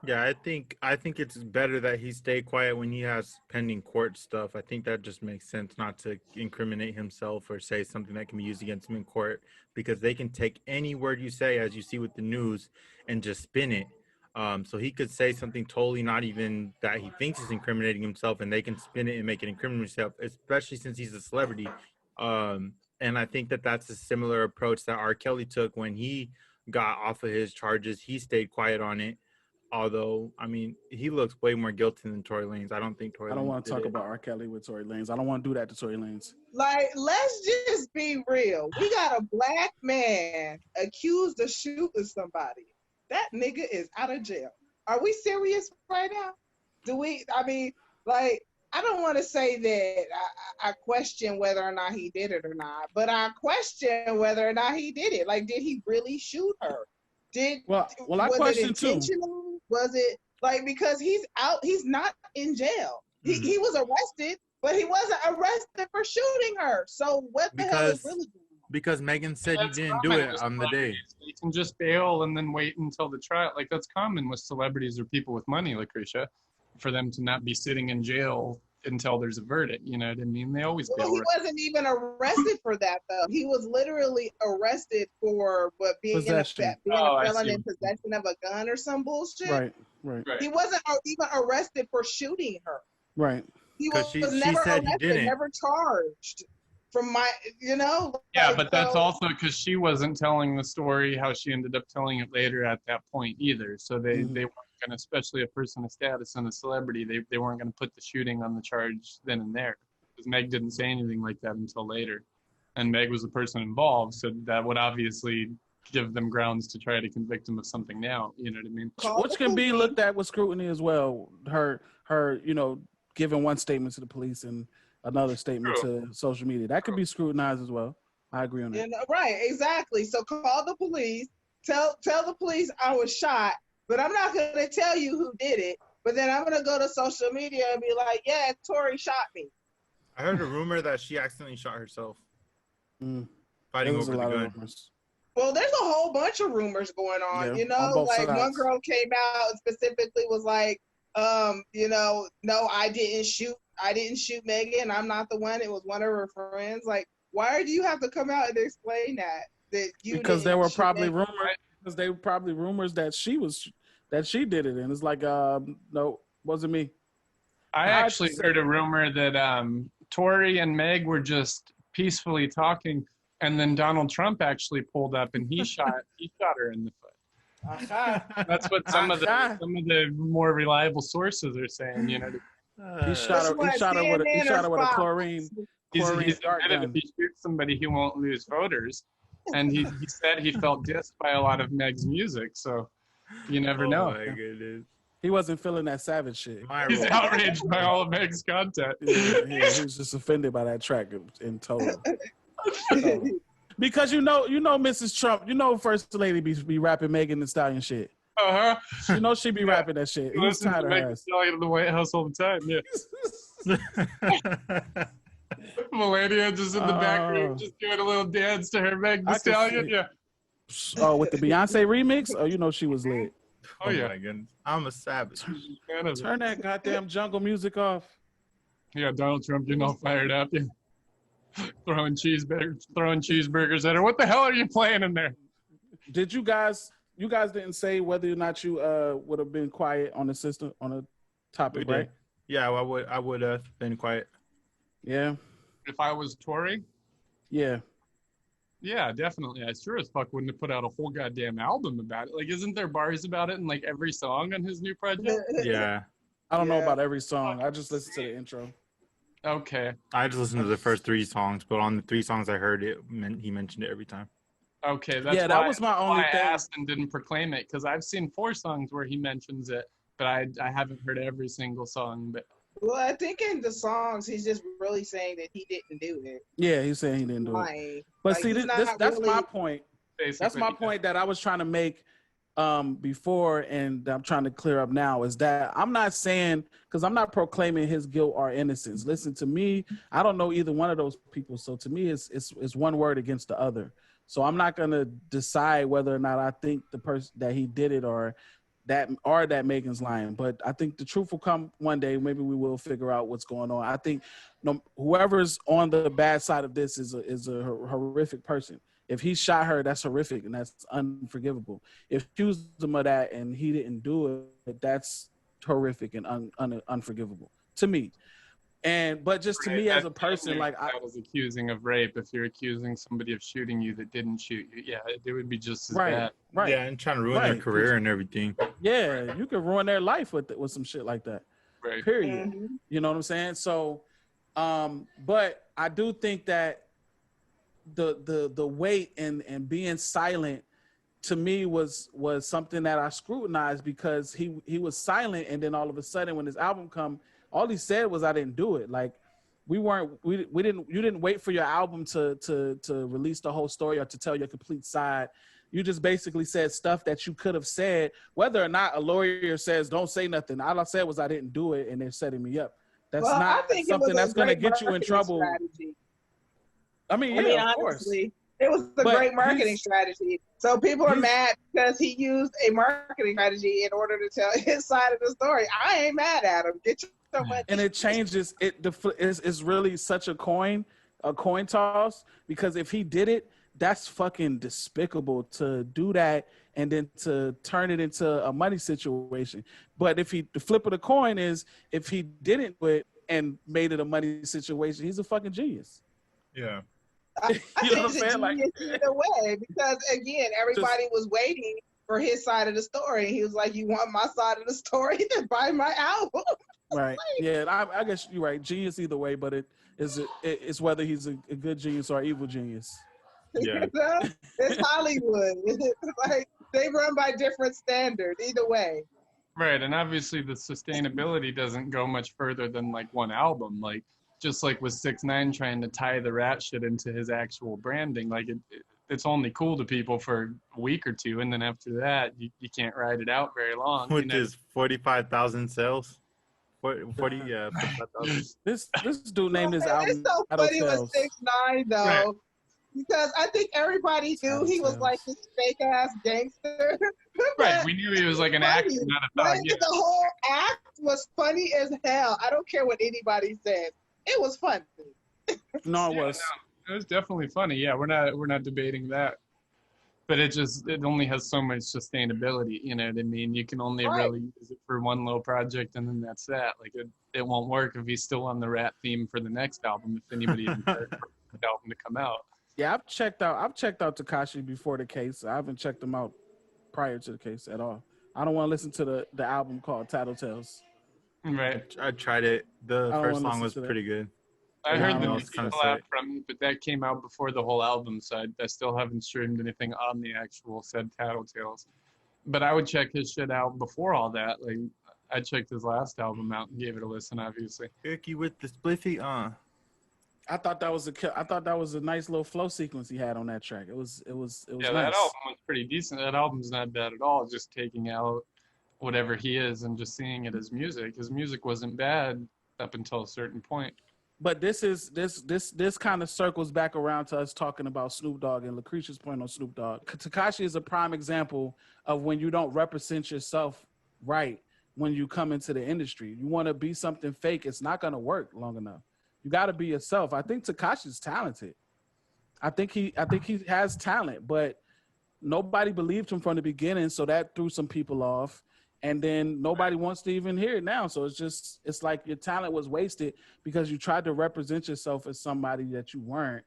Yeah, I think it's better that he stay quiet when he has pending court stuff. I think that just makes sense not to incriminate himself or say something that can be used against him in court, because they can take any word you say, as you see with the news, and just spin it. So he could say something totally not even that he thinks is incriminating himself, and they can spin it and make it incriminate himself, especially since he's a celebrity. And I think that that's a similar approach that R. Kelly took when he got off of his charges. He stayed quiet on it. Although, I mean, he looks way more guilty than Tory Lanez. I don't think Tory Lanez. I don't want to talk about R. Kelly with Tory Lanez. I don't want to do that to Tory Lanez. Like, let's just be real. We got a black man accused of shooting somebody. That nigga is out of jail. Are we serious right now? I mean, like, I don't want to say that I question whether or not he did it or not, but I question whether or not he did it. Like, did he really shoot her? I question too. Was it like, because he's out, he's not in jail. He was arrested, but he wasn't arrested for shooting her. So what the hell is really going on? Because Megan said he didn't do it on the day. You can just bail and then wait until the trial. Like, that's common with celebrities or people with money, LaKrysia, for them to not be sitting in jail until there's a verdict. You know what I mean? They always bail. He wasn't even arrested for that, though. He was literally arrested for being a felon in possession of a gun or some bullshit. Right. He wasn't even arrested for shooting her. Right. He was never arrested, never charged. From my, Yeah, but that's also because she wasn't telling the story how she ended up telling it later at that point either. So they weren't going to, especially a person of status and a celebrity, they weren't going to put the shooting on the charge then and there. Because Meg didn't say anything like that until later. And Meg was the person involved, so that would obviously give them grounds to try to convict him of something now. You know what I mean? Which can be looked at with scrutiny as well. Her, giving one statement to the police and another statement to social media. That could be scrutinized as well. I agree on that. Right, exactly. So call the police, tell the police I was shot, but I'm not going to tell you who did it. But then I'm going to go to social media and be like, yeah, Tory shot me. I heard a rumor that she accidentally shot herself. Fighting over the gun. Well, there's a whole bunch of rumors going on, on like sides. One girl came out and specifically was like, no, I didn't shoot Megan. I'm not the one. It was one of her friends. Like, why do you have to come out and explain that you? Because there were probably rumors. Because they were probably rumors that she did it, and it's like, no, wasn't me. I actually heard a rumor that Tory and Meg were just peacefully talking, and then Donald Trump actually pulled up and he shot her in the foot. That's what some of the more reliable sources are saying. He shot her with a chlorine. He's admitted if he shoots somebody, he won't lose voters, and he said he felt dissed by a lot of Meg's music. So you never know. My goodness. He wasn't feeling that savage shit. He's outraged by all of Meg's content. Yeah, he was just offended by that track in total. Because Mrs. Trump, First Lady be rapping Megan Thee Stallion shit. She be rapping that shit. He was tired of her ass. Stallion in the White House all the time. Yeah. Melania just in the back room, just doing a little dance to her Meg Thee Stallion. Yeah. Oh, with the Beyonce remix? Oh, she was lit. Oh yeah. My goodness. I'm a savage. Turn that goddamn jungle music off. Yeah, Donald Trump getting all fired up. Yeah. Throwing cheeseburgers at her. What the hell are you playing in there? Did you guys didn't say whether or not you would have been quiet on the system on a topic, right? Yeah, I would have been quiet. Yeah. If I was Tory? Yeah. Yeah, definitely. I sure as fuck wouldn't have put out a whole goddamn album about it. Like, isn't there bars about it in like every song on his new project? Yeah. I don't know about every song. I just listened to the intro. Okay. I just listened to the first 3 songs, but on the 3 songs I heard it, he mentioned it every time. Okay, that was my only thing. I asked and didn't proclaim it because I've seen 4 songs where he mentions it, but I haven't heard every single song. But well, I think in the songs he's just really saying that he didn't do it. Yeah, he's saying he didn't do it. But see, that's my point. That's my point that I was trying to make before, and I'm trying to clear up now, is that I'm not saying, because I'm not proclaiming his guilt or innocence. Listen, to me, I don't know either one of those people. So to me, it's one word against the other. So I'm not gonna decide whether or not I think the person that he did it or that Megan's lying. But I think the truth will come one day. Maybe we will figure out what's going on. I think whoever's on the bad side of this is a horrific person. If he shot her, that's horrific and that's unforgivable. If he accused him of that and he didn't do it, that's horrific and unforgivable to me. But just to me as a person, like I was accusing of rape. If you're accusing somebody of shooting you that didn't shoot you, yeah, it would be just as bad. Right. Yeah, and trying to ruin their career and everything. Yeah, you could ruin their life with some shit like that. Right. Period. Mm-hmm. You know what I'm saying? So, but I do think that the weight and being silent to me was something that I scrutinized, because he was silent, and then all of a sudden when his album come, all he said was, I didn't do it. Like you didn't wait for your album to release the whole story or to tell your complete side. You just basically said stuff that you could have said, whether or not a lawyer says don't say nothing. All I said was I didn't do it, and they're setting me up. That's not something that's going to get you in trouble. Strategy. I mean, of course. It was a great marketing strategy. So people are mad because he used a marketing strategy in order to tell his side of the story. I ain't mad at him. Get your money. And it changes. It's really such a coin toss, because if he did it, that's fucking despicable to do that and then to turn it into a money situation. But the flip of the coin is, if he didn't do it and made it a money situation, he's a fucking genius. Yeah. I think it's either way, because again, everybody was waiting for his side of the story. He was like, "You want my side of the story? Then buy my album." Right. Yeah. I guess you're right. Genius either way, but it's whether he's a good genius or evil genius. Yeah. It's Hollywood. Like, they run by different standards either way. Right, and obviously the sustainability doesn't go much further than like one album. Like, just like with 6ix9ine trying to tie the rat shit into his actual branding, like it's only cool to people for a week or two, and then after that you can't ride it out very long. With his 45,000 sales. 45,000. This dude named his album. It's so funny with 6ix9ine though. Right. Because I think everybody knew he was like this fake ass gangster. Right, we knew he was like an actor, not a thug. The whole act was funny as hell. I don't care what anybody says. It was funny. No, it was. It was definitely funny. Yeah, we're not debating that. But it only has so much sustainability. You know what I mean? You can only really use it for one little project, and then that's that. Like it won't work if he's still on the rat theme for the next album. If anybody even cared for the album to come out. Yeah, I've checked out Tekashi before the case. I haven't checked him out prior to the case at all. I don't want to listen to the album called Tattletales. Right. I tried it. The first song was pretty good. I heard the collab from it, but that came out before the whole album, so I still haven't streamed anything on the actual said Tattletales. But I would check his shit out before all that. Like, I checked his last album out and gave it a listen, obviously. Icky with the spliffy, I thought that was a nice little flow sequence he had on that track. It was Yeah, nice. That album was pretty decent. That album's not bad at all. Just taking out whatever he is and just seeing it as music. His music wasn't bad up until a certain point. But this kind of circles back around to us talking about Snoop Dogg and LaKrysia's point on Snoop Dogg. Tekashi is a prime example of when you don't represent yourself right when you come into the industry. You want to be something fake, it's not going to work long enough. You got to be yourself. I think Tekashi's talented. I think he has talent, but nobody believed him from the beginning, so that threw some people off. And then nobody wants to even hear it now. So it's like your talent was wasted because you tried to represent yourself as somebody that you weren't,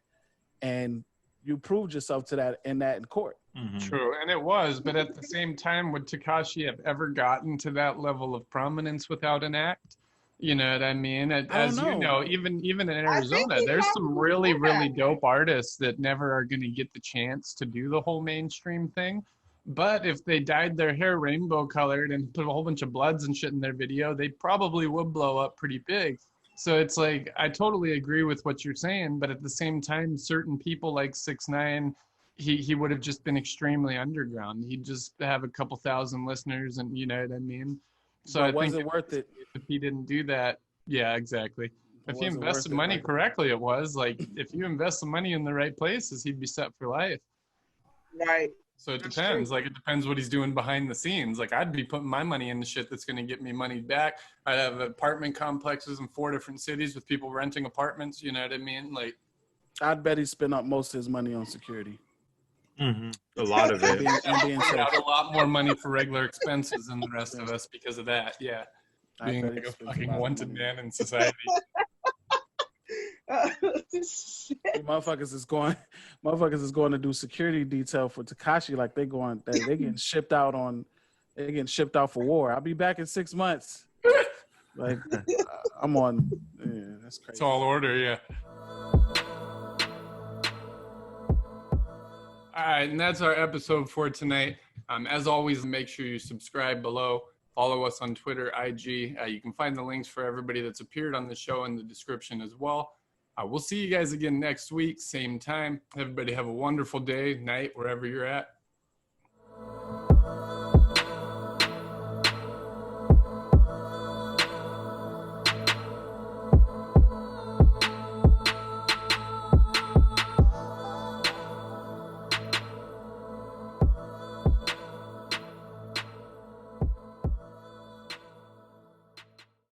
and you proved yourself to that in court. Mm-hmm. True, and it was. But at the same time, would Tekashi have ever gotten to that level of prominence without an act? You know what I mean? As you know, even in Arizona, there's some really dope artists that never are going to get the chance to do the whole mainstream thing. But if they dyed their hair rainbow colored and put a whole bunch of bloods and shit in their video, they probably would blow up pretty big. So it's like, I totally agree with what you're saying, but at the same time, certain people like 6ix9ine, he would have just been extremely underground. He'd just have a couple thousand listeners, and you know what I mean? So I think worth it if he didn't do that. Yeah, exactly. If he invested money correctly, it was like, if you invest the money in the right places, he'd be set for life. Right. So it That's depends. true. Like, it depends what he's doing behind the scenes. Like, I'd be putting my money into shit that's going to get me money back. I'd have apartment complexes in 4 different cities with people renting apartments. You know what I mean? Like, I'd bet he spent up most of his money on security. A lot of And it. being put safe. out a lot more money for regular expenses than the rest of us because of that. Yeah. I Being bet he like a spends a fucking lot of wanted money. man in society. Motherfuckers is going to do security detail for Tekashi like they getting shipped out for war. I'll be back in 6 months. Like I'm on. Yeah, that's crazy. Tall order, yeah. All right, and that's our episode for tonight. As always, make sure you subscribe below. Follow us on Twitter, IG. You can find the links for everybody that's appeared on the show in the description as well. We'll see you guys again next week, same time. Everybody have a wonderful day, night, wherever you're at.